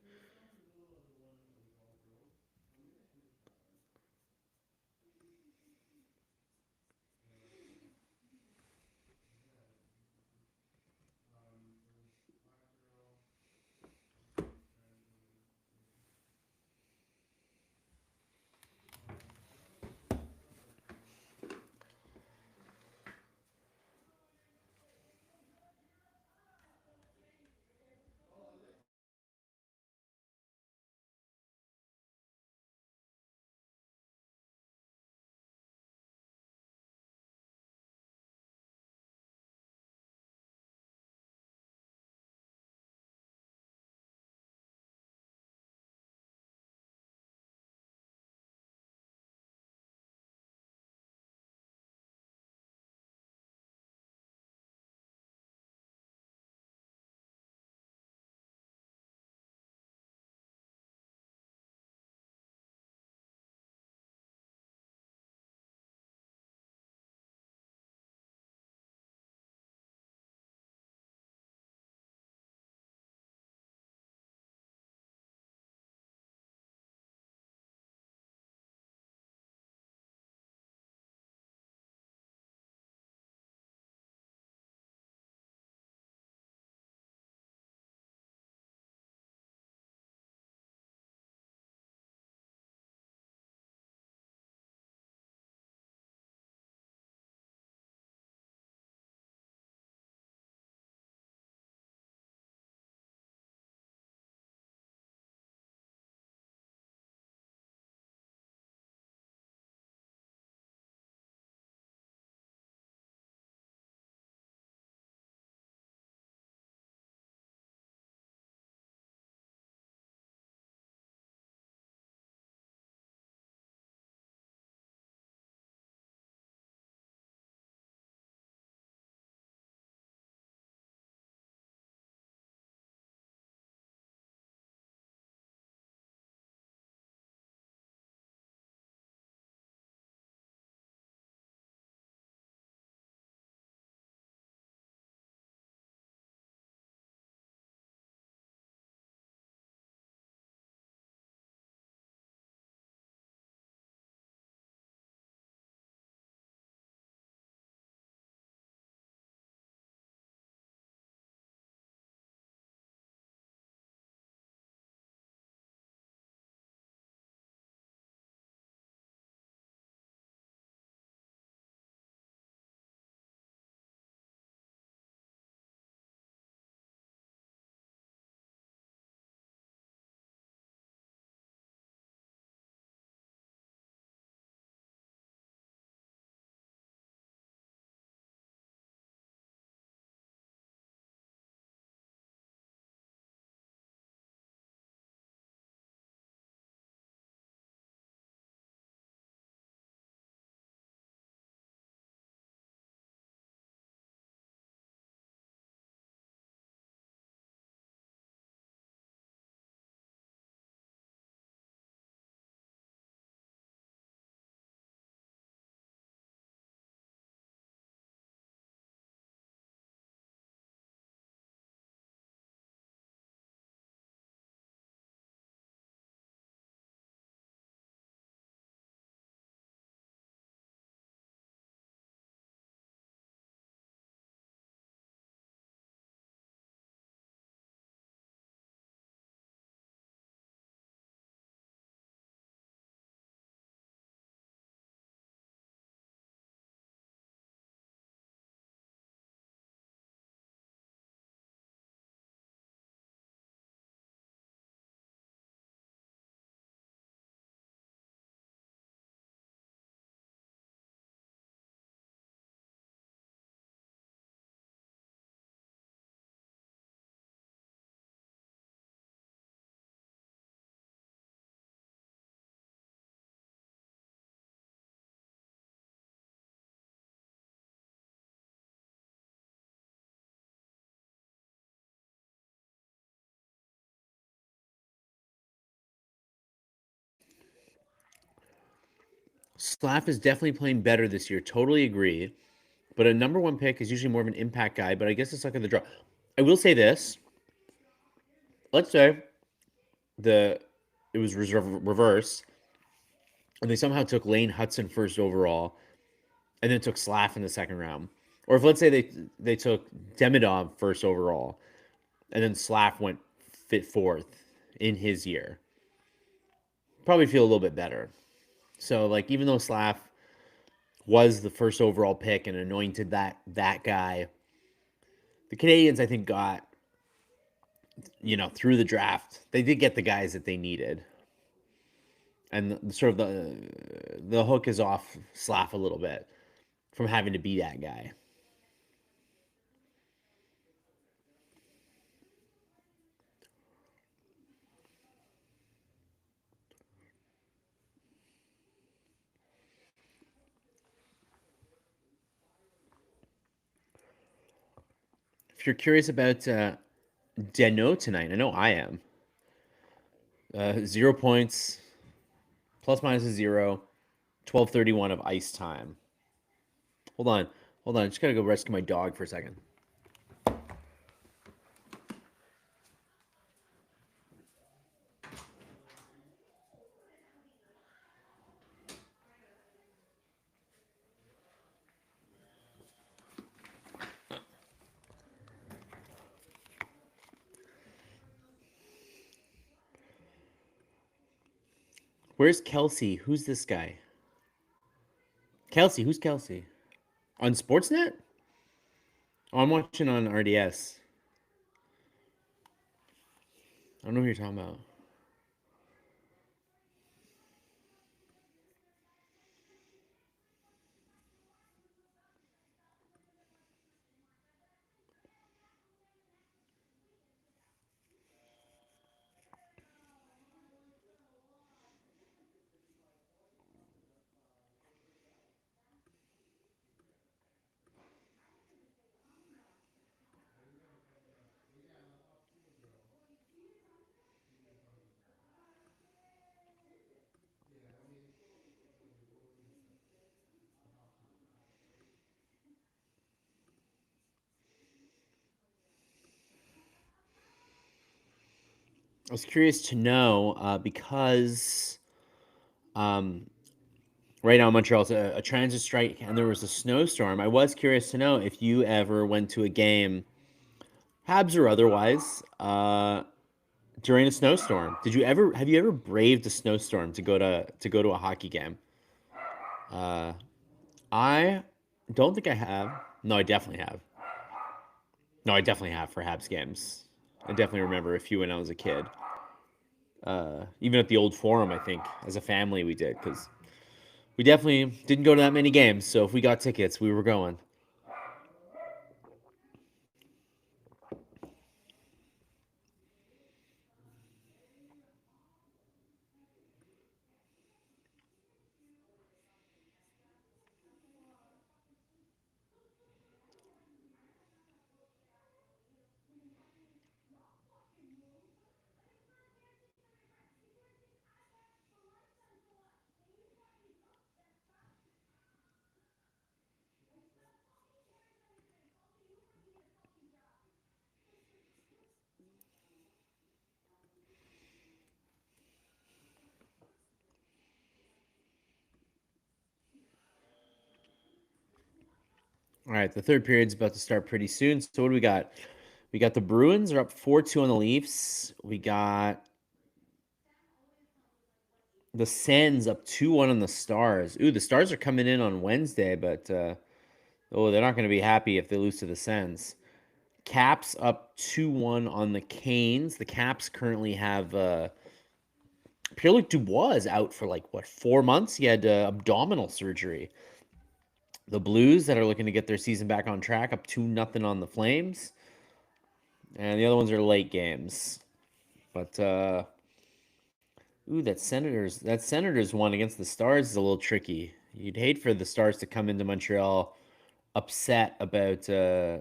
Slav is definitely playing better this year. Totally agree. But a number one pick is usually more of an impact guy, but I guess it's luck of the draw. I will say this. Let's say the it was reverse, and they somehow took Lane Hudson first overall, and then took Slav in the second round. Or if let's say they took Demidov first overall, and then Slav went fit fourth in his year, probably feel a little bit better. So like even though Slav was the first overall pick and anointed that guy, the Canadiens I think got through the draft they did get the guys that they needed, and sort of the hook is off Slav a little bit from having to be that guy. If you're curious about Danault tonight, I know I am. 0 points, plus minus a 0, 12:31 of ice time. Hold on, hold on. I just gotta go rescue my dog for a second. Where's Kelsey? Who's this guy? Kelsey, who's Kelsey? On Sportsnet? Oh, I'm watching on RDS. I don't know who you're talking about. I was curious to know because um, right now in Montreal it's a transit strike and there was a snowstorm. I was curious to know if you ever went to a game, Habs or otherwise, during a snowstorm. Have you ever braved a snowstorm to go to a hockey game? Uh, I don't think I have. No, I definitely have. No, I definitely have for Habs games. I definitely remember a few when I was a kid. Even at the old Forum, I think as a family we did because we definitely didn't go to that many games. So if we got tickets, we were going. All right, the third period's about to start pretty soon. So what do we got? We got the Bruins are up 4-2 on the Leafs. We got the Sens up 2-1 on the Stars. Ooh, the Stars are coming in on Wednesday, but they're not going to be happy if they lose to the Sens. Caps up 2-1 on the Canes. The Caps currently have Pierre-Luc Dubois is out for like what 4 months. He had abdominal surgery. The Blues that are looking to get their season back on track up 2-0 on the Flames, and the other ones are late games. But ooh, that Senators one against the Stars is a little tricky. You'd hate for the Stars to come into Montreal upset about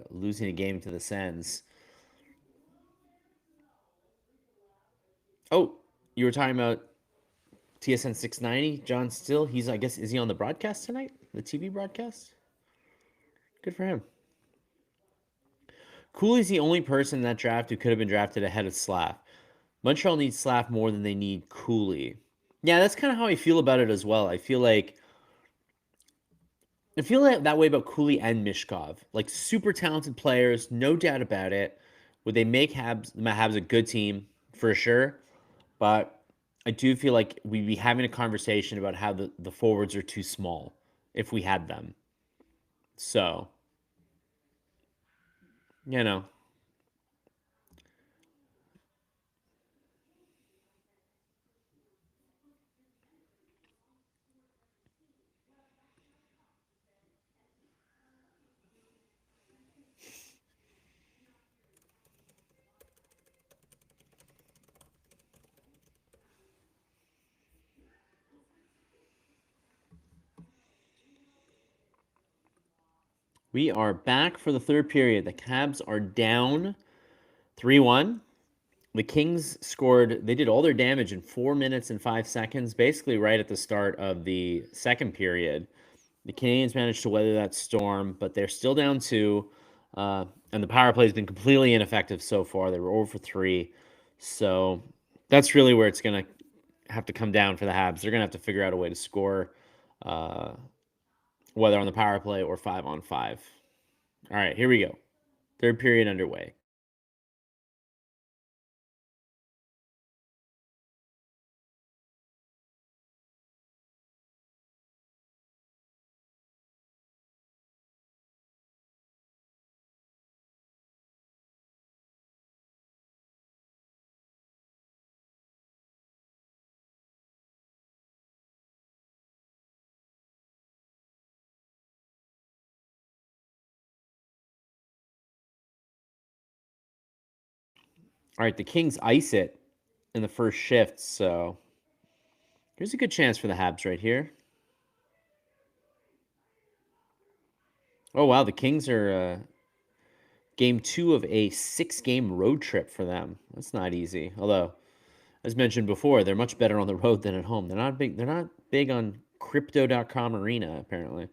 losing a game to the Sens. Oh, you were talking about TSN 690. John Still. He's, I guess, is he on the broadcast tonight? The TV broadcast? Good for him. Cooley's the only person in that draft who could have been drafted ahead of Slav. Montreal needs Slav more than they need Cooley. Yeah, that's kind of how I feel about it as well. I feel like that way about Cooley and Mishkov. Like super talented players, no doubt about it. Would they make Habs a good team for sure? But I do feel like we'd be having a conversation about how the forwards are too small if we had them. So, you know, we are back for the third period. The Habs are down 3-1. The Kings scored, they did all their damage in 4 minutes and 5 seconds, basically right at the start of the second period. The Canadiens managed to weather that storm, but they're still down two. And the power play has been completely ineffective so far. They were over for three. So that's really where it's going to have to come down for the Habs. They're going to have to figure out a way to score, uh, whether on the power play or 5-on-5. All right, here we go. Third period underway. All right, the Kings ice it in the first shift, so here's a good chance for the Habs right here. Oh, wow, the Kings are game two of a 6-game road trip for them. That's not easy. Although, as mentioned before, they're much better on the road than at home. They're not big on crypto.com arena, apparently.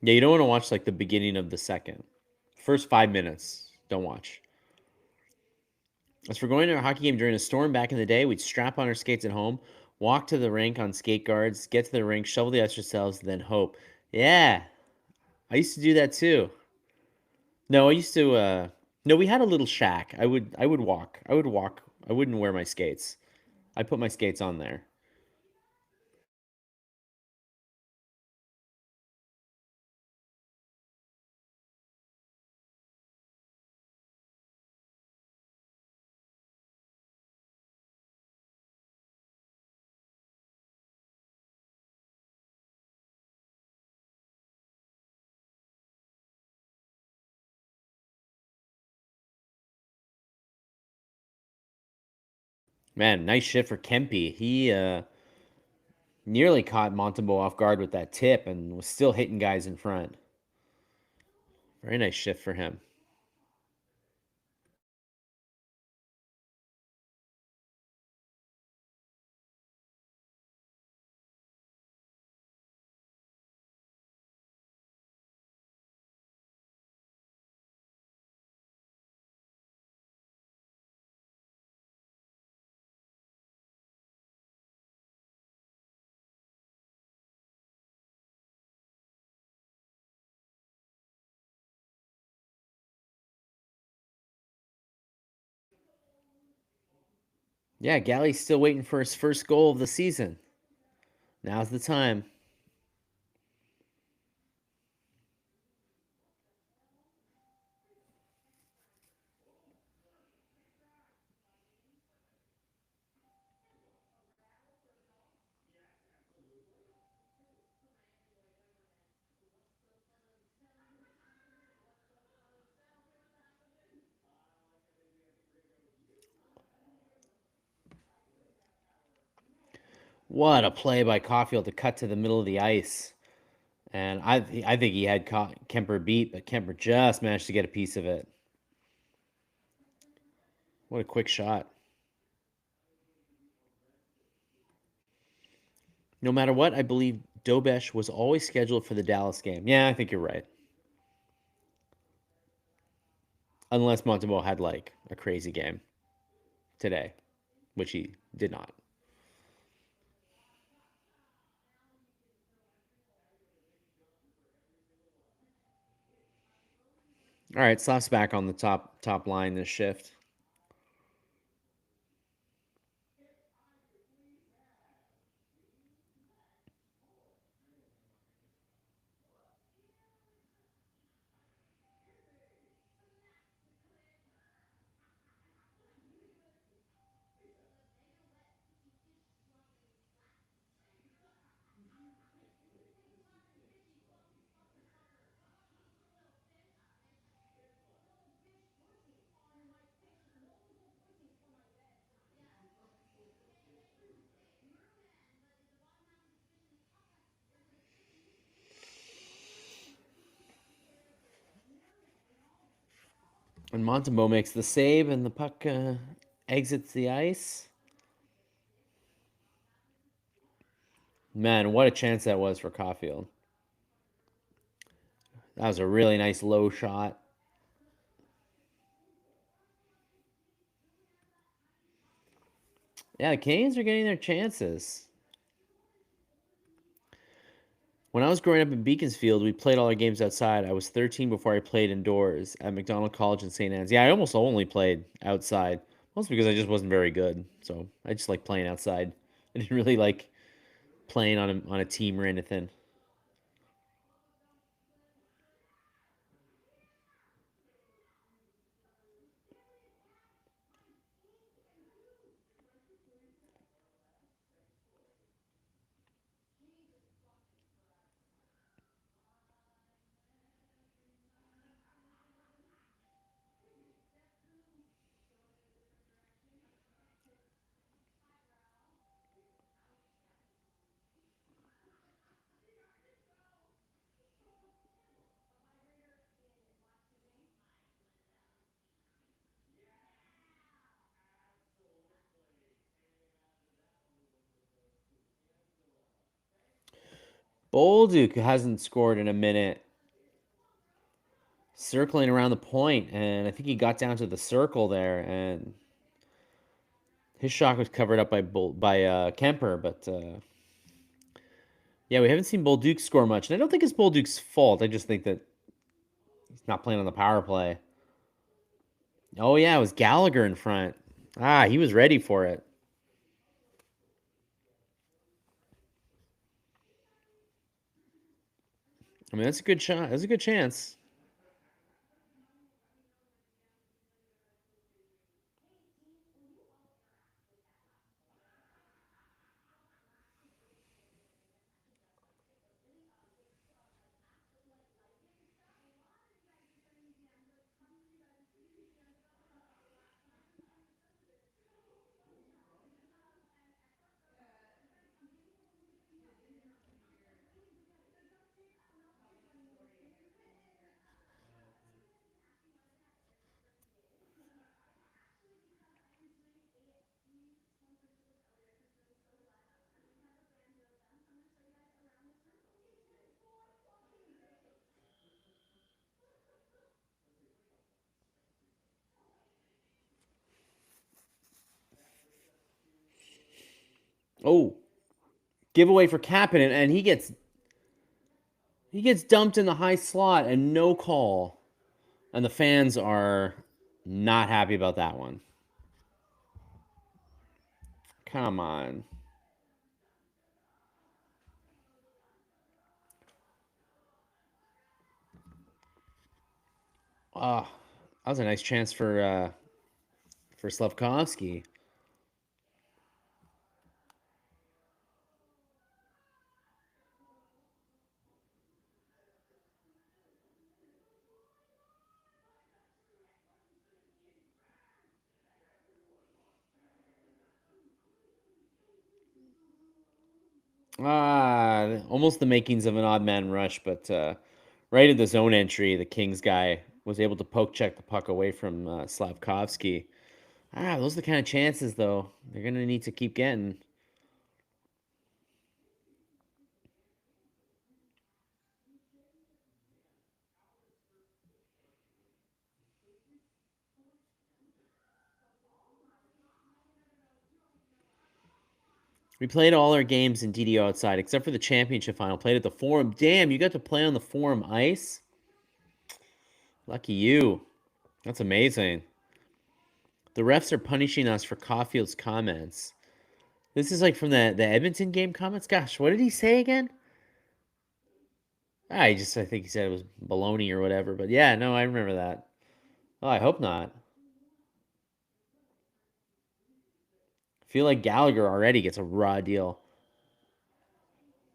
Yeah, you don't want to watch like the beginning of the second. First 5 minutes, don't watch. As for going to a hockey game during a storm back in the day, we'd strap on our skates at home, walk to the rink on skate guards, get to the rink, shovel the extra cells, then hope. Yeah, I used to do that too. No, I used to. No, we had a little shack. I would walk. I would walk. I wouldn't wear my skates. I put my skates on there. Man, nice shit for Kempe. He nearly caught Montembeault off guard with that tip and was still hitting guys in front. Very nice shift for him. Yeah, Galley's still waiting for his first goal of the season. Now's the time. What a play by Caulfield to cut to the middle of the ice. And I think he had Kemper beat, but Kemper just managed to get a piece of it. What a quick shot. No matter what, I believe Dobesh was always scheduled for the Dallas game. Yeah, I think you're right. Unless Montembeault had like a crazy game today, which he did not. All right, Slaps back on the top line this shift. And Montembeault makes the save, and the puck exits the ice. Man, what a chance that was for Caulfield. That was a really nice low shot. Yeah, the Canadiens are getting their chances. When I was growing up in Beaconsfield, we played all our games outside. I was 13 before I played indoors at McDonald College in St. Anne's. Yeah, I almost only played outside, mostly because I just wasn't very good. So I just like playing outside. I didn't really like playing on a team or anything. Bolduc hasn't scored in a minute, circling around the point, and I think he got down to the circle there, and his shot was covered up by Kemper, but yeah, we haven't seen Bolduc score much, and I don't think it's Bolduc's fault. I just think that he's not playing on the power play. Oh yeah, it was Gallagher in front. Ah, he was ready for it. I mean, that's a good shot. That's a good chance. Oh, giveaway for Kapanen, and he gets dumped in the high slot and no call, and the fans are not happy about that one. Come on. Oh, that was a nice chance for Slavkovsky. Almost the makings of an odd man rush, but right at the zone entry, the Kings guy was able to poke check the puck away from Slavkovsky. Those are the kind of chances, though, they're going to need to keep getting. We played all our games in DDO outside, except for the championship final. Played at the Forum. Damn, you got to play on the Forum ice? Lucky you. That's amazing. The refs are punishing us for Caulfield's comments. This is like from the Edmonton game comments. Gosh, what did he say again? I think he said it was baloney or whatever. But yeah, no, I remember that. Oh, I hope not. I feel like Gallagher already gets a raw deal.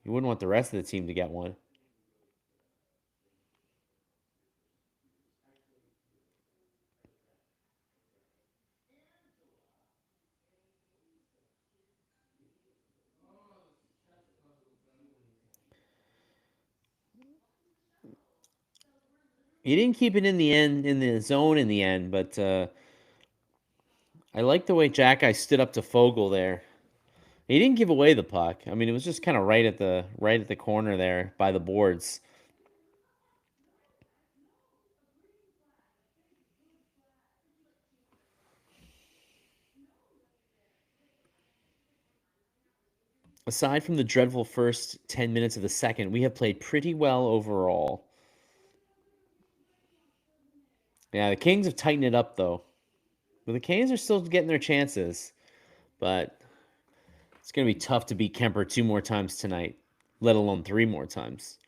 You wouldn't want the rest of the team to get one. He didn't keep it in the end, in the zone in the end, but I like the way Jack stood up to Fogel there. He didn't give away the puck. I mean, it was just kind of right at the corner there by the boards. Aside from the dreadful first 10 minutes of the second, we have played pretty well overall. Yeah, the Kings have tightened it up though. But the Canes are still getting their chances. But it's going to be tough to beat Kemper 2 more times tonight, let alone 3 more times.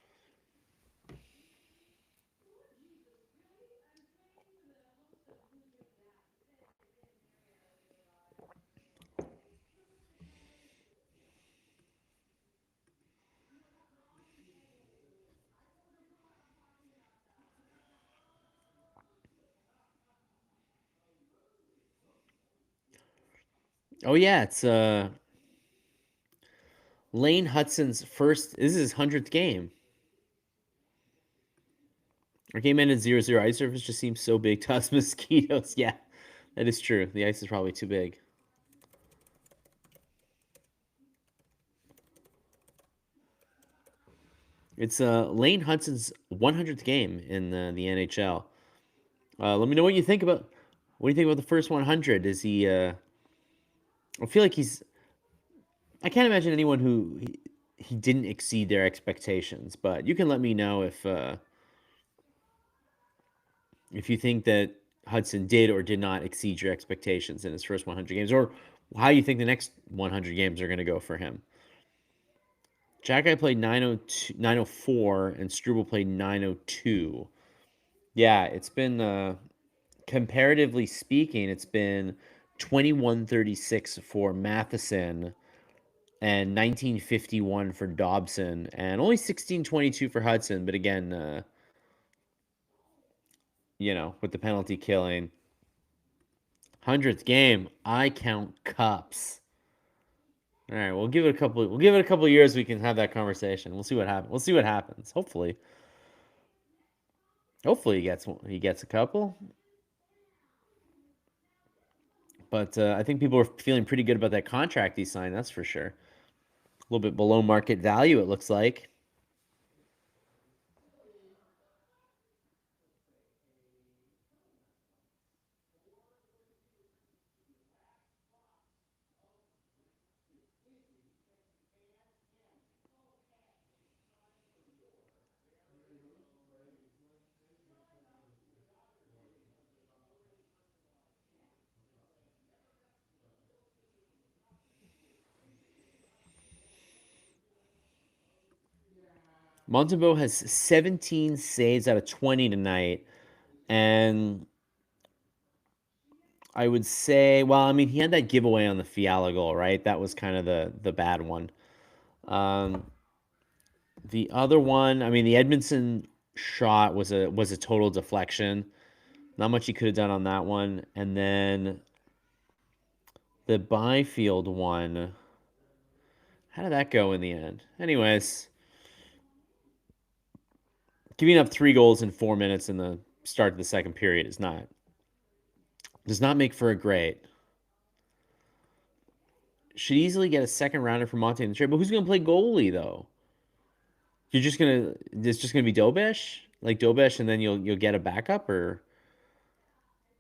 Oh yeah, it's Lane Hutson's first. This is his 100th game. Our game ended 0-0. Ice surface just seems so big to us mosquitoes. Yeah, that is true. The ice is probably too big. It's Lane Hutson's 100th game in the NHL. Let me know what you think about. What do you think about the first 100? Is he? I feel like he's. I can't imagine anyone who he didn't exceed their expectations. But you can let me know if you think that Hudson did or did not exceed your expectations in his first 100 games, or how you think the next 100 games are going to go for him. Jack played 904, and Struble played 902. Yeah, it's been comparatively speaking, it's been 2136 for Matheson and 1951 for Dobson, and only 1622 for Hudson. But again, with the penalty killing, 100th game, I count cups. All right, we'll give it a couple. We'll give it a couple of years. We can have that conversation. We'll see what happens. We'll see what happens. Hopefully he gets a couple. But I think people are feeling pretty good about that contract he signed. That's for sure. A little bit below market value, it looks like. Montembeault has 17 saves out of 20 tonight, and I would say, well, I mean, he had that giveaway on the Fiala goal, right? That was kind of the bad one. Um, the other one, I mean, the Edmundson shot was a total deflection. Not much he could have done on that one. And then the Byfield one How did that go in the end? Anyways, giving up 3 goals in 4 minutes in the start of the second period does not make for a great. Should easily get a second rounder for Monte in the trade, but who's going to play goalie though? It's just gonna be Dobesh, like Dobesh, and then you'll get a backup, or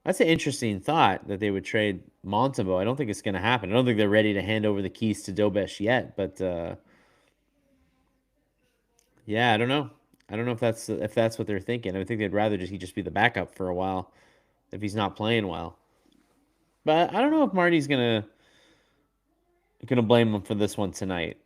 that's an interesting thought that they would trade Montembeault. I don't think it's gonna happen. I don't think they're ready to hand over the keys to Dobesh yet, but yeah, I don't know. I don't know if that's what they're thinking. I think they'd rather he just be the backup for a while if he's not playing well. But I don't know if Marty's gonna blame him for this one tonight.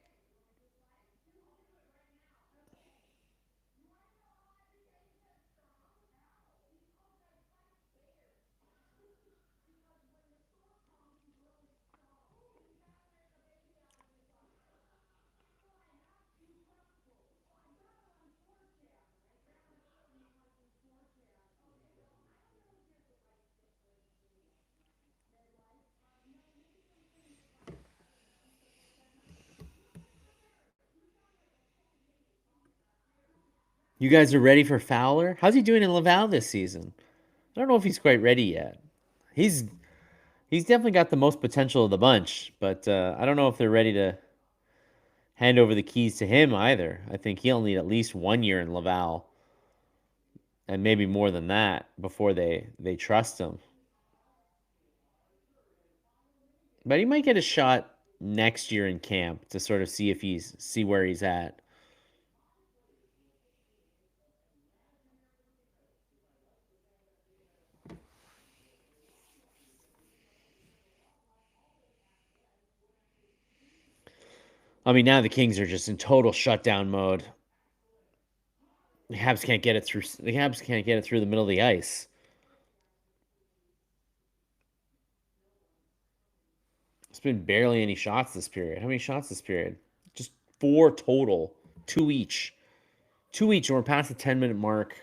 You guys are ready for Fowler? How's he doing in Laval this season? I don't know if he's quite ready yet. He's he's definitely got the most potential of the bunch, but I don't know if they're ready to hand over the keys to him either. I think he'll need at least 1 year in Laval and maybe more than that before they trust him. But he might get a shot next year in camp to sort of see where he's at. I mean, now the Kings are just in total shutdown mode. The Habs can't get it through. The Habs can't get it through the middle of the ice. It's been barely any shots this period. How many shots this period? Just 4 total, 2 each, 2 each, and we're past the 10-minute mark.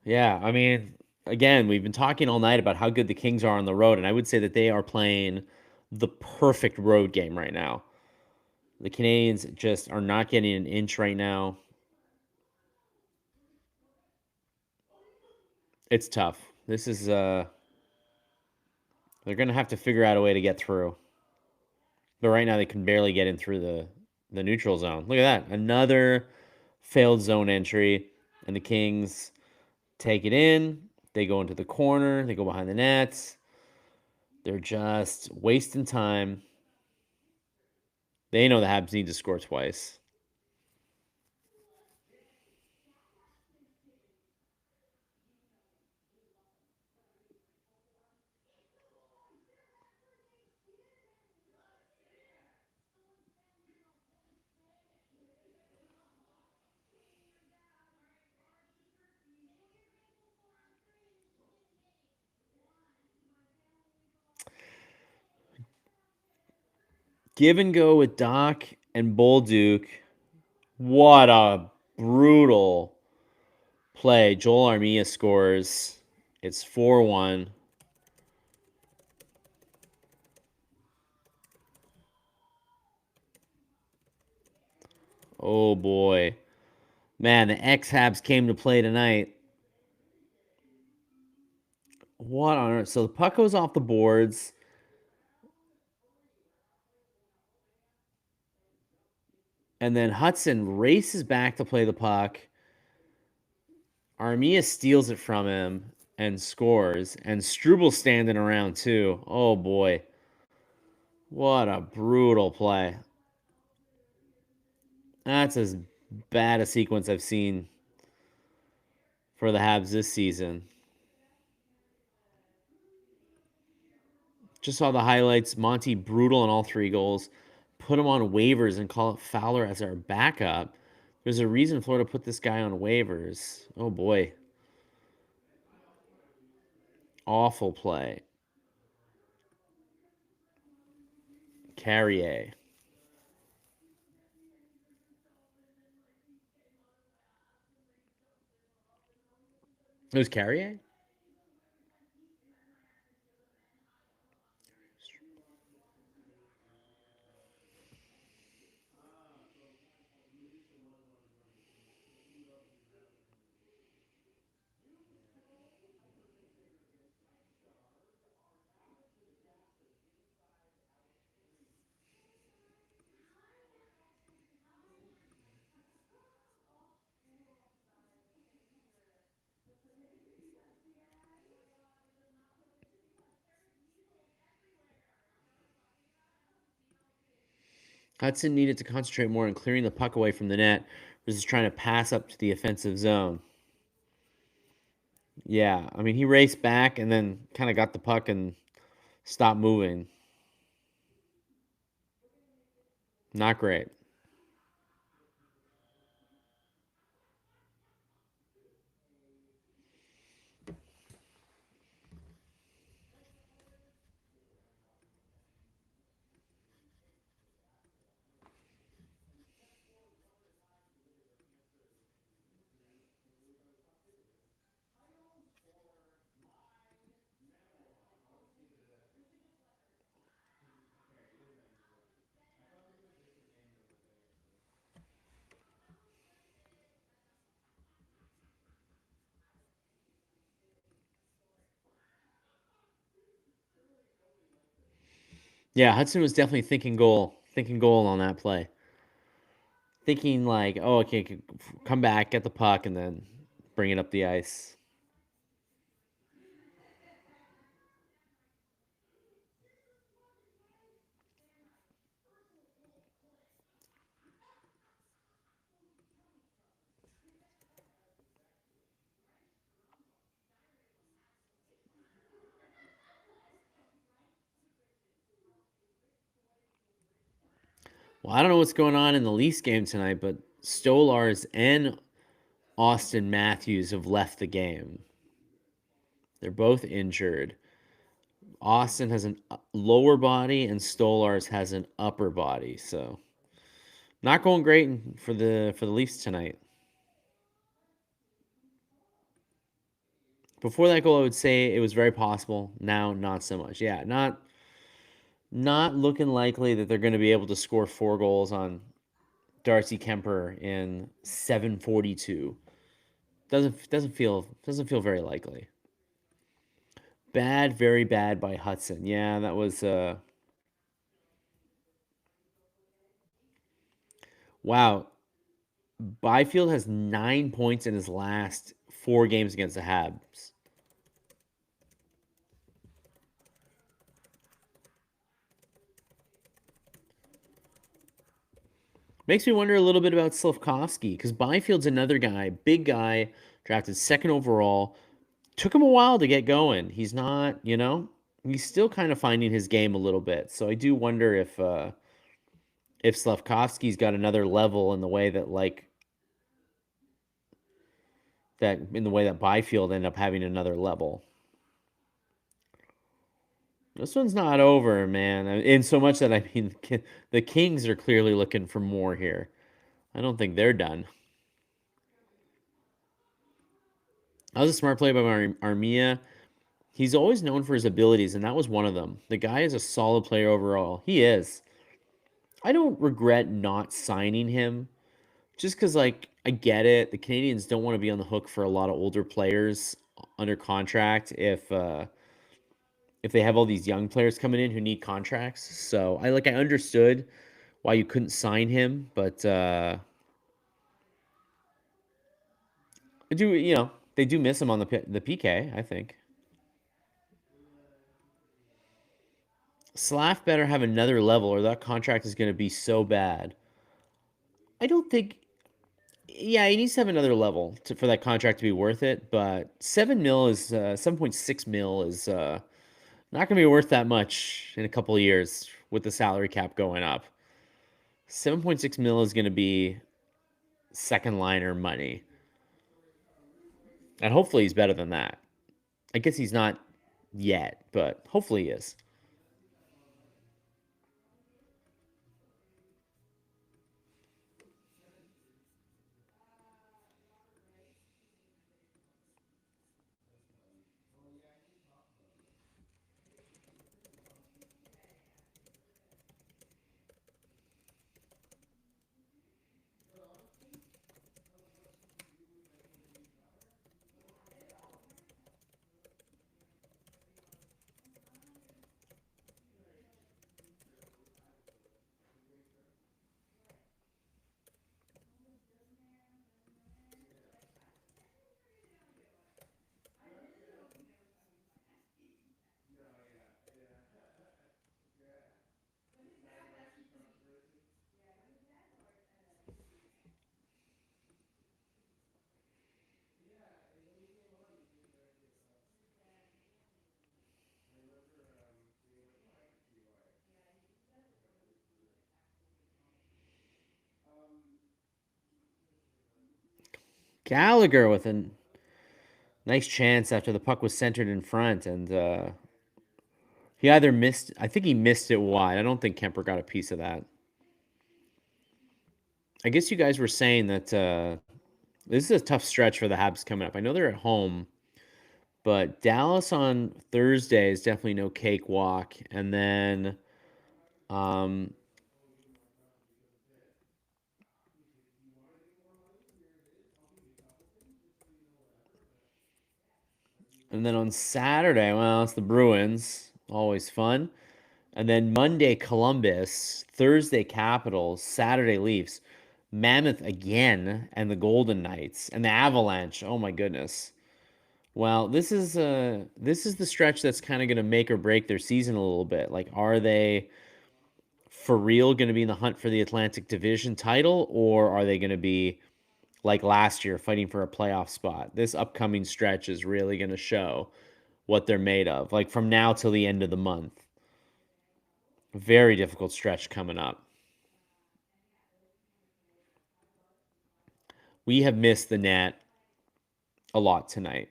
Yeah, I mean, again, we've been talking all night about how good the Kings are on the road, and I would say that they are playing the perfect road game right now. The Canadiens just are not getting an inch right now. It's tough. This is they're gonna have to figure out a way to get through. But right now they can barely get in through the neutral zone. Look at that. Another failed zone entry, and the Kings take it in. They go into the corner, they go behind the nets. They're just wasting time. They know the Habs need to score twice. Give and go with Doc and Bolduc. What a brutal play. Joel Armia scores. It's 4-1. Oh boy. Man, the ex-Habs came to play tonight. What on earth? So the puck goes off the boards. And then Hudson races back to play the puck. Armia steals it from him and scores. And Strubal's standing around too. Oh boy. What a brutal play. That's as bad a sequence I've seen for the Habs this season. Just saw the highlights. Monty brutal on all 3 goals. Put him on waivers and call it Fowler as our backup. There's a reason Florida put this guy on waivers. Oh boy. Awful play. Carrier. It was Carrier? Hudson needed to concentrate more on clearing the puck away from the net versus trying to pass up to the offensive zone. Yeah, I mean, he raced back and then kind of got the puck and stopped moving. Not great. Yeah, Hudson was definitely thinking goal on that play. Thinking like, oh, okay, come back, get the puck, and then bring it up the ice. Well, I don't know what's going on in the Leafs game tonight, but Stolars and Austin Matthews have left the game. They're both injured. Austin has a lower body and Stolars has an upper body, so not going great for the Leafs tonight. Before that goal, I would say it was very possible. Now, not so much. Yeah, not looking likely that they're going to be able to score 4 goals on Darcy Kemper in 7:42. Doesn't feel very likely. Bad, very bad by Hudson. Yeah, that was wow. Byfield has 9 points in his last 4 games against the Habs. Makes me wonder a little bit about Slavkovsky because Byfield's another guy, big guy, drafted second overall. Took him a while to get going. He's not, he's still kind of finding his game a little bit. So I do wonder if Slavkovsky's got another level in the way that Byfield ended up having another level. This one's not over, man. In so much that I mean, the Kings are clearly looking for more here. I don't think they're done. That was a smart play by Armia. He's always known for his abilities, and that was one of them. The guy is a solid player overall. He is. I don't regret not signing him, just because, I get it. The Canadians don't want to be on the hook for a lot of older players under contract if they have all these young players coming in who need contracts. So I understood why you couldn't sign him, but I do they do miss him on the PK. I think Slav better have another level, or that contract is going to be so bad. I don't think. Yeah, he needs to have another level for that contract to be worth it. But 7.6 mil is not going to be worth that much in a couple of years with the salary cap going up. 7.6 mil is going to be second liner money, and hopefully he's better than that. I guess he's not yet, but hopefully he is. Gallagher with a nice chance after the puck was centered in front, and he either missed. I think he missed it wide. I don't think Kemper got a piece of that. I guess you guys were saying that this is a tough stretch for the Habs coming up. I know they're at home, but Dallas on Thursday is definitely no cakewalk, um, and then on Saturday, well, it's the Bruins, always fun. And then Monday, Columbus, Thursday, Capitals, Saturday, Leafs, Mammoth again, and the Golden Knights, and the Avalanche. Oh my goodness. Well, this is the stretch that's kind of going to make or break their season a little bit. Like, are they for real going to be in the hunt for the Atlantic Division title, or are they going to be like last year, fighting for a playoff spot? This upcoming stretch is really going to show what they're made of. Like from now till the end of the month, very difficult stretch coming up. We have missed the net a lot tonight.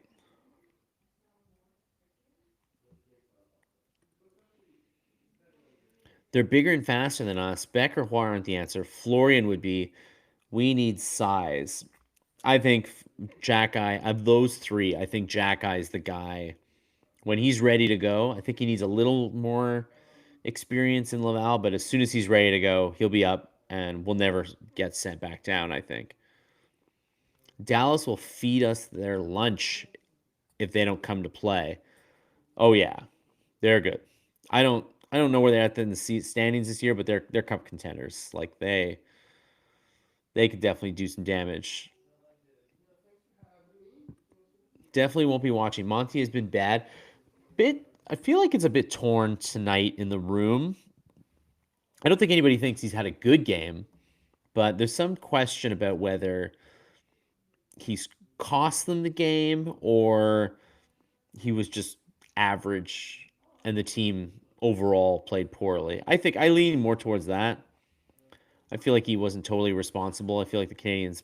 They're bigger and faster than us. Beck or Juan aren't the answer. Florian would be. We need size. I think Jack Eye, of those three, I think Jack Eye is the guy. When he's ready to go, I think he needs a little more experience in Laval, but as soon as he's ready to go, he'll be up and we'll never get sent back down, I think. Dallas will feed us their lunch if they don't come to play. Oh yeah, they're good. I don't know where they're at in the standings this year, but they're cup contenders. Like they could definitely do some damage. Definitely won't be watching. Monty has been bad. I feel like it's a bit torn tonight in the room. I don't think anybody thinks he's had a good game, but there's some question about whether he's cost them the game or he was just average and the team overall played poorly. I think I lean more towards that. I feel like he wasn't totally responsible. I feel like the Canadians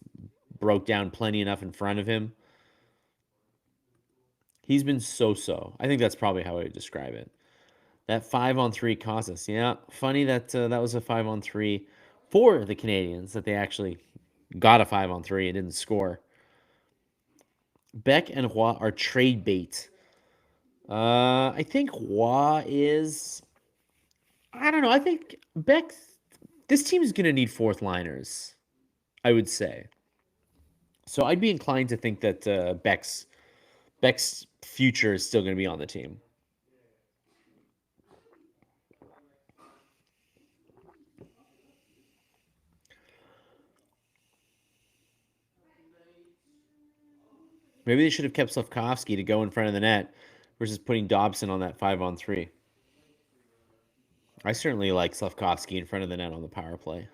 broke down plenty enough in front of him. He's been so-so. I think that's probably how I would describe it. That 5-on-3 cost us. Yeah, funny that that was a 5-on-3 for the Canadians, that they actually got a 5-on-3 and didn't score. Beck and Roy are trade bait. I think Roy is. I don't know. I think Beck. This team is going to need fourth liners, I would say. So I'd be inclined to think that Beck's future is still going to be on the team. Maybe they should have kept Slavkovsky to go in front of the net versus putting Dobson on that 5-on-3. I certainly like Slavkovsky in front of the net on the power play.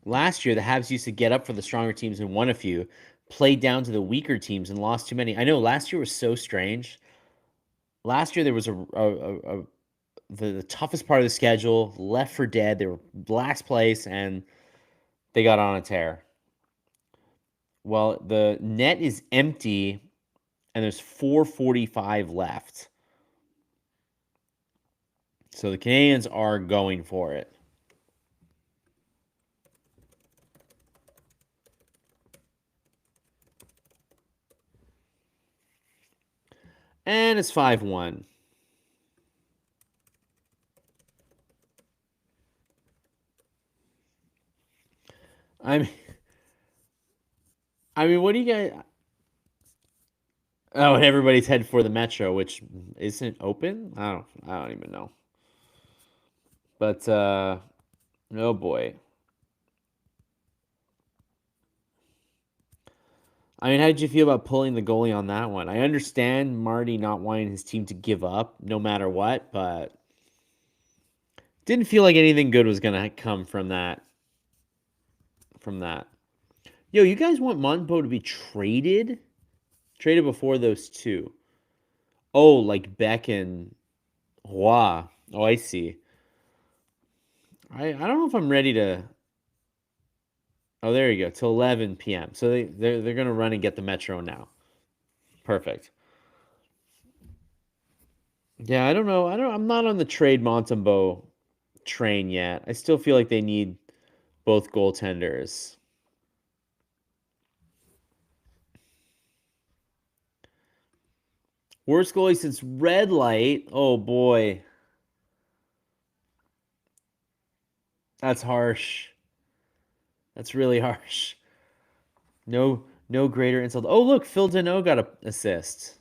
Last year, the Habs used to get up for the stronger teams and won a few, played down to the weaker teams and lost too many. I know last year was so strange. Last year there was the toughest part of the schedule, left for dead. They were last place and they got on a tear. Well, the net is empty and there's 4:45 left. So the Canadians are going for it. And it's 5-1. I mean, what do you guys? Oh, and everybody's headed for the Metro, which isn't open. I don't even know. But Oh boy. I mean, how did you feel about pulling the goalie on that one? I understand Marty not wanting his team to give up no matter what, but didn't feel like anything good was gonna come from that. From that. Yo, you guys want Montembeault to be traded? Traded before those two. Oh, like Beck and Roy. Oh, I see. I don't know if I'm ready to. Oh, there you go. Till 11 p.m. So they're gonna run and get the Metro now. Perfect. Yeah, I don't know. I'm not on the trade Montembeault train yet. I still feel like they need both goaltenders. Worst goalie since Red Light. Oh boy, that's harsh. That's really harsh. No greater insult. Oh look, Phil Danault got a assist.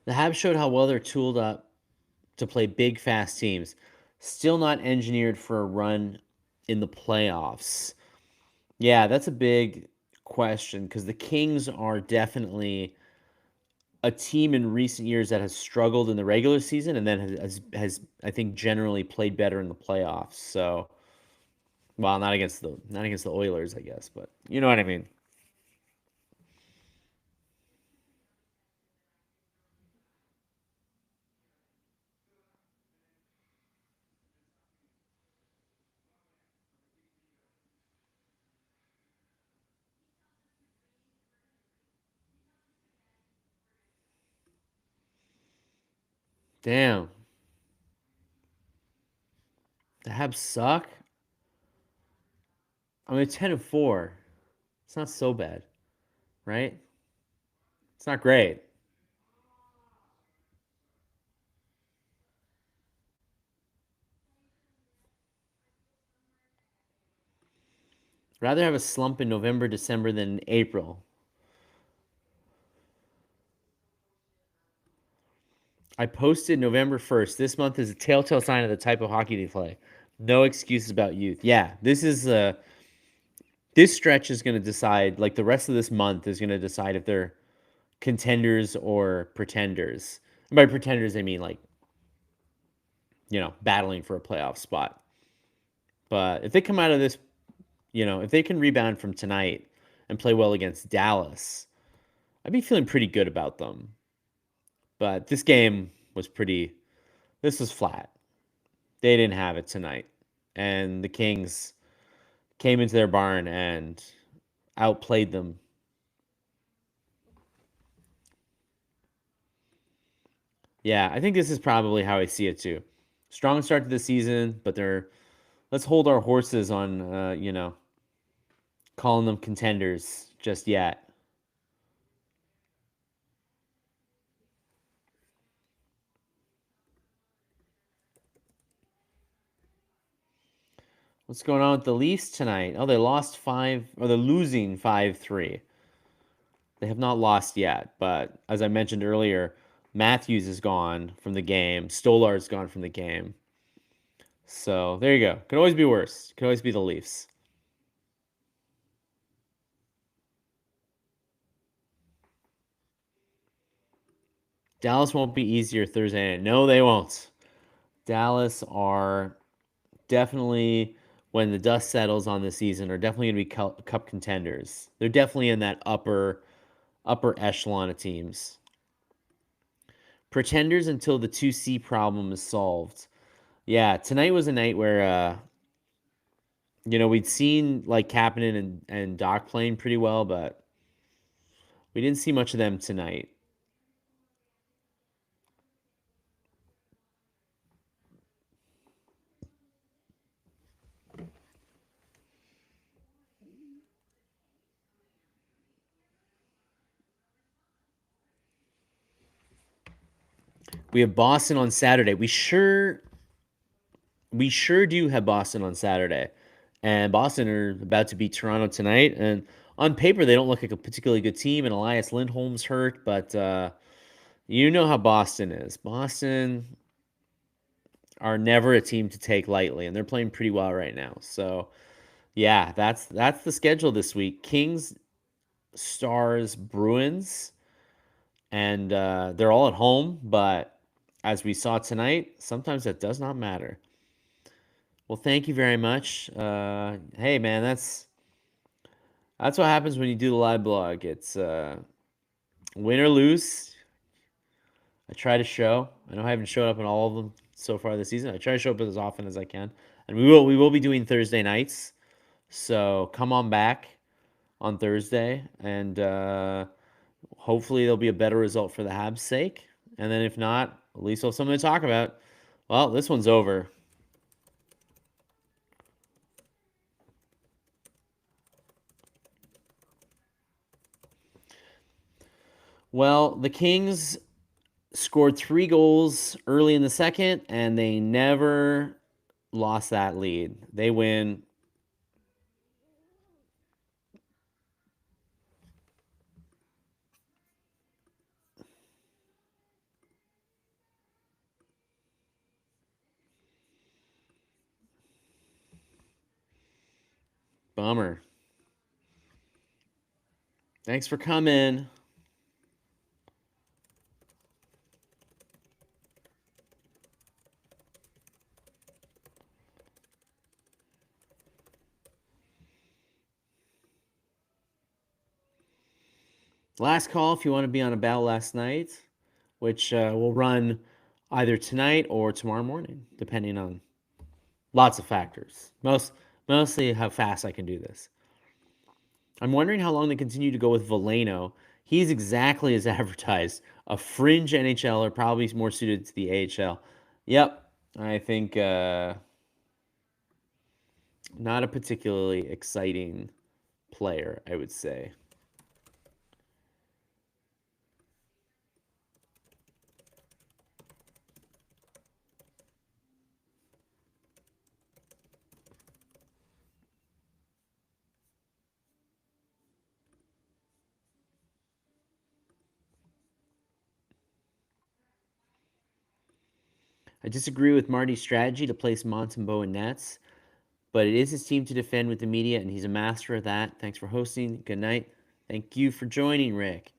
The Habs showed how well they're tooled up to play big, fast teams. Still not engineered for a run in the playoffs. Yeah, that's a big question because the Kings are definitely a team in recent years that has struggled in the regular season and then has I think generally played better in the playoffs. So, well, not against the Oilers, I guess, but you know what I mean. Damn, the Habs suck. I mean, 10-4. It's not so bad, right? It's not great. Rather have a slump in November, December than April. I posted November 1st. This month is a telltale sign of the type of hockey they play. No excuses about youth. Yeah, this stretch is going to decide, like the rest of this month is going to decide if they're contenders or pretenders. And by pretenders, I mean like, battling for a playoff spot. But if they come out of this, if they can rebound from tonight and play well against Dallas, I'd be feeling pretty good about them. But this game was this was flat. They didn't have it tonight. And the Kings came into their barn and outplayed them. Yeah, I think this is probably how I see it too. Strong start to the season, but let's hold our horses on calling them contenders just yet. What's going on with the Leafs tonight? Oh, they lost 5 or they're losing 5-3. They have not lost yet, but as I mentioned earlier, Matthews is gone from the game. Stolar's gone from the game. So there you go. Could always be worse. Could always be the Leafs. Dallas won't be easier Thursday night. No, they won't. Dallas are definitely when the dust settles on the season, are definitely going to be cup contenders. They're definitely in that upper echelon of teams. Pretenders until the 2C problem is solved. Yeah, tonight was a night where we'd seen like Kapanen and Doc playing pretty well, but we didn't see much of them tonight. We have Boston on Saturday. We sure do have Boston on Saturday. And Boston are about to beat Toronto tonight. And on paper, they don't look like a particularly good team. And Elias Lindholm's hurt, but you know how Boston is. Boston are never a team to take lightly, and they're playing pretty well right now. So, yeah, that's the schedule this week. Kings, Stars, Bruins, and they're all at home. But as we saw tonight, sometimes that does not matter. Well, thank you very much. Hey, man, that's what happens when you do the live blog. It's win or lose. I try to show. I know I haven't showed up in all of them so far this season. I try to show up as often as I can, and we will be doing Thursday nights. So come on back on Thursday, and hopefully there'll be a better result for the Habs' sake. And then if not, at least we'll have something to talk about. Well, this one's over. Well, the Kings scored 3 goals early in the second, and they never lost that lead. They win. Bummer. Thanks for coming. Last call if you want to be on About Last Night, which will run either tonight or tomorrow morning, depending on lots of factors. Mostly how fast I can do this. I'm wondering how long they continue to go with Veleno. He's exactly as advertised. A fringe NHLer, probably more suited to the AHL. Yep, I think not a particularly exciting player, I would say. I disagree with Marty's strategy to place Montembeault in nets, but it is his team to defend with the media, and he's a master of that. Thanks for hosting. Good night. Thank you for joining, Rick.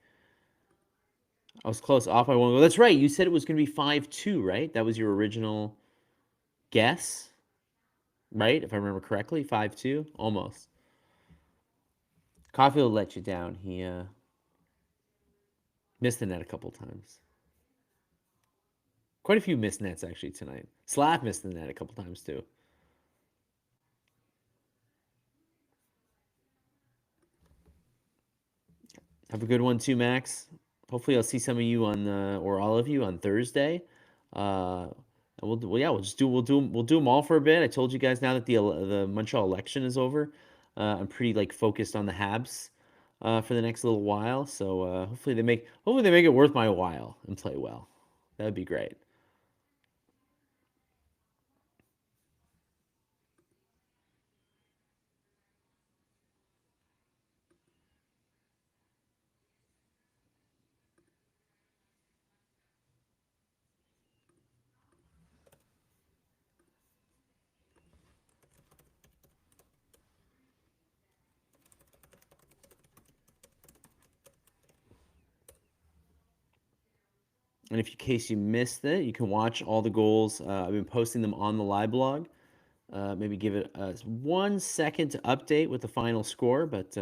I was close off by one goal. That's right. You said it was going to be 5-2, right? That was your original guess, right? If I remember correctly, 5-2, almost. Caulfield let you down. He missed the net a couple times. Quite a few missed nets actually tonight. Slap missed the net a couple times too. Have a good one too, Max. Hopefully, I'll see some of you on or all of you on Thursday. We'll do them all for a bit. I told you guys now that the Montreal election is over. I'm pretty like focused on the Habs for the next little while. So hopefully they make it worth my while and play well. That would be great. And if in case you missed it, you can watch all the goals. I've been posting them on the Liveblog. maybe give it 1 second to update with the final score, but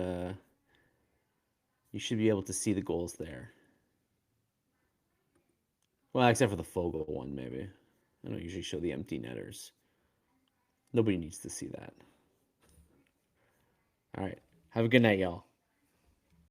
you should be able to see the goals there. Well, except for the Fogle one, maybe. I don't usually show the empty netters. Nobody needs to see that. All right. Have a good night, y'all.